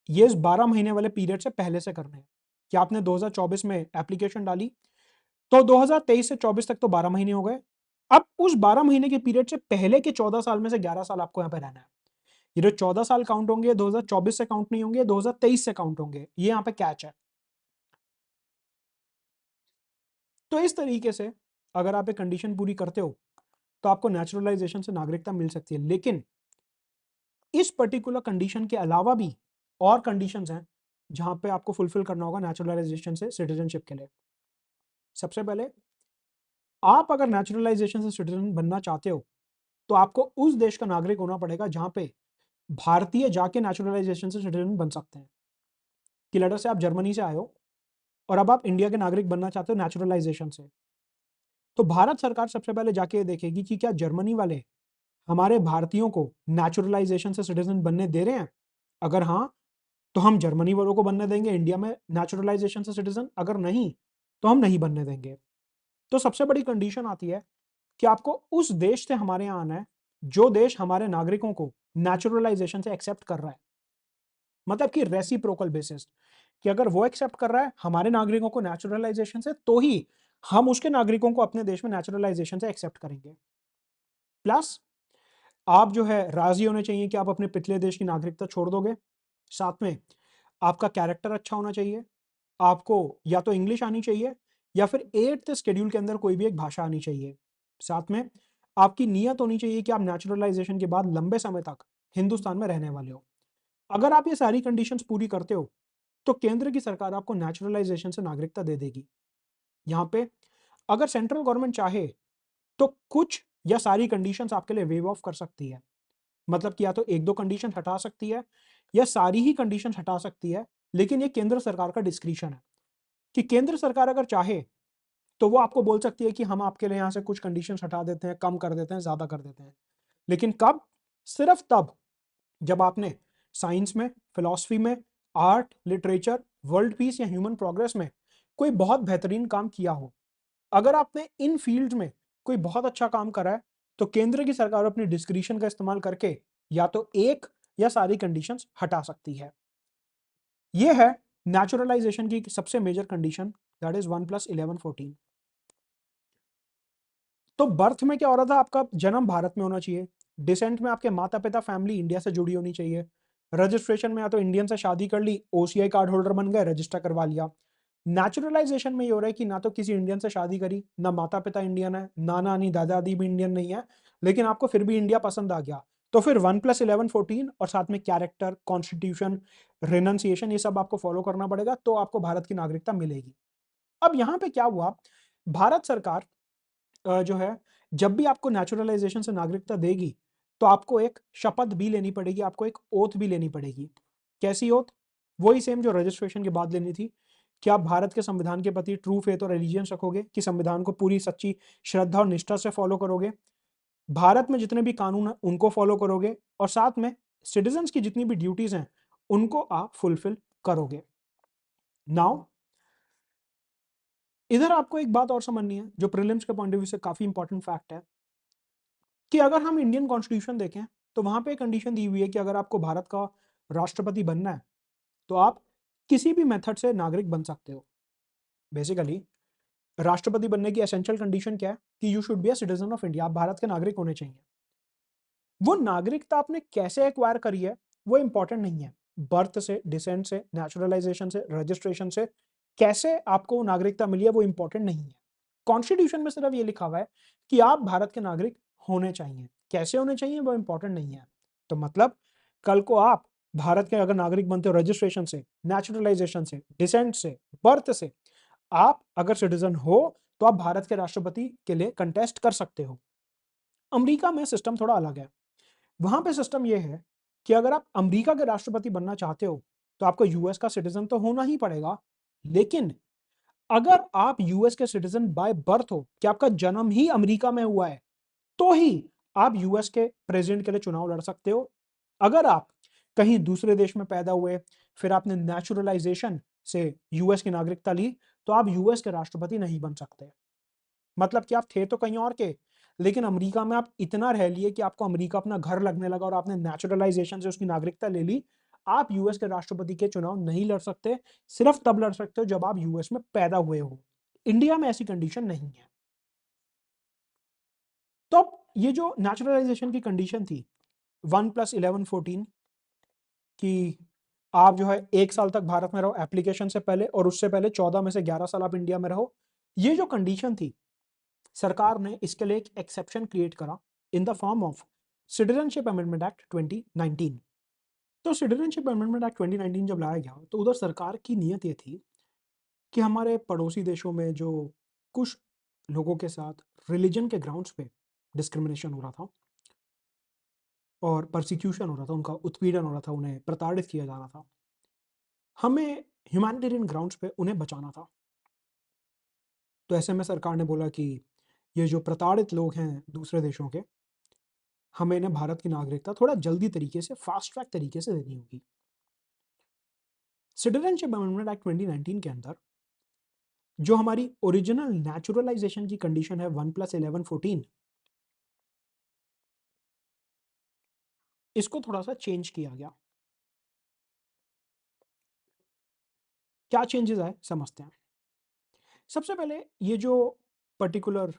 ये इस 12 महीने वाले पीरियड से पहले से करने हैं। कि आपने 2024 में एप्लीकेशन डाली, तो 2023 से 24 तक तो 12 महीने हो गए। अब उस 12 महीने के पीरियड से पहले के 14 साल में से 11 साल आपको यहां पे रहना है। ये जो 14 साल काउंट होंगे 2024 से काउंट नहीं होंगे, 2023 से काउंट होंगे। ये यहाँ पे कैच है। तो इस तरीके से अगर आप एक कंडीशन पूरी करते हो तो आपको नेचुरलाइजेशन से नागरिकता मिल सकती है। लेकिन इस पर्टिकुलर कंडीशन के अलावा भी और कंडीशंस हैं जहां पे आपको फुलफिल करना होगा नेचुरलाइजेशन से सिटीजनशिप के लिए। सबसे पहले, आप अगर नेचुरलाइजेशन से सिटीजन बनना चाहते हो तो आपको उस देश का नागरिक होना पड़ेगा जहां पे भारतीय जाके नेचुरलाइजेशन से सिटीजन बन सकते हैं। कि लेटर से आप जर्मनी से आए हो और अब आप इंडिया के नागरिक बनना चाहते हो नेचुरलाइजेशन से, तो भारत सरकार सबसे पहले जाके ये देखेगी कि क्या जर्मनी वाले हमारे भारतीयों को नेचुरलाइजेशन से सिटीजन बनने दे रहे हैं। अगर हाँ, तो हम जर्मनी वालों को बनने देंगे इंडिया में नेचुरलाइजेशन से सिटीजन, अगर नहीं तो हम नहीं बनने देंगे। तो सबसे बड़ी कंडीशन आती है कि आपको उस देश से हमारे यहाँ आना है जो देश हमारे नागरिकों को नेचुरलाइजेशन से एक्सेप्ट कर रहा है। मतलब कि रेसिप्रोकल बेसिस, कि अगर वो एक्सेप्ट कर रहा है हमारे नागरिकों को नेचुरलाइजेशन से, तो ही हम उसके नागरिकों को अपने देश में नेचुरलाइजेशन से एक्सेप्ट करेंगे। प्लस आप जो है राजी होने चाहिए कि आप अपने पिछले देश की नागरिकता छोड़ दोगे। साथ में आपका कैरेक्टर अच्छा होना चाहिए, आपको या तो इंग्लिश आनी चाहिए या फिर 8th शेड्यूल के अंदर कोई भी एक भाषा आनी चाहिए। साथ में आपकी नीयत होनी चाहिए कि आप नेचुरलाइजेशन के बाद लंबे समय तक हिंदुस्तान में रहने वाले हो। अगर आप ये सारी कंडीशंस पूरी करते हो तो केंद्र की सरकार आपको नेचुरलाइजेशन से नागरिकता दे देगी। यहाँ पे अगर सेंट्रल गवर्नमेंट चाहे तो कुछ या सारी कंडीशंस आपके लिए वेव ऑफ कर सकती है। मतलब कि या तो एक दो कंडीशन हटा सकती है या सारी ही कंडीशन हटा सकती है। लेकिन ये केंद्र सरकार का डिस्क्रिशन है कि केंद्र सरकार अगर चाहे तो वो आपको बोल सकती है कि हम आपके लिए यहां से कुछ कंडीशन हटा देते हैं, कम कर देते हैं, ज्यादा कर देते हैं। लेकिन कब? सिर्फ तब जब आपने साइंस में, फिलॉसफी में, आर्ट, लिटरेचर, वर्ल्ड पीस या ह्यूमन प्रोग्रेस में कोई बहुत बेहतरीन काम किया हो। अगर आपने इन फील्ड में कोई बहुत अच्छा काम करा है तो केंद्र की सरकार अपनी डिस्क्रिशन का इस्तेमाल करके या तो एक या सारी कंडीशंस हटा सकती है। ये है नेचुरलाइजेशन की सबसे मेजर कंडीशन, दैट इज 1+11 14। तो बर्थ में क्या हो रहा था? आपका जन्म भारत में होना चाहिए। डिसेंट में आपके माता पिता फैमिली इंडिया से जुड़ी होनी चाहिए। रजिस्ट्रेशन में या तो इंडियन से शादी कर ली, ओसीआई कार्ड होल्डर बन गए, रजिस्टर करवा लिया। नेचुरलाइजेशन में ये हो रहा है कि ना तो किसी इंडियन से शादी करी, ना माता पिता इंडियन है, ना नानी दादा दादी भी इंडियन नहीं है, लेकिन आपको फिर भी इंडिया पसंद आ गया। तो फिर 1+11 14 और साथ में कैरेक्टर, कॉन्स्टिट्यूशन, रिनंसिएशन, ये सब आपको फॉलो करना पड़ेगा तो आपको भारत की नागरिकता मिलेगी। अब यहाँ पे क्या हुआ, भारत सरकार जो है जब भी आपको नेचुरलाइजेशन से नागरिकता देगी तो आपको एक शपथ भी लेनी पड़ेगी, आपको एक ओथ भी लेनी पड़ेगी। कैसी ओथ? वही सेम जो रजिस्ट्रेशन के बाद लेनी थी कि आप भारत के संविधान के प्रति ट्रू फेथ और एलिजियंस रखोगे, कि संविधान को पूरी सच्ची श्रद्धा और निष्ठा से फॉलो करोगे, भारत में जितने भी कानून हैं उनको फॉलो करोगे, और साथ में सिटीजन्स की जितनी भी ड्यूटीज हैं उनको आप फुलफिल करोगे। नाउ इधर आपको एक बात और समझनी है जो प्रीलिम्स के पॉइंट ऑफ व्यू से काफी इंपॉर्टेंट फैक्ट है, कि अगर हम इंडियन कॉन्स्टिट्यूशन देखें तो वहां पे कंडीशन दी हुई है कि अगर आपको भारत का राष्ट्रपति बनना है तो आप किसी भी मेथड से नागरिक बन सकते हो। बेसिकली राष्ट्रपति बनने की एसेंशियल कंडीशन क्या है? कि you should be a citizen of India, आप भारत के नागरिक होने चाहिए। वो नागरिकता आपने कैसे एक्वायर करी है वो इंपॉर्टेंट नहीं है। बर्थ से, डिसेंट से, नेचुरलाइजेशन से, रजिस्ट्रेशन से कैसे आपको वो नागरिकता मिली है वो इंपॉर्टेंट नहीं है। कॉन्स्टिट्यूशन में सिर्फ ये लिखा हुआ है कि आप भारत के नागरिक होने चाहिए, कैसे होने चाहिए वो इंपॉर्टेंट नहीं है। तो मतलब कल को आप भारत के अगर नागरिक बनते हो रजिस्ट्रेशन से, नेचुरलाइजेशन से, डिसेंट से, बर्थ से, आप अगर सिटीजन हो तो आप भारत के राष्ट्रपति के लिए कंटेस्ट कर सकते हो। अमेरिका में सिस्टम थोड़ा अलग है। वहां पे सिस्टम ये है कि अगर आप अमेरिका के राष्ट्रपति बनना चाहते हो तो आपको यूएस का सिटीजन तो होना ही पड़ेगा। लेकिन अगर आप यूएस के सिटीजन बाय बर्थ हो, कि आपका जन्म ही अमेरिका में हुआ है, तो ही आप यूएस के प्रेसिडेंट के लिए चुनाव लड़ सकते हो। अगर आप कहीं दूसरे देश में पैदा हुए, फिर आपने नेचुरलाइजेशन से यूएस की नागरिकता ली, तो आप यूएस के राष्ट्रपति नहीं बन सकते। मतलब कि आप थे तो कहीं और के, लेकिन अमेरिका में आप इतना रह लिए कि आपको अमेरिका अपना घर लगने लगा और आपने नेचुरलाइजेशन से उसकी नागरिकता ले ली, आप यूएस के राष्ट्रपति के चुनाव नहीं लड़ सकते। सिर्फ तब लड़ सकते हो जब आप यूएस में पैदा हुए हो। इंडिया में ऐसी कंडीशन नहीं है। तो ये जो नेचुरलाइजेशन की कंडीशन थी, 1+11 14 कि आप जो है 1 साल तक भारत में रहो एप्लीकेशन से पहले, और उससे पहले 14 में से 11 साल आप इंडिया में रहो। ये जो कंडीशन थी, सरकार ने इसके लिए एक एक्सेप्शन क्रिएट करा in the form of citizenship amendment act 2019। तो सिटीजनशिप अमेंडमेंट एक्ट 2019 जब लाया गया, तो उधर सरकार की नीयत ये थी कि हमारे पड़ोसी देशों में जो कुछ लोगों के साथ रिलीजन के ग्राउंड्स पे डिस्क्रिमिनेशन हो रहा था और परसिक्यूशन हो रहा था, उनका उत्पीड़न हो रहा था, उन्हें प्रताड़ित किया जा रहा था, हमें ह्यूमैनिटेरियन ग्राउंड्स पे उन्हें बचाना था। तो ऐसे में सरकार ने बोला कि ये जो प्रताड़ित लोग हैं दूसरे देशों के, हमें इन्हें भारत की नागरिकता थोड़ा जल्दी तरीके से, फास्ट ट्रैक तरीके से देनी होगी। सिटीजनशिप अमेंडमेंट एक्ट 2019 के अंदर जो हमारी ओरिजिनल नेचुरलाइजेशन की कंडीशन है 1+11 14, इसको थोड़ा सा चेंज किया गया। क्या चेंजेस आए समझते हैं। सबसे पहले ये जो पर्टिकुलर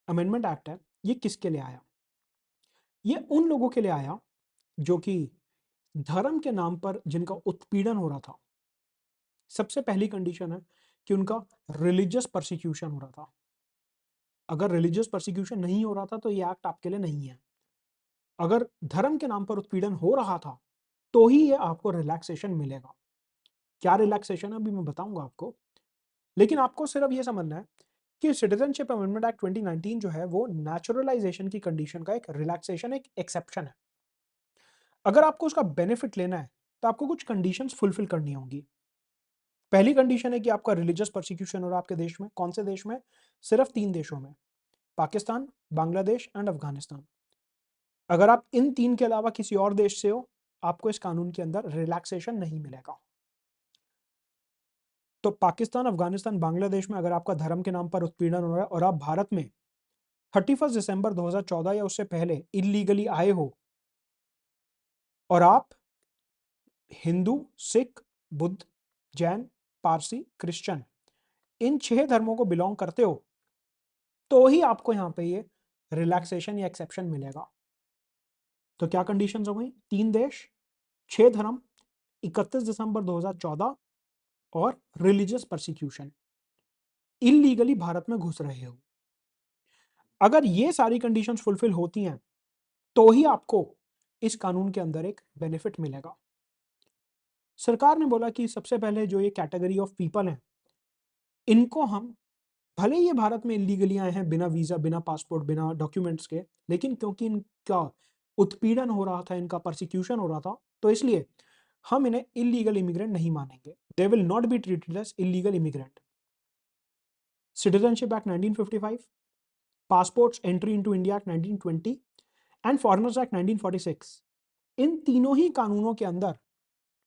अमेंडमेंट एक्ट है, ये किसके लिए आया? ये उन लोगों के लिए आया जो कि धर्म के नाम पर जिनका उत्पीड़न हो रहा था। सबसे पहली कंडीशन है कि उनका रिलीजियस परसिक्यूशन हो रहा था। अगर रिलीजियस परसिक्यूशन नहीं हो रहा था तो ये एक्ट आपके लिए नहीं है। अगर धर्म के नाम पर उत्पीड़न हो रहा था तो ही ये आपको रिलैक्सेशन मिलेगा। क्या रिलैक्सेशन है अभी मैं बताऊंगा आपको, लेकिन आपको सिर्फ ये समझना है कि सिटीजनशिप अमेंडमेंट एक्ट 2019 जो है वो नेचुरलाइजेशन की कंडीशन का एक रिलैक्सेशन, एक एक्सेप्शन है। अगर आपको उसका बेनिफिट लेना है तो आपको कुछ कंडीशंस फुलफिल करनी होंगी। पहली कंडीशन है कि आपका रिलीजियस परसिक्यूशन हो रहा है आपके देश में। कौन से देश में? सिर्फ 3 देशों में, पाकिस्तान, बांग्लादेश एंड अफगानिस्तान। अगर आप इन 3 के अलावा किसी और देश से हो, आपको इस कानून के अंदर रिलैक्सेशन नहीं मिलेगा। तो पाकिस्तान, अफगानिस्तान, बांग्लादेश में अगर आपका धर्म के नाम पर उत्पीड़न हो रहा है और आप भारत में 31 दिसंबर 2014 या उससे पहले इलीगली आए हो और आप हिंदू, सिख, बुद्ध, जैन, पारसी, क्रिश्चियन, इन 6 धर्मों को बिलोंग करते हो, तो ही आपको यहां पे ये रिलैक्सेशन या एक्सेप्शन मिलेगा। तो क्या कंडीशंस हो गई? 3 देश, 6 धर्म, 31 दिसंबर 2014 और रिलीजियस परसिक्यूशन, इलीगली भारत में घुस रहे हो। अगर ये सारी कंडीशंस फुलफिल होती हैं तो ही आपको इस कानून के अंदर एक बेनिफिट मिलेगा। सरकार ने बोला कि सबसे पहले जो ये कैटेगरी ऑफ पीपल हैं, इनको हम, भले ही ये भारत में इलीगली आए हैं बिना वीजा, बिना पासपोर्ट, बिना डॉक्यूमेंट्स के, लेकिन क्योंकि इनका उत्पीड़न हो रहा था, इनका परसिक्यूशन हो रहा था, तो इसलिए हम इन्हें इलीगल इमिग्रेंट नहीं मानेंगे। They will not be treated as illegal immigrant. Citizenship act 1955, passports entry into India act 1920 and foreigners act 1946, इन तीनों ही कानूनों के अंदर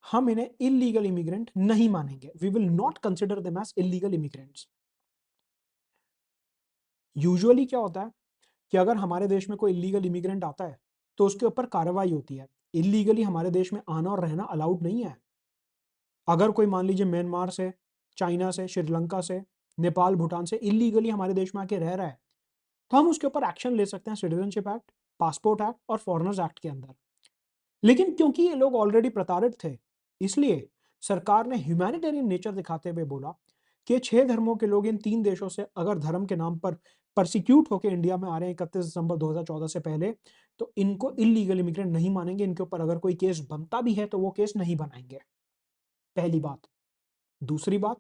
हम इन्हें इलीगल इमिग्रेंट नहीं मानेंगे। We will not consider them as illegal immigrants. Usually क्या होता है कि अगर हमारे देश में कोई इलीगल इमिग्रेंट आता है तो उसके ऊपर कार्रवाई होती है। इलीगली हमारे देश में आना और रहना अलाउड नहीं है। अगर कोई मान लीजिए म्यांमार से, चाइना से, श्रीलंका से, नेपाल, भूटान से इलीगली हमारे देश में आके रह रहा है, तो हम उसके ऊपर एक्शन ले सकते हैं सिटीजनशिप एक्ट, पासपोर्ट एक्ट और फॉरेनर्स एक्ट के अंदर। लेकिन क्योंकि ये लोग ऑलरेडी प्रताड़ित थे, इसलिए सरकार ने ह्यूमैनिटेरियन नेचर दिखाते हुए बोला कि 6 धर्मों के लोग इन 3 देशों से अगर धर्म के नाम पर परसिक्यूट होकर इंडिया में आ रहे हैं 31 दिसंबर 2014 से पहले, तो इनको इलीगल इमिग्रेंट नहीं मानेंगे। इनके ऊपर अगर कोई केस बनता भी है तो वो केस नहीं बनाएंगे। पहली बात। दूसरी बात,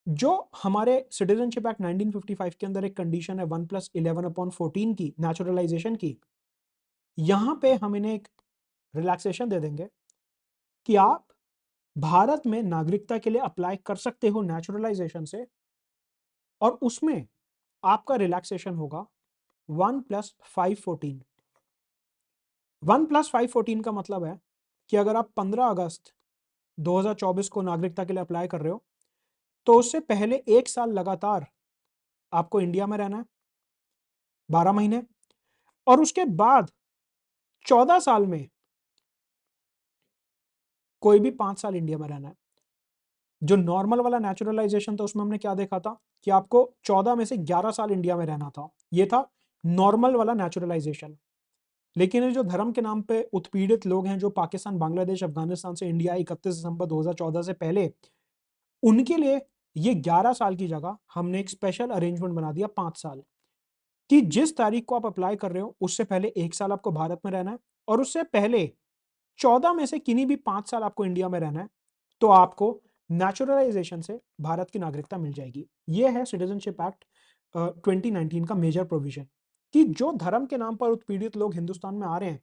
जो हमारे सिटीजनशिप एक्ट 1955 के अंदर एक कंडीशन है 1+11/14 की, नेचुरलाइजेशन की, यहां पे हम इन्हें एक रिलैक्सेशन दे देंगे कि आप भारत में नागरिकता के लिए अप्लाई कर सकते हो नेचुरलाइजेशन से, और उसमें आपका रिलैक्सेशन होगा 1+5/14। 1+5/14 का मतलब है कि अगर आप 15 अगस्त 2024 को नागरिकता के लिए अप्लाई कर रहे हो, तो उससे पहले 1 साल लगातार आपको इंडिया में रहना है, 12 महीने, और उसके बाद 14 साल में कोई भी 5 साल इंडिया में रहना है। जो नॉर्मल वाला नेचुरलाइजेशन था उसमें हमने क्या देखा था कि आपको 14 में से 11 साल इंडिया में रहना था। ये था नॉर्मल वाला नेचुरलाइजेशन। लेकिन ये जो धर्म के नाम पे उत्पीड़ित लोग हैं, जो पाकिस्तान, बांग्लादेश, अफ़गानिस्तान से इंडिया आए 31 दिसंबर 2014 से पहले, उनके लिए ये 11 साल की जगह हमने एक स्पेशल अरेंजमेंट बना दिया 5 साल, कि जिस तारीख को आप अप्लाई कर रहे हो, उससे पहले 1 साल आपको भारत में रहना है और उससे पहले 14 में से किन्हीं भी 5 साल आपको इंडिया में रहना है, तो आपको नेचुरलाइजेशन से भारत की नागरिकता मिल जाएगी। ये है सिटीजनशिप एक्ट 2019 का मेजर प्रोविजन, कि जो धर्म के नाम पर उत्पीड़ित लोग हिंदुस्तान में आ रहे हैं,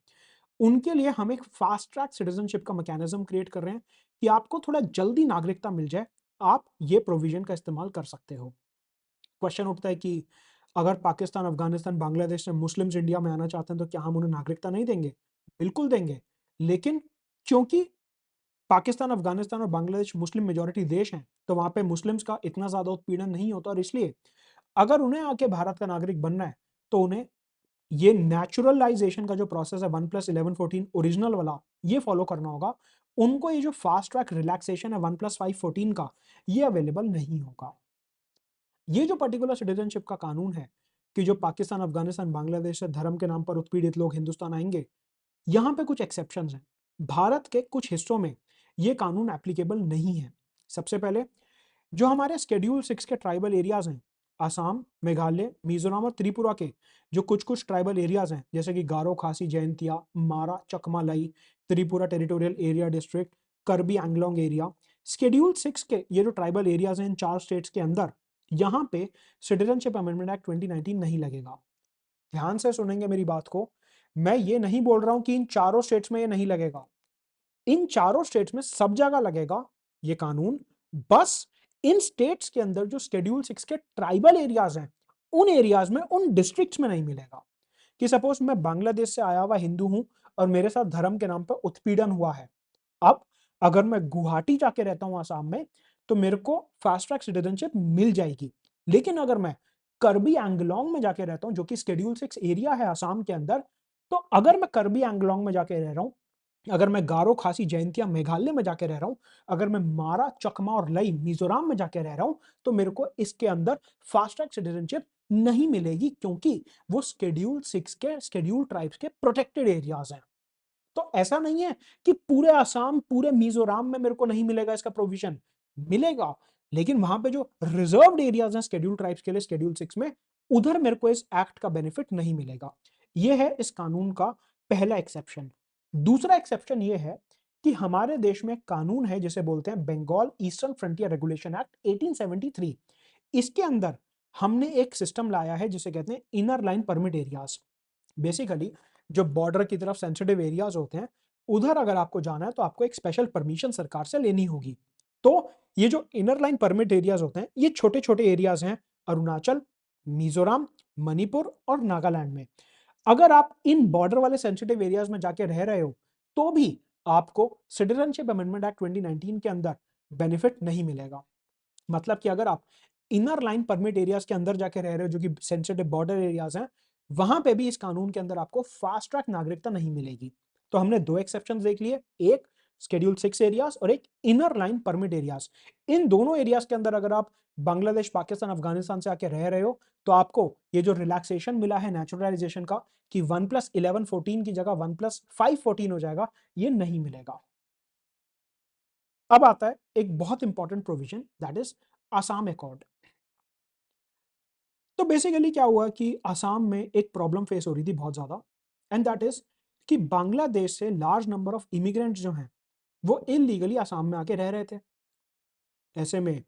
उनके लिए हम एक फास्ट ट्रैक सिटीजनशिप का मैकेनिज्म क्रिएट कर रहे हैं कि आपको थोड़ा जल्दी नागरिकता मिल जाए, आप ये प्रोविजन का इस्तेमाल कर सकते हो। क्वेश्चन उठता है कि अगर पाकिस्तान, अफगानिस्तान, बांग्लादेश से मुस्लिम्स इंडिया में आना चाहते हैं, तो क्या हम उन्हें नागरिकता नहीं देंगे? बिल्कुल देंगे। लेकिन क्योंकि पाकिस्तान, अफगानिस्तान और बांग्लादेश मुस्लिम मेजॉरिटी देश हैं, तो वहाँ पे मुस्लिम्स का इतना ज़्यादा उत्पीड़न नहीं होता और इसलिए अगर उन्हें आके भारत का नागरिक बनना है, तो उन्हें ये नेचुरलाइजेशन का जो प्रोसेस है 1+11 14 ओरिजिनल वाला, ये फॉलो करना होगा। उनको ये जो फास्ट ट्रैक रिलैक्सेशन है 1+5 14 का, ये अवेलेबल नहीं होगा। ये जो पर्टिकुलर सिटीजनशिप का कानून है, कि जो पाकिस्तान, अफगानिस्तान, बांग्लादेश से धर्म के नाम पर उत्पीड़ित लोग हिंदुस्तान आएँगे, यहाँ पे कुछ एक्सेप्शंस हैं। भारत के कुछ हिस्सों में ये कानून एप्लीकेबल नहीं है। सबसे पहले, जो हमारे शेड्यूल 6 के ट्राइबल एरियाज़ हैं, असम, मेघालय, मिज़ोरम और त्रिपुरा के जो कुछ-कुछ ट्राइबल एरियाज़ हैं, जैसे कि गारो, खासी, जयंतिया, मारा, चकमा, लई, Tripura territorial area district, Kirby Anglong area, schedule 6 के ये जो ट्राइबल एरियाज़ हैं इन 4 स्टेट्स के अंदर, यहाँ पे सिटीजनशिप अमेंडमेंट एक्ट 2019 नहीं लगेगा। ध्यान से सुनेंगे मेरी बात को, मैं ये नहीं बोल रहा हूँ कि इन चारों स्टेट्स में ये नहीं लगेगा। इन चारों स्टेट्स में सब जगह लगेगा ये कानून, बस इन स्टेट्स के अंदर जो शेड्यूल 6 के ट्राइबल एरियाज़ हैं, उन एरियाज़ में, उन डिस्ट्रिक्ट्स में नहीं मिलेगा। कि सपोज़ मैं बांग्लादेश से आया हुआ हिंदू हूँ और मेरे साथ धर्म के नाम पे उत्पीड़न हुआ है। अब अगर मैं गुवाहाटी जाके रहता हूँ आसाम में, तो मेरे को फास्ट ट्रैक सिटीजनशिप मिल जाएगी। लेकिन अगर मैं कर्बी एंगलोंग में जाके रहता हूँ, जो कि शेड्यूल 6 एरिया है आसाम के अंदर, तो अगर मैं कर्बी एंगलोंग में जाके रह रहा हूँ, अगर मैं गारो, खासी, जयंतिया, मेघालय में जाके रह रहा हूँ, अगर मैं मारा, चकमा और लई, मिज़ोरम में जाके रह रहा हूँ, तो मेरे को इसके अंदर फास्ट ट्रैक सिटीजनशिप नहीं मिलेगी, क्योंकि वो शेड्यूल 6 के शेड्यूल ट्राइब्स के प्रोटेक्टेड एरियाज़ हैं। तो ऐसा नहीं है कि पूरे असम, पूरे मिज़ोरम में मेरे को नहीं मिलेगा इसका प्रोविज़न, मिलेगा। लेकिन वहाँ पे जो रिज़र्व्ड एरियाज़ हैं शेड्यूल्ड ट्राइब्स के लिए शेड्यूल 6 में, उधर मेरे को इस एक्ट का बेनिफिट नहीं मिलेगा। ये है इस कानून का पहला एक्सेप्शन। दूसरा एक्सेप्शन ये है कि हमारे देश में एक कानून है जिसे बोलते हैं Bengal eastern frontier regulation act 1873। इसके अंदर हमने एक सिस्टम लाया है जिसे कहते हैं inner line permit areas. Basically जो बॉर्डर की तरफ सेंसिटिव एरियाज होते हैं, उधर अगर आपको जाना है तो आपको एक स्पेशल परमिशन सरकार से लेनी होगी। तो ये जो इनर लाइन परमिट एरियाज होते हैं, ये छोटे-छोटे एरियाज हैं अरुणाचल, मिज़ोरम, मणिपुर और नागालैंड में। अगर आप इन बॉर्डर वाले सेंसिटिव एरियाज में जाके रह रहे हो, तो भी आपको सिटीजनशिप अमेंडमेंट एक्ट 2019 के अंदर बेनिफिट नहीं मिलेगा। मतलब कि अगर आप इनर लाइन परमिट एरियाज के अंदर जाके रह रहे हो, जो कि सेंसिटिव बॉर्डर एरियाज हैं, वहां पे भी इस कानून के अंदर आपको फास्ट ट्रैक नागरिकता नहीं मिलेगी। तो हमने दो एक्सेप्शन देख लिए, एक शेड्यूल 6 एरियाज और एक इनर लाइन परमिट एरियाज। इन दोनों एरियाज के अंदर अगर आप बांग्लादेश, पाकिस्तान, अफगानिस्तान से आके रह रहे हो, तो आपको ये जो रिलैक्सेशन मिला है नेचुरलाइजेशन का, कि 1+11 14 की जगह 1+5 14 हो जाएगा, ये नहीं मिलेगा। अब आता है एक बहुत important provision, that is Assam accord. तो बेसिकली क्या हुआ कि आसाम में एक प्रॉब्लम फेस हो रही थी बहुत ज्यादा, एंड दैट इज कि बांग्लादेश से लार्ज नंबर ऑफ इमिग्रेंट्स जो हैं, वो इलीगली आसाम में आके रह रहे थे। ऐसे में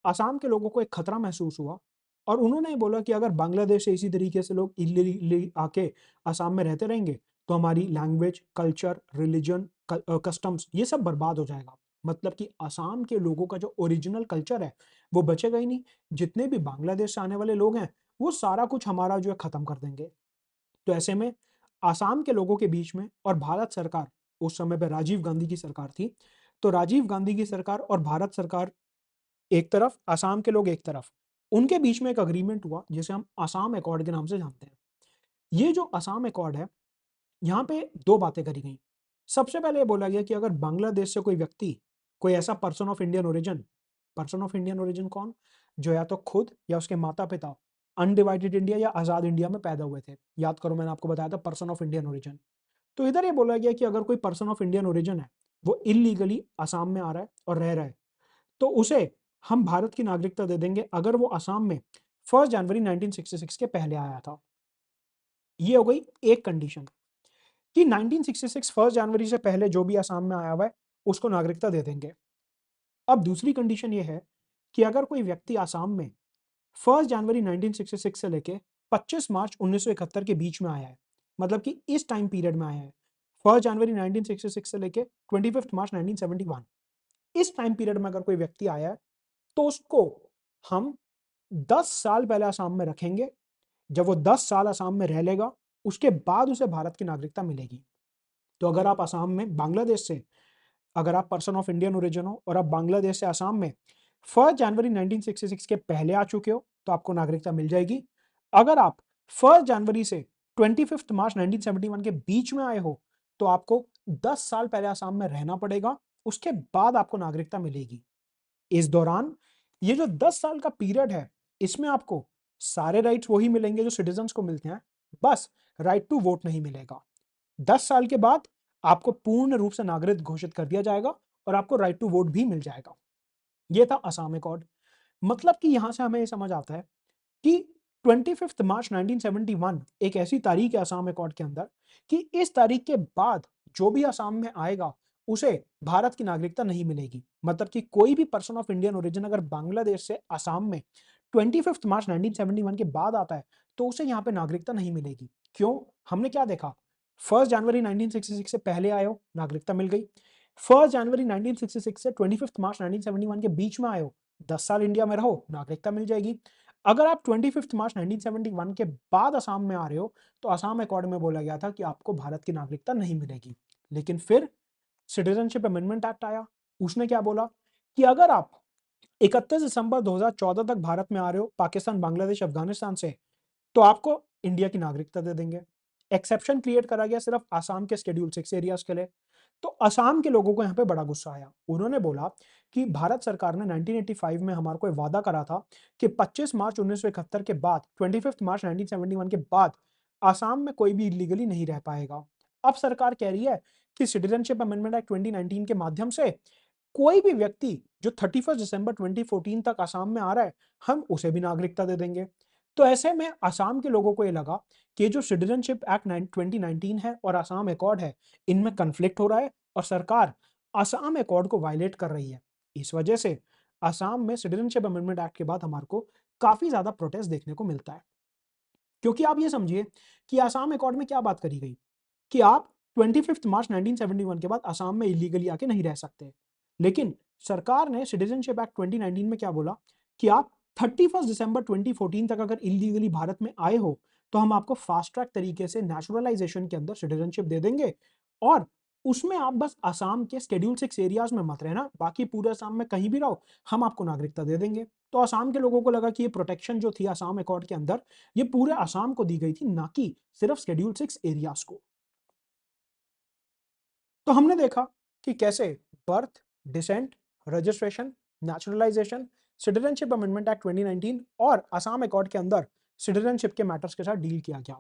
आसाम के लोगों को एक खतरा महसूस हुआ और उन्होंने बोला कि अगर बांग्लादेश से इसी तरीके से लोग इलीगली आके आसाम में रहते रहेंगे, तो हमारी लैंग्वेज, कल्चर, रिलीजन, कस्टम्स, ये सब बर्बाद हो जाएगा। मतलब कि आसाम के लोगों का जो ओरिजिनल कल्चर है, वो बचेगा ही नहीं। जितने भी बांग्लादेश से आने वाले लोग हैं, वो सारा कुछ हमारा जो है खत्म कर देंगे। तो ऐसे में आसाम के लोगों के बीच में और भारत सरकार, उस समय पे राजीव गांधी की सरकार थी, तो राजीव गांधी की सरकार और भारत सरकार एक तरफ, आसाम के लोग एक तरफ, उनके बीच में एक अग्रीमेंट हुआ जिसे हम आसाम अकॉर्ड के नाम से जानते हैं। ये जो आसाम अकॉर्ड है, यहाँ पे दो बातें करी गई। सबसे पहले ये बोला गया कि अगर बांग्लादेश से कोई व्यक्ति, कोई ऐसा पर्सन ऑफ इंडियन ओरिजिन कौन? जो या तो खुद या उसके माता-पिता अनडिवाइडेड इंडिया या आज़ाद इंडिया में पैदा हुए थे। याद करो मैंने आपको बताया था पर्सन ऑफ इंडियन ओरिजिन। तो इधर ये बोला गया कि अगर कोई पर्सन ऑफ इंडियन ओरिजिन है, वो इल्लीगली असम में आ रहा है और रह रहा है, तो उसे हम भारत की नागरिकता दे देंगे अगर वो असम में 1 जनवरी 1966 के पहले आया था। ये हो गई एक कंडीशन कि 1966 1 जनवरी से पहले जो भी असम में आया हुआ है, उसको नागरिकता दे देंगे। अब दूसरी कंडीशन ये है कि अगर कोई व्यक्ति असम में 1 जनवरी 1966 से लेके 25 मार्च 1971 के बीच में आया है, मतलब कि इस टाइम पीरियड में आया है, 1 जनवरी 1966 से लेके 25 मार्च 1971, इस टाइम पीरियड में अगर कोई व्यक्ति आया है, तो उसको हम 10 साल पहले असम में रखेंगे। जब वो 10 साल असम में रह लेगा, उसके बाद उसे भारत की नागरिकता मिलेगी। तो अगर आप असम में बांग्लादेश से, अगर आप पर्सन ऑफ इंडियन ओरिजिन हो और आप बांग्लादेश से असम में 1 जनवरी 1966 के पहले आ चुके हो, तो आपको नागरिकता मिल जाएगी। अगर आप 1 जनवरी से 25 मार्च 1971 के बीच में आए हो, तो आपको 10 साल पहले असम में रहना पड़ेगा, उसके बाद आपको नागरिकता मिलेगी। इस दौरान ये जो 10 साल का पीरियड है, इसमें आपको सारे राइट्स वही मिलेंगे जो सिटीजन्स को मिलते हैं, बस राइट टू वोट नहीं मिलेगा। 10 साल के बाद आपको पूर्ण रूप से नागरिक घोषित कर दिया जाएगा और आपको राइट टू वोट भी मिल जाएगा। ये था असम अकॉर्ड। मतलब कि यहां से हमें ये समझ आता है कि 25 मार्च 1971 एक ऐसी तारीख है असम अकॉर्ड के अंदर कि इस तारीख के बाद जो भी असम में आएगा, उसे भारत की नागरिकता नहीं मिलेगी। मतलब कि कोई भी पर्सन ऑफ इंडियन ओरिजिन अगर बांग्लादेश से असम में 25 मार्च 1971 के बाद आता है, तो उसे यहाँ पे नागरिकता नहीं मिलेगी। क्यों? हमने क्या देखा? 1 जनवरी 1966 से पहले आए हो, नागरिकता मिल गई। 1 जनवरी 1966 से 25 मार्च 1971 के बीच में आए हो, 10 साल इंडिया में रहो, नागरिकता मिल जाएगी। अगर आप 25 मार्च 1971 के बाद असम में आ रहे हो, तो असम अकॉर्ड में बोला गया था कि आपको भारत की नागरिकता नहीं मिलेगी। लेकिन फिर सिटीजनशिप अमेंडमेंट एक्ट आया। उसने क्या बोला कि अगर आप 31 दिसंबर 2014 तक भारत में आ रहे हो, पाकिस्तान, बांग्लादेश, अफगानिस्तान से, तो आपको इंडिया की नागरिकता दे देंगे। एक्सेप्शन क्रिएट करा गया सिर्फ आसाम के शेड्यूल 6 एरियाज के लिए। तो असम के लोगों को यहाँ पे बड़ा गुस्सा आया। उन्होंने बोला कि भारत सरकार ने 1985 में हमारे को वादा करा था कि 25 मार्च 1971 के बाद, 25 मार्च 1971 के बाद असम में कोई भी इलीगली नहीं रह पाएगा। अब सरकार कह रही है कि सिटीजनशिप अमेंडमेंट एक्ट 2019 के माध्यम से कोई भी व्यक्ति जो 31 दिसंबर 2014 तक असम में आ रहा है, हम उसे भी नागरिकता दे देंगे। तो ऐसे में असम के लोगों को ये लगा कि जो सिटीजनशिप एक्ट 2019 है और असम अकॉर्ड है, इनमें कन्फ्लिक्ट हो रहा है और सरकार असम अकॉर्ड को वायलेट कर रही है। इस वजह से असम में सिटीजनशिप अमेंडमेंट एक्ट के बाद हमारे को काफी ज्यादा प्रोटेस्ट देखने को मिलता है। क्योंकि आप ये समझिए कि असम अकॉर्ड में क्या बात करी गई कि आप 25 मार्च 1971 के बाद असम में इलीगली आके नहीं रह सकते। लेकिन सरकार ने सिटीजनशिप एक्ट 2019 में क्या बोला कि आप 31 दिसंबर 2014 तक अगर इलीगली भारत में आए हो, तो हम आपको फास्ट ट्रैक तरीके से नेचुरलाइजेशन के अंदर सिटीजनशिप दे देंगे और उसमें आप बस असम के शेड्यूल 6 एरियाज में मत रहना, बाकी पूरे असम में कहीं भी रहो, हम आपको नागरिकता दे देंगे। तो असम के लोगों को लगा कि ये प्रोटेक्शन जो थी असम अकॉर्ड के अंदर, ये पूरे असम को दी गई थी, ना कि सिर्फ शेड्यूल 6 एरियाज को। तो हमने देखा कि कैसे birth, descent, registration, naturalisation, citizenship amendment act 2019 और असम अकॉर्ड के अंदर सिटीजनशिप के मैटर्स के साथ डील किया गया।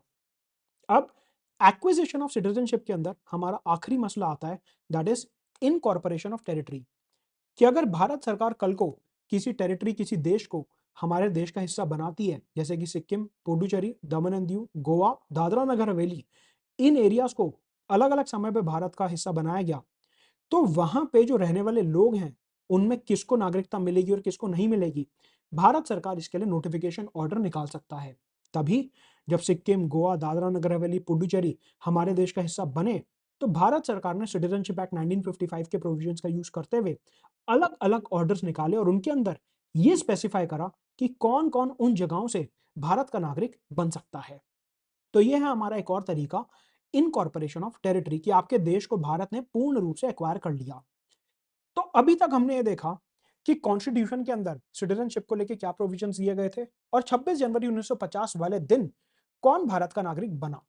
अब एक्विजिशन ऑफ सिटीजनशिप के अंदर हमारा आखिरी मसला आता है, that is incorporation of territory. कि अगर भारत सरकार कल को किसी टेरिटरी, किसी देश को हमारे देश का हिस्सा बनाती है, जैसे कि सिक्किम, पुडुचेरी, दमन and Diu, Goa, Dadra Nagar Haveli, in areas को अलग अलग समय पे भारत का हिस्सा बनाया गया, तो वहां पे जो रहने वाले लोग हैं, उनमें किसको नागरिकता मिलेगी और किसको नहीं मिलेगी, भारत सरकार इसके लिए नोटिफिकेशन ऑर्डर निकाल सकता है। तभी जब सिक्किम, गोवा, दादरा नगर हवेली, पुडुचेरी हमारे देश का हिस्सा बने, तो भारत सरकार ने सिटीजनशिप एक्ट 1955 के प्रोविजंस का यूज करते हुए अलग अलग ऑर्डर्स निकाले और उनके अंदर ये स्पेसिफाई करा कि कौन कौन उन जगहों से भारत का नागरिक बन सकता है। तो ये है हमारा एक और तरीका, इनकॉर्पोरेशन ऑफ टेरिटरी, कि आपके देश को भारत ने पूर्ण रूप से एक्वायर कर लिया। तो अभी तक हमने ये देखा कि कॉन्स्टिट्यूशन के अंदर सिटीजनशिप को लेके क्या प्रोविजंस दिए गए थे और 26 जनवरी 1950 वाले दिन कौन भारत का नागरिक बना।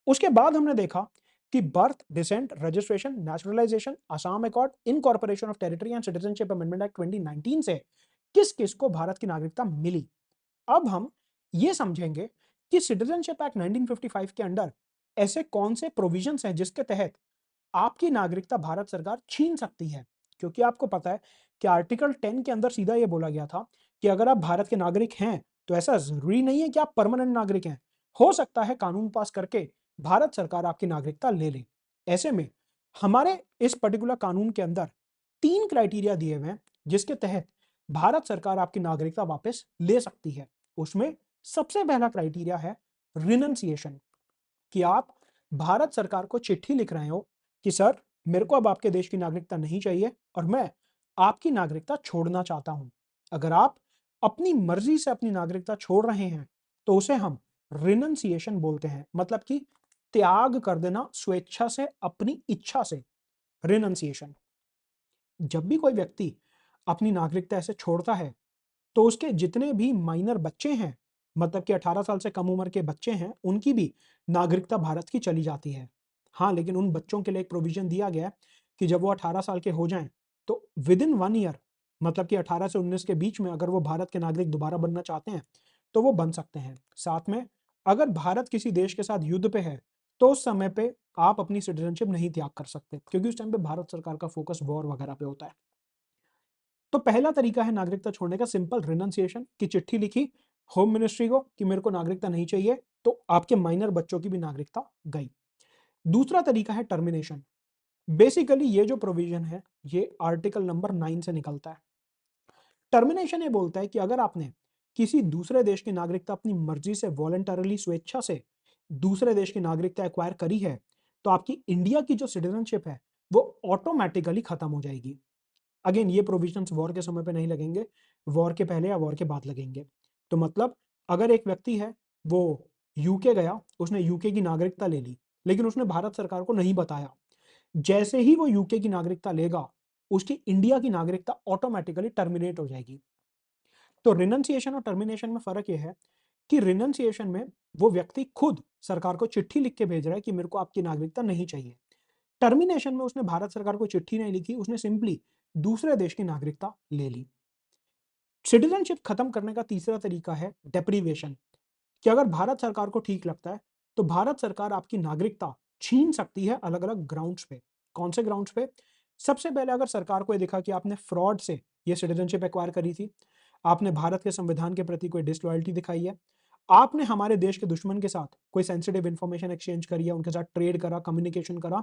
उसके बाद हमने देखा कि birth, descent, registration, naturalisation, Assam accord, incorporation of territory and citizenship amendment act 2019 से किस किस को भारत की नागरिकता मिली। अब हम ये समझेंगे कि सिटीजनशिप एक्ट 1955 के अंडर ऐसे कौन से प्रोविजंस हैं जिसके तहत आपकी नागरिकता भारत सरकार छीन सकती है। क्योंकि आपको पता है कि आर्टिकल 10 के अंदर सीधा ये बोला गया था कि अगर आप भारत के नागरिक हैं तो ऐसा जरूरी नहीं है कि आप परमानेंट नागरिक हैं। हो सकता है कानून पास करके भारत सरकार आपकी नागरिकता ले ले। ऐसे में हमारे इस पर्टिकुलर कानून के अंदर 3 क्राइटेरिया दिए हुए हैं जिसके तहत भारत सरकार आपकी नागरिकता वापस ले सकती है। उसमें सबसे पहला क्राइटेरिया है रिनंसिएशन, कि आप भारत सरकार को चिट्ठी लिख रहे हो कि सर, मेरे को अब आपके देश की नागरिकता नहीं चाहिए और मैं आपकी नागरिकता छोड़ना चाहता हूं। अगर आप अपनी मर्जी से अपनी नागरिकता छोड़ रहे हैं तो उसे हम रिनंसिएशन बोलते हैं, मतलब कि त्याग कर देना स्वेच्छा से, अपनी इच्छा से, रिनंसिएशन। जब भी कोई व्यक्ति अपनी नागरिकता ऐसे छोड़ता है तो उसके जितने भी माइनर बच्चे हैं, मतलब कि 18 साल से कम उम्र के बच्चे हैं, उनकी भी नागरिकता भारत की चली जाती है। हाँ, लेकिन उन बच्चों के लिए एक प्रोविज़न दिया गया है कि जब वो 18 साल के हो जाएँ, तो विदिन 1 ईयर, मतलब कि 18 से 19 के बीच में अगर वो भारत के नागरिक दोबारा बनना चाहते हैं, तो वो बन सकते हैं। साथ में अगर भारत किसी देश के साथ युद्ध पे है, तो उस समय पे आप अपनी सिटीज़नशिप नहीं त्याग कर सकते, क्योंकि उस टाइम पे भारत सरकार का फ़ोकस वॉर वगैरह पे होता है। तो पहला तरीका है नागरिकता छोड़ने का, सिंपल रिनंसिएशन, की चिट्ठी लिखी होम मिनिस्ट्री को कि मेरे को नागरिकता नहीं चाहिए, तो आपके माइनर बच्चों की भी नागरिकता गई। दूसरा तरीका है टर्मिनेशन। बेसिकली ये जो प्रोविजन है ये आर्टिकल नंबर 9 से निकलता है। टर्मिनेशन ये बोलता है कि अगर आपने किसी दूसरे देश की नागरिकता अपनी मर्जी से, वॉलंटरली, स्वेच्छा से दूसरे देश की नागरिकता एक्वायर करी है, तो आपकी इंडिया की जो सिटीजनशिप है वो ऑटोमेटिकली खत्म हो जाएगी। अगेन ये प्रोविजंस वॉर के समय पे नहीं लगेंगे, वॉर के पहले या वॉर के बाद लगेंगे। तो मतलब अगर एक व्यक्ति है, वो यूके गया, उसने यूके की नागरिकता ले ली, लेकिन उसने भारत सरकार को नहीं बताया। जैसे ही वो यूके की नागरिकता लेगा, उसकी इंडिया की नागरिकता ऑटोमेटिकली टर्मिनेट हो जाएगी। तो रिनंसिएशन और टर्मिनेशन में फ़र्क ये है कि रिनंसिएशन में वो व्यक्ति खुद सरकार को चिट्ठी लिख के भेज रहा है कि मेरे को आपकी नागरिकता नहीं चाहिए। टर्मिनेशन में उसने भारत सरकार को चिट्ठी नहीं लिखी, उसने सिंपली दूसरे देश की नागरिकता ले ली। सिटीजनशिप खत्म करने का तीसरा तरीका है डेप्रीवेशन, कि अगर भारत सरकार को ठीक लगता है तो भारत सरकार आपकी नागरिकता छीन सकती है अलग-अलग ग्राउंड्स पे। कौन से ग्राउंड्स पे? सबसे पहले अगर सरकार को ये दिखा कि आपने फ्रॉड से ये सिटीजनशिप एक्वायर करी थी, आपने भारत के संविधान के प्रति कोई डिसलॉयल्टी दिखाई है, आपने हमारे देश के दुश्मन के साथ कोई सेंसिटिव इंफॉर्मेशन एक्सचेंज करी है, उनके साथ ट्रेड करा, कम्युनिकेशन करा,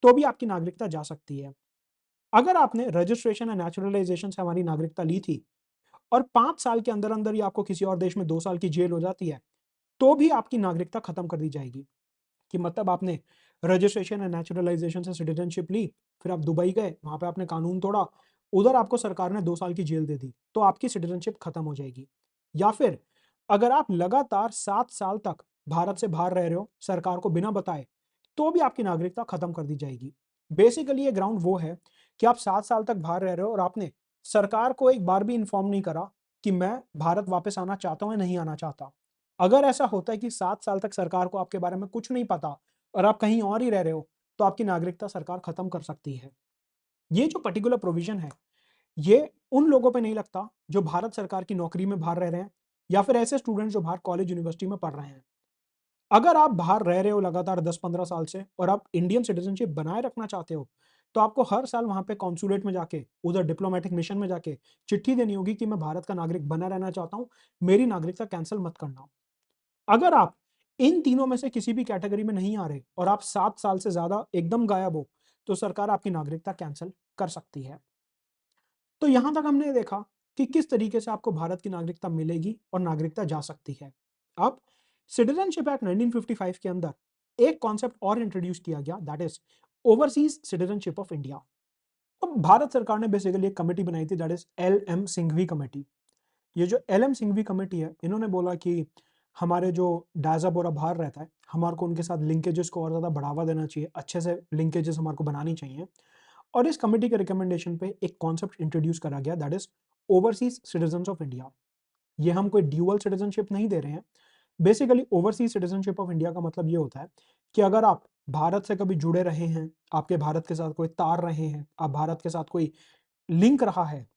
तो भी आपकी नागरिकता जा सकती है। अगर आपने रजिस्ट्रेशन या नेचुरलाइजेशन से हमारी नागरिकता ली थी और 5 साल के अंदर-अंदर ही आपको किसी और देश में 2 साल की जेल हो जाती है, तो भी आपकी नागरिकता खत्म कर दी जाएगी। कि मतलब आपने रजिस्ट्रेशन या नेचुरलाइजेशन से सिटीजनशिप ली, फिर आप दुबई गए, वहाँ पे आपने कानून तोड़ा, उधर आपको सरकार ने 2 साल की जेल दे दी, तो आपकी सिटीजनशिप खत्म हो जाएगी। या फिर अगर आप लगातार 7 साल तक भारत से बाहर रह रहे हो, सरकार को बिना बताए, तो भी आपकी नागरिकता खत्म कर दी जाएगी। बेसिकली ये ग्राउंड वो है कि आप 7 साल तक बाहर रह रहे हो और आपने सरकार को एक बार भी इन्फॉर्म नहीं करा कि मैं भारत वापस आना चाहता हूँ या नहीं आना चाहता। अगर ऐसा होता है कि 7 साल तक सरकार को आपके बारे में कुछ नहीं पता और आप कहीं और ही रह रहे हो, तो आपकी नागरिकता सरकार खत्म कर सकती है। ये जो पर्टिकुलर प्रोविजन है, ये उन लोगों पे नहीं लगता जो भारत सरकार की नौकरी में बाहर रह रहे हैं या फिर ऐसे स्टूडेंट जो बाहर कॉलेज यूनिवर्सिटी में पढ़ रहे हैं। अगर आप बाहर रह रहे हो लगातार 10-15 साल से और आप इंडियन सिटीजनशिप बनाए रखना चाहते हो, तो आपको हर साल वहाँ पे कॉन्सुलेट में जाके, उधर डिप्लोमैटिक मिशन में जाके चिट्ठी देनी होगी कि मैं भारत का नागरिक बना रहना चाहता हूँ, मेरी नागरिकता कैंसल मत करना। अगर आप इन तीनों में से किसी भी कैटेगरी में नहीं आ रहे और आप 7 साल से ज़्यादा एकदम गायब हो, तो सरकार आपकी नागरिकता कैंसल कर सकती है। तो यहां तक हमने देखा कि किस तरीके से आपको भारत की नागरिकता मिलेगी और नागरिकता जा सकती है। अब सिटीजनशिप एक्ट 1955 के अंदर एक कॉन्सेप्ट और इंट्रोड्यूस किया गया, that is overseas citizenship of India. अब भारत सरकार ने बेसिकली एक कमेटी बनाई थी, that is L M Singhvi committee. ये जो एल एम सिंघवी कमेटी है, इन्होंने बोला कि हमारे जो डायज़ापोरा बाहर रहता है, हमारे को उनके साथ लिंकेजेस को और ज़्यादा बढ़ावा देना चाहिए, अच्छे से लिंकेजेस हमारे को बनानी चाहिए। और इस कमेटी के रिकमेंडेशन पे एक कॉन्सेप्ट इंट्रोड्यूस करा गया, that is overseas citizens of India. ये हम कोई ड्यूअल सिटीजनशिप नहीं दे रहे हैं। Basically overseas citizenship of India का मतलब ये होता है कि अगर आप भारत से कभी जुड़े रहे हैं, आपके भारत के साथ कोई तार रहे हैं, आप भारत के साथ कोई लिंक रहा है,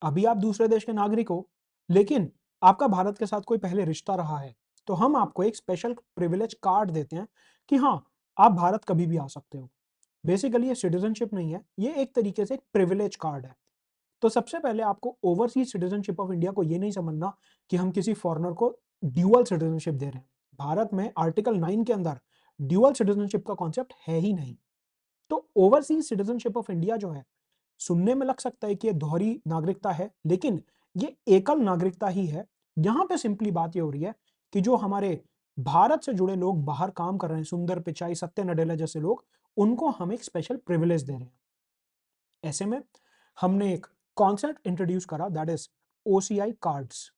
अभी आप दूसरे देश के नागरिक हो, लेकिन आपका भारत के साथ कोई पहले रिश्ता रहा है, तो हम आपको एक स्पेशल प्रिविलेज कार्ड देते हैं कि हाँ, आप भारत कभी भी आ सकते हो। बेसिकली ये सिटीज़नशिप नहीं है, ये एक तरीके से एक प्रिविलेज कार्ड है। तो सबसे पहले आपको ओवरसीज़ सिटीज़नशिप ऑफ इंडिया को ये नहीं समझना कि हम किसी फॉरेनर को ड्यूअल सिटीज़नशिप दे रहे हैं। भारत में आर्टिकल 9 के अंदर ड्यूअल सिटीज़नशिप का कॉन्सेप्ट है ही नहीं। तो ओवरसीज़ सिटीज़नशिप ऑफ इंडिया जो है, सुनने में लग सकता है कि ये दोहरी नागरिकता है, लेकिन ये एकल नागरिकता ही है। यहाँ पे सिंपली बात ये हो रही है कि जो हमारे भारत से जुड़े लोग बाहर काम कर रहे हैं, सुंदर पिचाई, सत्या नडेला जैसे लोग, उनको हम एक स्पेशल प्रिविलेज दे रहे हैं। ऐसे में हमने एक कॉन्सेप्ट इंट्रोड्यूस करा, that is OCI cards.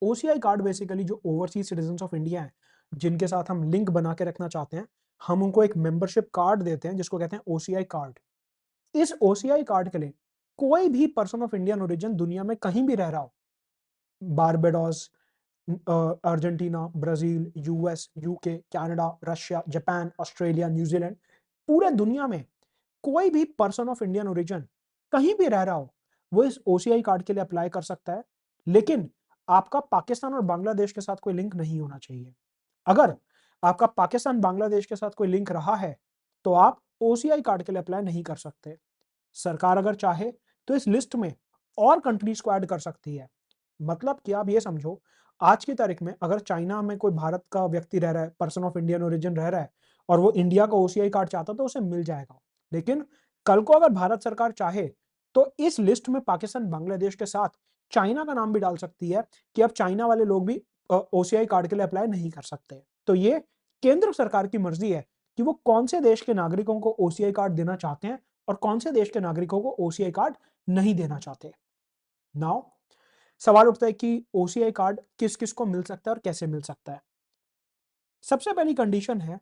OCI card basically जो ओवरसीज सिटीजन्स ऑफ इंडिया हैं, जिनके साथ हम लिंक बना के रखना चाहते हैं, हम उनको एक मेंबरशिप कार्ड देते हैं जिसको कहते हैं ओसीआई कार्ड। इस ओसीआई कार्ड के लिए कोई भी पर्सन ऑफ इंडियन ओरिजिन दुनिया में कहीं भी रह रहा हो, Barbados, Argentina, Brazil, US, UK, Canada, Russia, Japan, Australia, New Zealand, पूरे दुनिया में कोई भी पर्सन ऑफ इंडियन ओरिजिन कहीं भी रह रहा हो, वो इस ओसीआई कार्ड के लिए अप्लाई कर सकता है। लेकिन आपका पाकिस्तान और बांग्लादेश के साथ कोई लिंक नहीं होना चाहिए। अगर आपका पाकिस्तान बांग्लादेश के साथ कोई लिंक रहा है, तो आप ओसीआई कार्ड के लिए अप्लाई नहीं कर सकते। सरकार अगर चाहे तो इस लिस्ट में और कंट्रीज को ऐड कर सकती है। मतलब कि आप ये समझो, आज की तारीख में अगर चाइना में कोई भारत का व्यक्ति रह रहा है, पर्सन ऑफ इंडियन ओरिजिन रह रहा है, और वो इंडिया का ओसीआई कार्ड चाहता तो उसे मिल जाएगा। लेकिन कल को अगर भारत सरकार चाहे तो इस लिस्ट में पाकिस्तान बांग्लादेश के साथ चाइना का नाम भी डाल सकती है कि अब चाइना वाले लोग भी ओसीआई कार्ड के लिए अप्लाई नहीं कर सकते। तो ये केंद्र सरकार की मर्जी है कि वो कौन से देश के नागरिकों को ओसीआई कार्ड देना चाहते हैं और कौन से देश के नागरिकों को ओसीआई कार्ड नहीं देना चाहते। नाउ सवाल उठता है कि ओसीआई कार्ड किस किस को मिल सकता है और कैसे मिल सकता है। सबसे पहली कंडीशन है,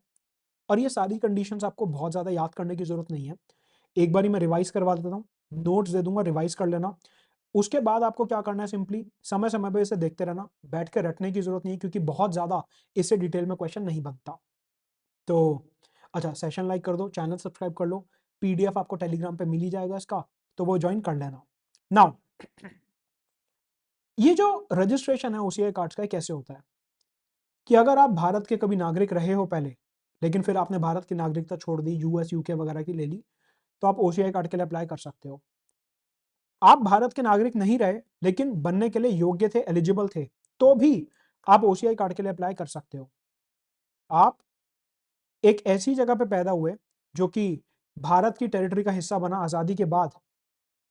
और ये सारी कंडीशंस आपको बहुत ज्यादा याद करने की जरूरत नहीं है, एक बारी मैं रिवाइज करवा देता हूँ, नोट्स दे दूंगा, रिवाइज कर लेना। उसके बाद आपको क्या करना है, सिंपली समय समय पे इसे देखते रहना, बैठ के रटने की जरूरत नहीं है क्योंकि बहुत ज्यादा इससे डिटेल में क्वेश्चन नहीं बनता। तो अच्छा, सेशन लाइक कर दो, चैनल सब्सक्राइब कर लो, पीडीएफ आपको टेलीग्राम पे मिल ही जाएगा इसका, तो वो ज्वाइन कर लेना। नाउ ये जो रजिस्ट्रेशन है ओसीआई कार्ड्स का, ये कैसे होता है कि अगर आप भारत के कभी नागरिक रहे हो पहले, लेकिन फिर आपने भारत की नागरिकता छोड़ दी, यूएस यूके वगैरह की ले ली, तो आप ओसीआई कार्ड के लिए अप्लाई कर सकते हो। आप भारत के नागरिक नहीं रहे लेकिन बनने के लिए योग्य थे, एलिजिबल थे, तो भी आप ओसीआई कार्ड के लिए अप्लाई कर सकते हो। आप एक ऐसी जगह पे पैदा हुए जो कि भारत की टेरिटरी का हिस्सा बना आजादी के बाद,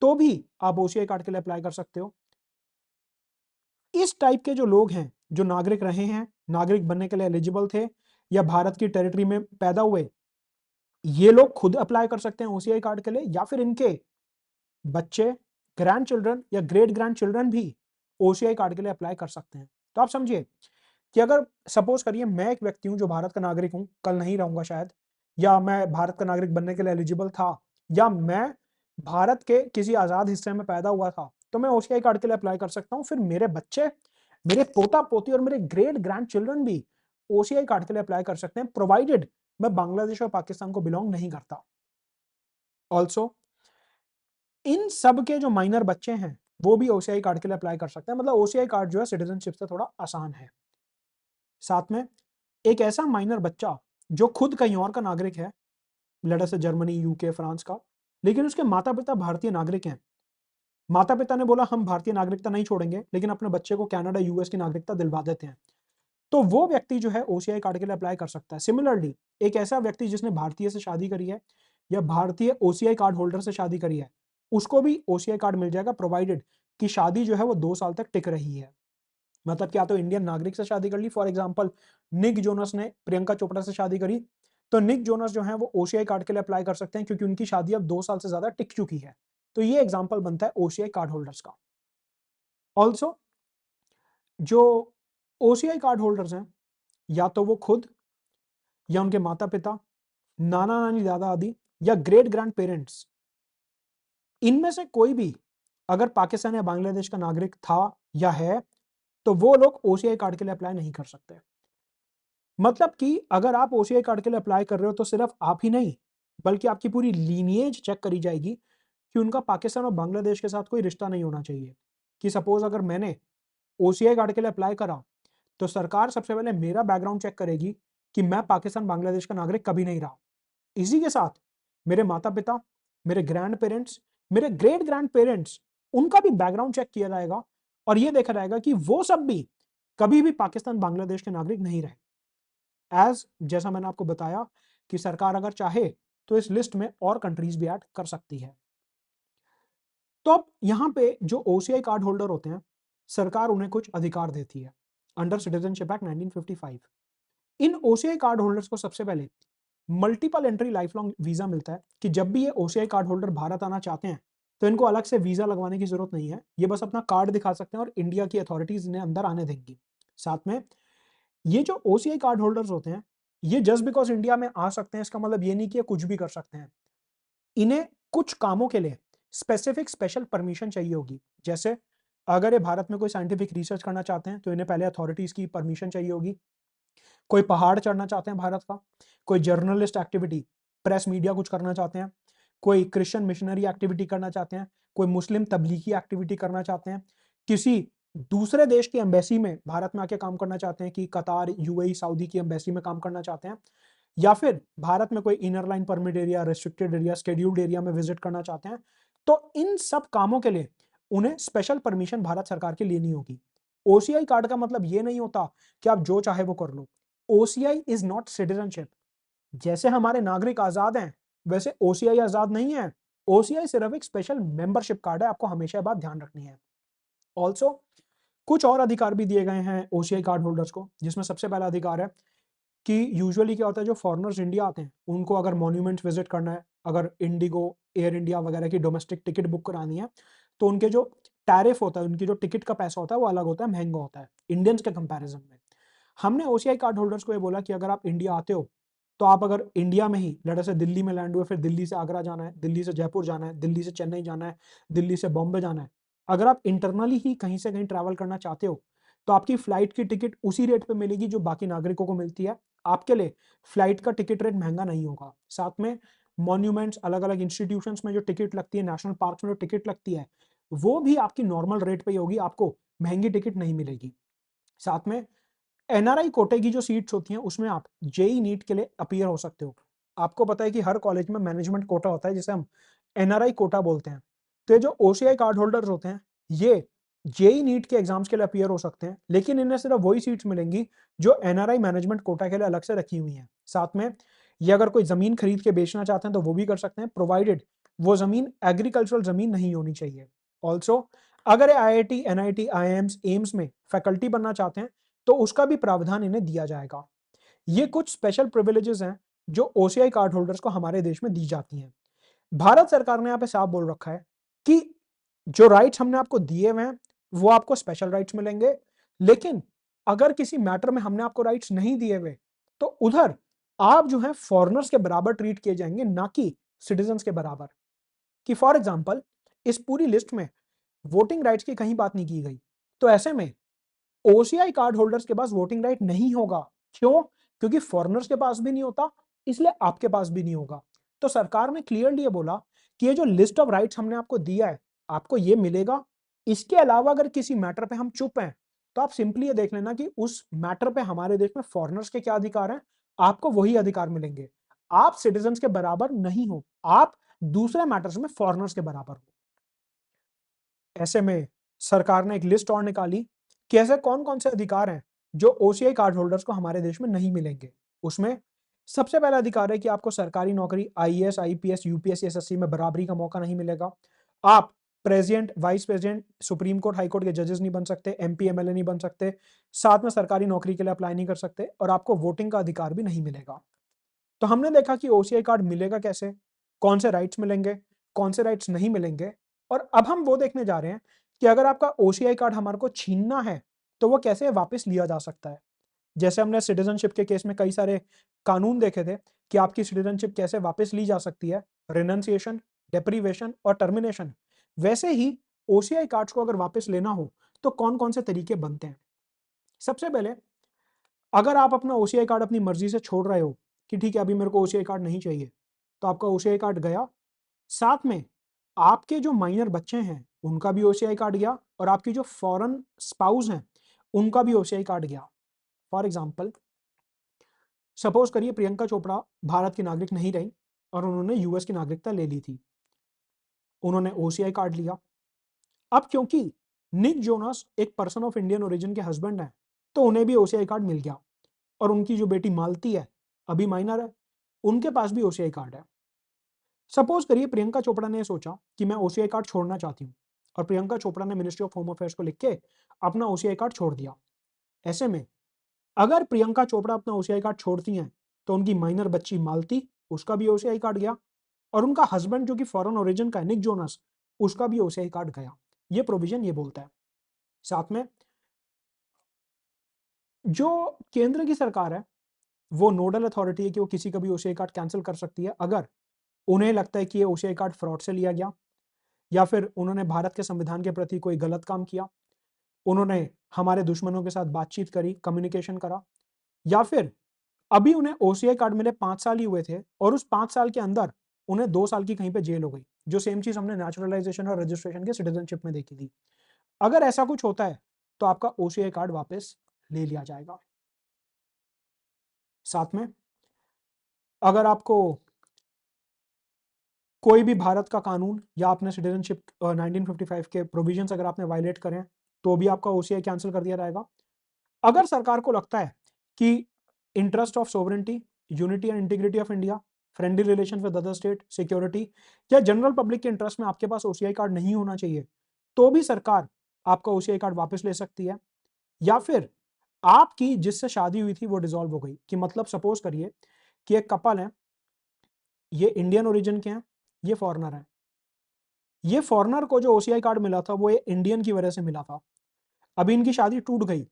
तो भी आप ओसीआई कार्ड के लिए अप्लाई कर सकते हो। इस टाइप के जो लोग हैं, जो नागरिक रहे हैं, नागरिक बनने के लिए एलिजिबल थे, या भारत की टेरिटरी में पैदा हुए, ये लोग खुद अप्लाई कर सकते हैं ओसीआई कार्ड के लिए, या फिर इनके बच्चे, ग्रैंड चिल्ड्रन या ग्रेट ग्रैंड चिल्ड्रन भी ओसीआई कार्ड के लिए अप्लाई कर सकते हैं। तो आप समझिए कि अगर सपोज करिए मैं एक व्यक्ति हूं जो भारत का नागरिक हूं, कल नहीं रहूंगा शायद, या मैं भारत का नागरिक बनने के लिए एलिजिबल था, या मैं भारत के किसी आजाद हिस्से में पैदा हुआ था, तो मैं ओसीआई कार्ड के लिए अप्लाई कर सकता हूं। फिर मेरे बच्चे, मेरे पोता पोती और मेरे ग्रेट ग्रैंड चिल्ड्रन भी ओसीआई कार्ड के लिए अप्लाई कर सकते हैं, प्रोवाइडेड मैं बांग्लादेश और पाकिस्तान को बिलोंग नहीं करता। ऑल्सो इन सब के जो माइनर बच्चे हैं, वो भी ओसीआई कार्ड के लिए अप्लाई कर सकते हैं। मतलब ओसीआई कार्ड जो है सिटीजनशिप से थोड़ा आसान है। साथ में एक ऐसा माइनर बच्चा जो खुद कहीं और का नागरिक है, लेट अस से जर्मनी, यूके, फ्रांस का, लेकिन उसके माता पिता भारतीय नागरिक हैं। माता पिता ने बोला हम भारतीय नागरिकता नहीं छोड़ेंगे, लेकिन अपने बच्चे को कनाडा, यूएस की नागरिकता दिलवा देते हैं, तो वो व्यक्ति जो है ओसीआई कार्ड के लिए अप्लाई कर सकता है। सिमिलरली एक ऐसा व्यक्ति जिसने भारतीय से शादी करी है या भारतीय ओसीआई कार्ड होल्डर से शादी करी है, उसको भी ओसीआई कार्ड मिल जाएगा, प्रोवाइडेड कि शादी जो है वो 2 साल तक टिक रही है। मतलब क्या, तो इंडियन नागरिक से शादी कर ली, फॉर एग्जाम्पल निक जोनस ने प्रियंका चोपड़ा से शादी करी, तो निक जोनस जो है वो ओसीआई कार्ड के लिए अप्लाई कर सकते हैं क्योंकि उनकी शादी अब 2 साल से ज्यादा टिक चुकी है। तो ये एग्जाम्पल बनता है ओसीआई कार्ड होल्डर्स का। ऑल्सो जो ओसीआई कार्ड होल्डर्स हैं, या तो वो खुद, या उनके माता पिता, नाना नानी, दादा दादी, या ग्रेट ग्रैंड पेरेंट्स, इनमें से कोई भी अगर पाकिस्तान या बांग्लादेश का नागरिक था या है, तो वो लोग ओसीआई कार्ड के लिए अप्लाई नहीं कर सकते। मतलब कि अगर आप ओसीआई कार्ड के लिए अप्लाई कर रहे हो तो सिर्फ आप ही नहीं, बल्कि आपकी पूरी लीनिएज चेक करी जाएगी कि उनका पाकिस्तान और बांग्लादेश के साथ कोई रिश्ता नहीं होना चाहिए। कि सपोज अगर मैंने ओसीआई कार्ड के लिए अप्लाई करा तो सरकार सबसे पहले मेरा बैकग्राउंड चेक करेगी कि मैं पाकिस्तान बांग्लादेश का नागरिक कभी नहीं रहा। इसी के साथ मेरे माता पिता, मेरे ग्रैंड पेरेंट्स, मेरे ग्रेट ग्रैंड पेरेंट्स, उनका भी बैकग्राउंड चेक किया जाएगा और यह देखा जाएगा कि वो सब भी कभी भी पाकिस्तान बांग्लादेश के नागरिक नहीं रहे। जैसा मैंने आपको बताया कि सरकार अगर चाहे तो इस लिस्ट में और कंट्रीज भी ऐड कर सकती है। तो अब यहां पे जो ओसीआई कार्ड होल्डर होते हैं, सरकार उन्हें कुछ अधिकार देती है अंडर सिटीजनशिप एक्ट 1955। इन ओसीआई कार्ड होल्डर्स को सबसे पहले multiple entry life long visa मिलता है कि जब भी ये ओसीआई कार्ड होल्डर भारत आना चाहते हैं तो इनको अलग से वीजा लगवाने की जरूरत नहीं है, ये बस अपना कार्ड दिखा सकते हैं और इंडिया की अथॉरिटीज इन्हें अंदर आने देंगी। साथ में ये जो ओसीआई कार्ड होल्डर्स होते हैं, ये जस्ट बिकॉज इंडिया में आ सकते हैं इसका मतलब ये नहीं कि ये कुछ भी कर सकते हैं। इन्हें कुछ कामों के लिए स्पेसिफिक स्पेशल परमिशन चाहिए होगी। जैसे अगर ये भारत में कोई साइंटिफिक रिसर्च करना चाहते हैं तो इन्हें पहले अथॉरिटीज की परमिशन चाहिए होगी। कोई पहाड़ चढ़ना चाहते हैं भारत का, कोई जर्नलिस्ट एक्टिविटी, प्रेस मीडिया कुछ करना चाहते हैं, कोई क्रिश्चियन मिशनरी एक्टिविटी करना चाहते हैं, कोई मुस्लिम तबलीगी एक्टिविटी करना चाहते हैं, किसी दूसरे देश की एम्बेसी में भारत में आके काम करना चाहते हैं कि कतार, यूएई, सऊदी की एम्बेसी में काम करना चाहते हैं, या फिर भारत में कोई inner line permit area, restricted area, scheduled area में विजिट करना चाहते हैं, तो इन सब कामों के लिए उन्हें स्पेशल परमिशन भारत सरकार की लेनी होगी। ओसीआई कार्ड का मतलब ये नहीं होता कि आप जो चाहे वो कर लो। OCI is not citizenship. जैसे हमारे नागरिक आजाद हैं वैसे ओसीआई आजाद नहीं है। ओसीआई सिर्फ एक स्पेशल मेंबरशिप कार्ड है, आपको हमेशा बात ध्यान रखनी है। ऑल्सो कुछ और अधिकार भी दिए गए हैं ओसीआई कार्ड होल्डर्स को, जिसमें सबसे पहला अधिकार है कि यूजुअली क्या होता है, जो फॉरेनर्स इंडिया आते हैं उनको अगर मॉन्यूमेंट्स विजिट करना है, अगर इंडिगो, एयर इंडिया वगैरह की डोमेस्टिक टिकट बुक करानी है, तो उनके जो टैरिफ होता है, उनकी जो टिकट का पैसा होता है वो अलग होता है, महंगा होता है इंडियंस के कंपैरिजन में। हमने ओसीआई कार्ड होल्डर्स को ये बोला कि अगर आप इंडिया आते हो तो आप अगर इंडिया में ही लड़ा से दिल्ली में लैंड हुए, फिर दिल्ली से आगरा जाना है, दिल्ली से जयपुर जाना है, दिल्ली से चेन्नई जाना है, दिल्ली से बॉम्बे जाना है, अगर आप इंटरनली ही कहीं से कहीं ट्रैवल करना चाहते हो तो आपकी फ्लाइट की टिकट उसी रेट पे मिलेगी जो बाकी नागरिकों को मिलती है। आपके लिए फ्लाइट का टिकट रेट महंगा नहीं होगा। साथ में मॉन्यूमेंट्स, अलग अलग इंस्टीट्यूशंस में जो टिकट लगती है, नेशनल पार्क में जो टिकट लगती है, वो भी आपकी नॉर्मल रेट पे ही होगी, आपको महंगी टिकट नहीं मिलेगी। साथ में एनआरआई कोटे की जो सीट्स होती हैं उसमें आप जेई नीट के लिए अपीयर हो सकते हो। आपको पता है कि हर कॉलेज में मैनेजमेंट कोटा होता है जिसे हम एनआरआई कोटा बोलते हैं। तो ये जो ओसीआई कार्ड होल्डर्स होते हैं ये जेई नीट के एग्जाम्स के लिए अपीयर हो सकते हैं, लेकिन इन्हें सिर्फ वही सीट्स मिलेंगी जो एनआरआई मैनेजमेंट कोटा के लिए अलग से रखी हुई हैं। साथ में ये अगर कोई जमीन खरीद के बेचना चाहते हैं तो वो भी कर सकते हैं, प्रोवाइडेड वो जमीन एग्रीकल्चरल जमीन नहीं होनी चाहिए। ऑल्सो अगर आईआईटी, एनआईटी, आईआईएम्स, एम्स में फैकल्टी बनना चाहते हैं तो उसका भी प्रावधान इन्हें दिया जाएगा। ये कुछ स्पेशल प्रिविलेजेस हैं जो ओसीआई कार्ड होल्डर्स को हमारे देश में दी जाती हैं। भारत सरकार ने यहाँ पे साफ बोल रखा है कि जो राइट्स हमने आपको दिए हुए हैं वो आपको स्पेशल राइट्स मिलेंगे, लेकिन अगर किसी मैटर में हमने आपको राइट्स नहीं दिए हुए तो उधर आप जो है फॉरेनर्स के बराबर ट्रीट किए जाएंगे, ना कि सिटीजन्स के बराबर। कि फॉर एग्जाम्पल इस पूरी लिस्ट में वोटिंग राइट्स की कहीं बात नहीं की गई, तो ऐसे में ओसीआई कार्ड होल्डर्स के पास वोटिंग राइट नहीं होगा। क्यों? क्योंकि फॉरेनर्स के पास भी नहीं होता, इसलिए आपके पास भी नहीं होगा। तो सरकार ने क्लियरली ये बोला कि ये जो लिस्ट ऑफ राइट्स हमने आपको दिया है आपको ये मिलेगा। इसके अलावा अगर किसी मैटर पे हम चुप हैं तो आप सिंपली ये देख लेना कि उस मैटर पे हमारे देश में फॉरेनर्स के क्या अधिकार हैं, आपको वही अधिकार मिलेंगे। आप सिटीजन्स के बराबर नहीं हो, आप दूसरे मैटर्स में फॉरेनर्स के बराबर हो। ऐसे में सरकार ने एक लिस्ट और निकाली कि ऐसे कौन कौन से अधिकार हैं जो ओसीआई कार्ड होल्डर्स को हमारे देश में नहीं मिलेंगे। उसमें सबसे पहला अधिकार है कि आपको सरकारी नौकरी, आईएएस, आईपीएस, यूपीएससी, एसएससी में बराबरी का मौका नहीं मिलेगा। आप president, vice president, supreme court, high court के जजेस नहीं बन सकते, एमपी, एमएलए नहीं बन सकते, साथ में सरकारी नौकरी के लिए अप्लाई नहीं कर सकते, और आपको वोटिंग का अधिकार भी नहीं मिलेगा। तो हमने देखा कि ओसीआई कार्ड मिलेगा कैसे, कौन से राइट्स मिलेंगे, कौन से राइट्स नहीं मिलेंगे, और अब हम वो देखने जा रहे हैं कि अगर आपका ओसीआई कार्ड हमारे को छीनना है तो वो कैसे वापस लिया जा सकता है। जैसे हमने सिटीजनशिप के केस में कई सारे कानून देखे थे कि आपकी सिटीजनशिप कैसे वापस ली जा सकती है, रिनंसिएशन, डेप्रीवेशन और टर्मिनेशन। वैसे ही ओसीआई कार्ड्स को अगर वापस लेना हो तो कौन कौन से तरीके बनते हैं। सबसे पहले अगर आप अपना ओसीआई कार्ड अपनी मर्जी से छोड़ रहे हो कि ठीक है अभी मेरे को ओसीआई कार्ड नहीं चाहिए, तो आपका ओसीआई कार्ड गया। साथ में आपके जो माइनर बच्चे हैं उनका भी ओसीआई काट गया और आपकी जो फॉरेन स्पाउस हैं उनका भी ओसीआई काट गया। फॉर एग्जाम्पल, सपोज करिए प्रियंका चोपड़ा भारत की नागरिक नहीं रही और उन्होंने यूएस की नागरिकता ले ली थी, उन्होंने ओसीआई काट लिया। अब क्योंकि निक जोनास एक पर्सन ऑफ इंडियन ओरिजिन के हस्बैंड हैं, तो उन्हें भी ओसीआई कार्ड मिल गया और उनकी जो बेटी मालती है, अभी माइनर है, उनके पास भी ओसीआई कार्ड है। सपोज करिए प्रियंका चोपड़ा ने सोचा कि मैं ओसीआई कार्ड छोड़ना चाहती हूँ और प्रियंका चोपड़ा ने मिनिस्ट्री ऑफ होम अफेयर्स को लिख के अपना ओसीआई कार्ड छोड़ दिया। ऐसे में अगर प्रियंका चोपड़ा अपना ओसीआई कार्ड छोड़ती हैं तो उनकी माइनर बच्ची मालती, उसका भी ओसीआई कार्ड गया और उनका हस्बैंड जो कि फॉरेन ओरिजिन का है निक जोनास, उसका भी ओसीआई कार्ड गया। ये प्रोविजन ये बोलता है। साथ में जो केंद्र की सरकार है वो नोडल अथॉरिटी है कि वो किसी का भी ओसीआई कार्ड कैंसिल कर सकती है अगर उन्हें लगता है कि ये ओसीआई कार्ड फ्रॉड से लिया गया, या फिर उन्होंने भारत के संविधान के प्रति कोई गलत काम किया, उन्होंने हमारे दुश्मनों के साथ बातचीत करी, कम्युनिकेशन करा, या फिर अभी उन्हें ओसीआई कार्ड मिले 5 साल ही हुए थे और उस 5 साल के अंदर उन्हें 2 साल की कहीं पे जेल हो गई, जो सेम चीज हमने नेचुरलाइजेशन और रजिस्ट्रेशन के सिटीजनशिप में देखी थी। अगर ऐसा कुछ होता है तो आपका ओसीआई कार्ड वापस ले लिया जाएगा। साथ में अगर आपको कोई भी भारत का कानून या आपने सिटीजनशिप 1955 के प्रोविजंस अगर आपने वायलेट करें तो भी आपका ओसीआई कैंसिल कर दिया जाएगा। अगर सरकार को लगता है कि interest of sovereignty, unity and integrity of India, friendly relation with other state, security या जनरल पब्लिक के इंटरेस्ट में आपके पास ओसीआई कार्ड नहीं होना चाहिए, तो भी सरकार आपका ओसीआई कार्ड वापस ले सकती है। या फिर आपकी जिससे शादी हुई थी वो डिसॉल्व हो गई, कि मतलब सपोज करिए कि एक कपल है, ये इंडियन ओरिजिन के हैं, ये फॉरेनर है, ये फॉरेनर को जो ओसीआई कार्ड मिला था वो ये इंडियन की वजह से मिला था, अभी इनकी शादी टूट गई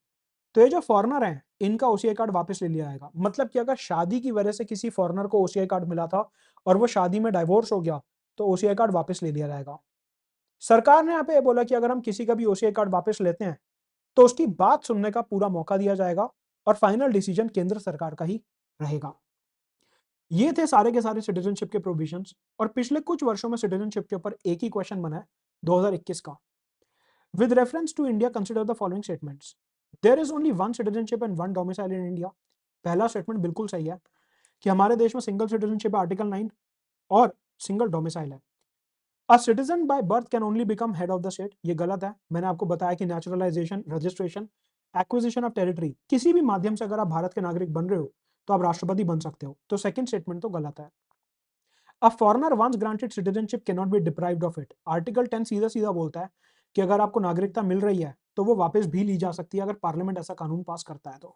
तो ये जो फॉरेनर हैं इनका ओसीआई कार्ड वापस ले लिया जाएगा। मतलब कि अगर शादी की वजह से किसी फॉरेनर को ओसीआई कार्ड मिला था और वो शादी में डाइवोर्स हो गया तो ओसीआई कार्ड वापस ले लिया जाएगा। सरकार ने यहाँ पे बोला कि अगर हम किसी का भी ओसीआई कार्ड वापस लेते हैं तो उसकी बात सुनने का पूरा मौका दिया जाएगा और फाइनल डिसीजन केंद्र सरकार का ही रहेगा। ये थे सारे के सारे सिटीजनशिप के प्रोविजंस और पिछले कुछ वर्षों में सिटीजनशिप के ऊपर एक ही क्वेश्चन बना है 2021 का। With reference to India consider the following statements. There is only one citizenship and one domicile in India. पहला स्टेटमेंट बिल्कुल सही है कि हमारे देश में सिंगल सिटीजनशिप है, आर्टिकल 9, और सिंगल डोमिसाइल है। A citizen by birth can only become head of the state, ये गलत है। मैंने आपको बताया कि naturalisation, registration, acquisition of territory, किसी भी माध्यम से अगर आप भारत के नागरिक बन रहे हो तो आप राष्ट्रपति बन सकते हो, तो सेकंड स्टेटमेंट तो गलत है। A foreigner once granted citizenship can not be deprived of it, article 10 सीधा सीधा बोलता है कि अगर आपको नागरिकता मिल रही है तो वो वापस भी ली जा सकती है अगर पार्लियामेंट ऐसा कानून पास करता है तो।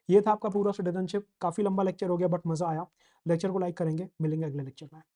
ये था आपका पूरा सिटीजनशिप। काफी लंबा लेक्चर हो गया बट मजा आया। लेक्चर को लाइक करेंगे, मिलेंगे अगले लेक्चर में।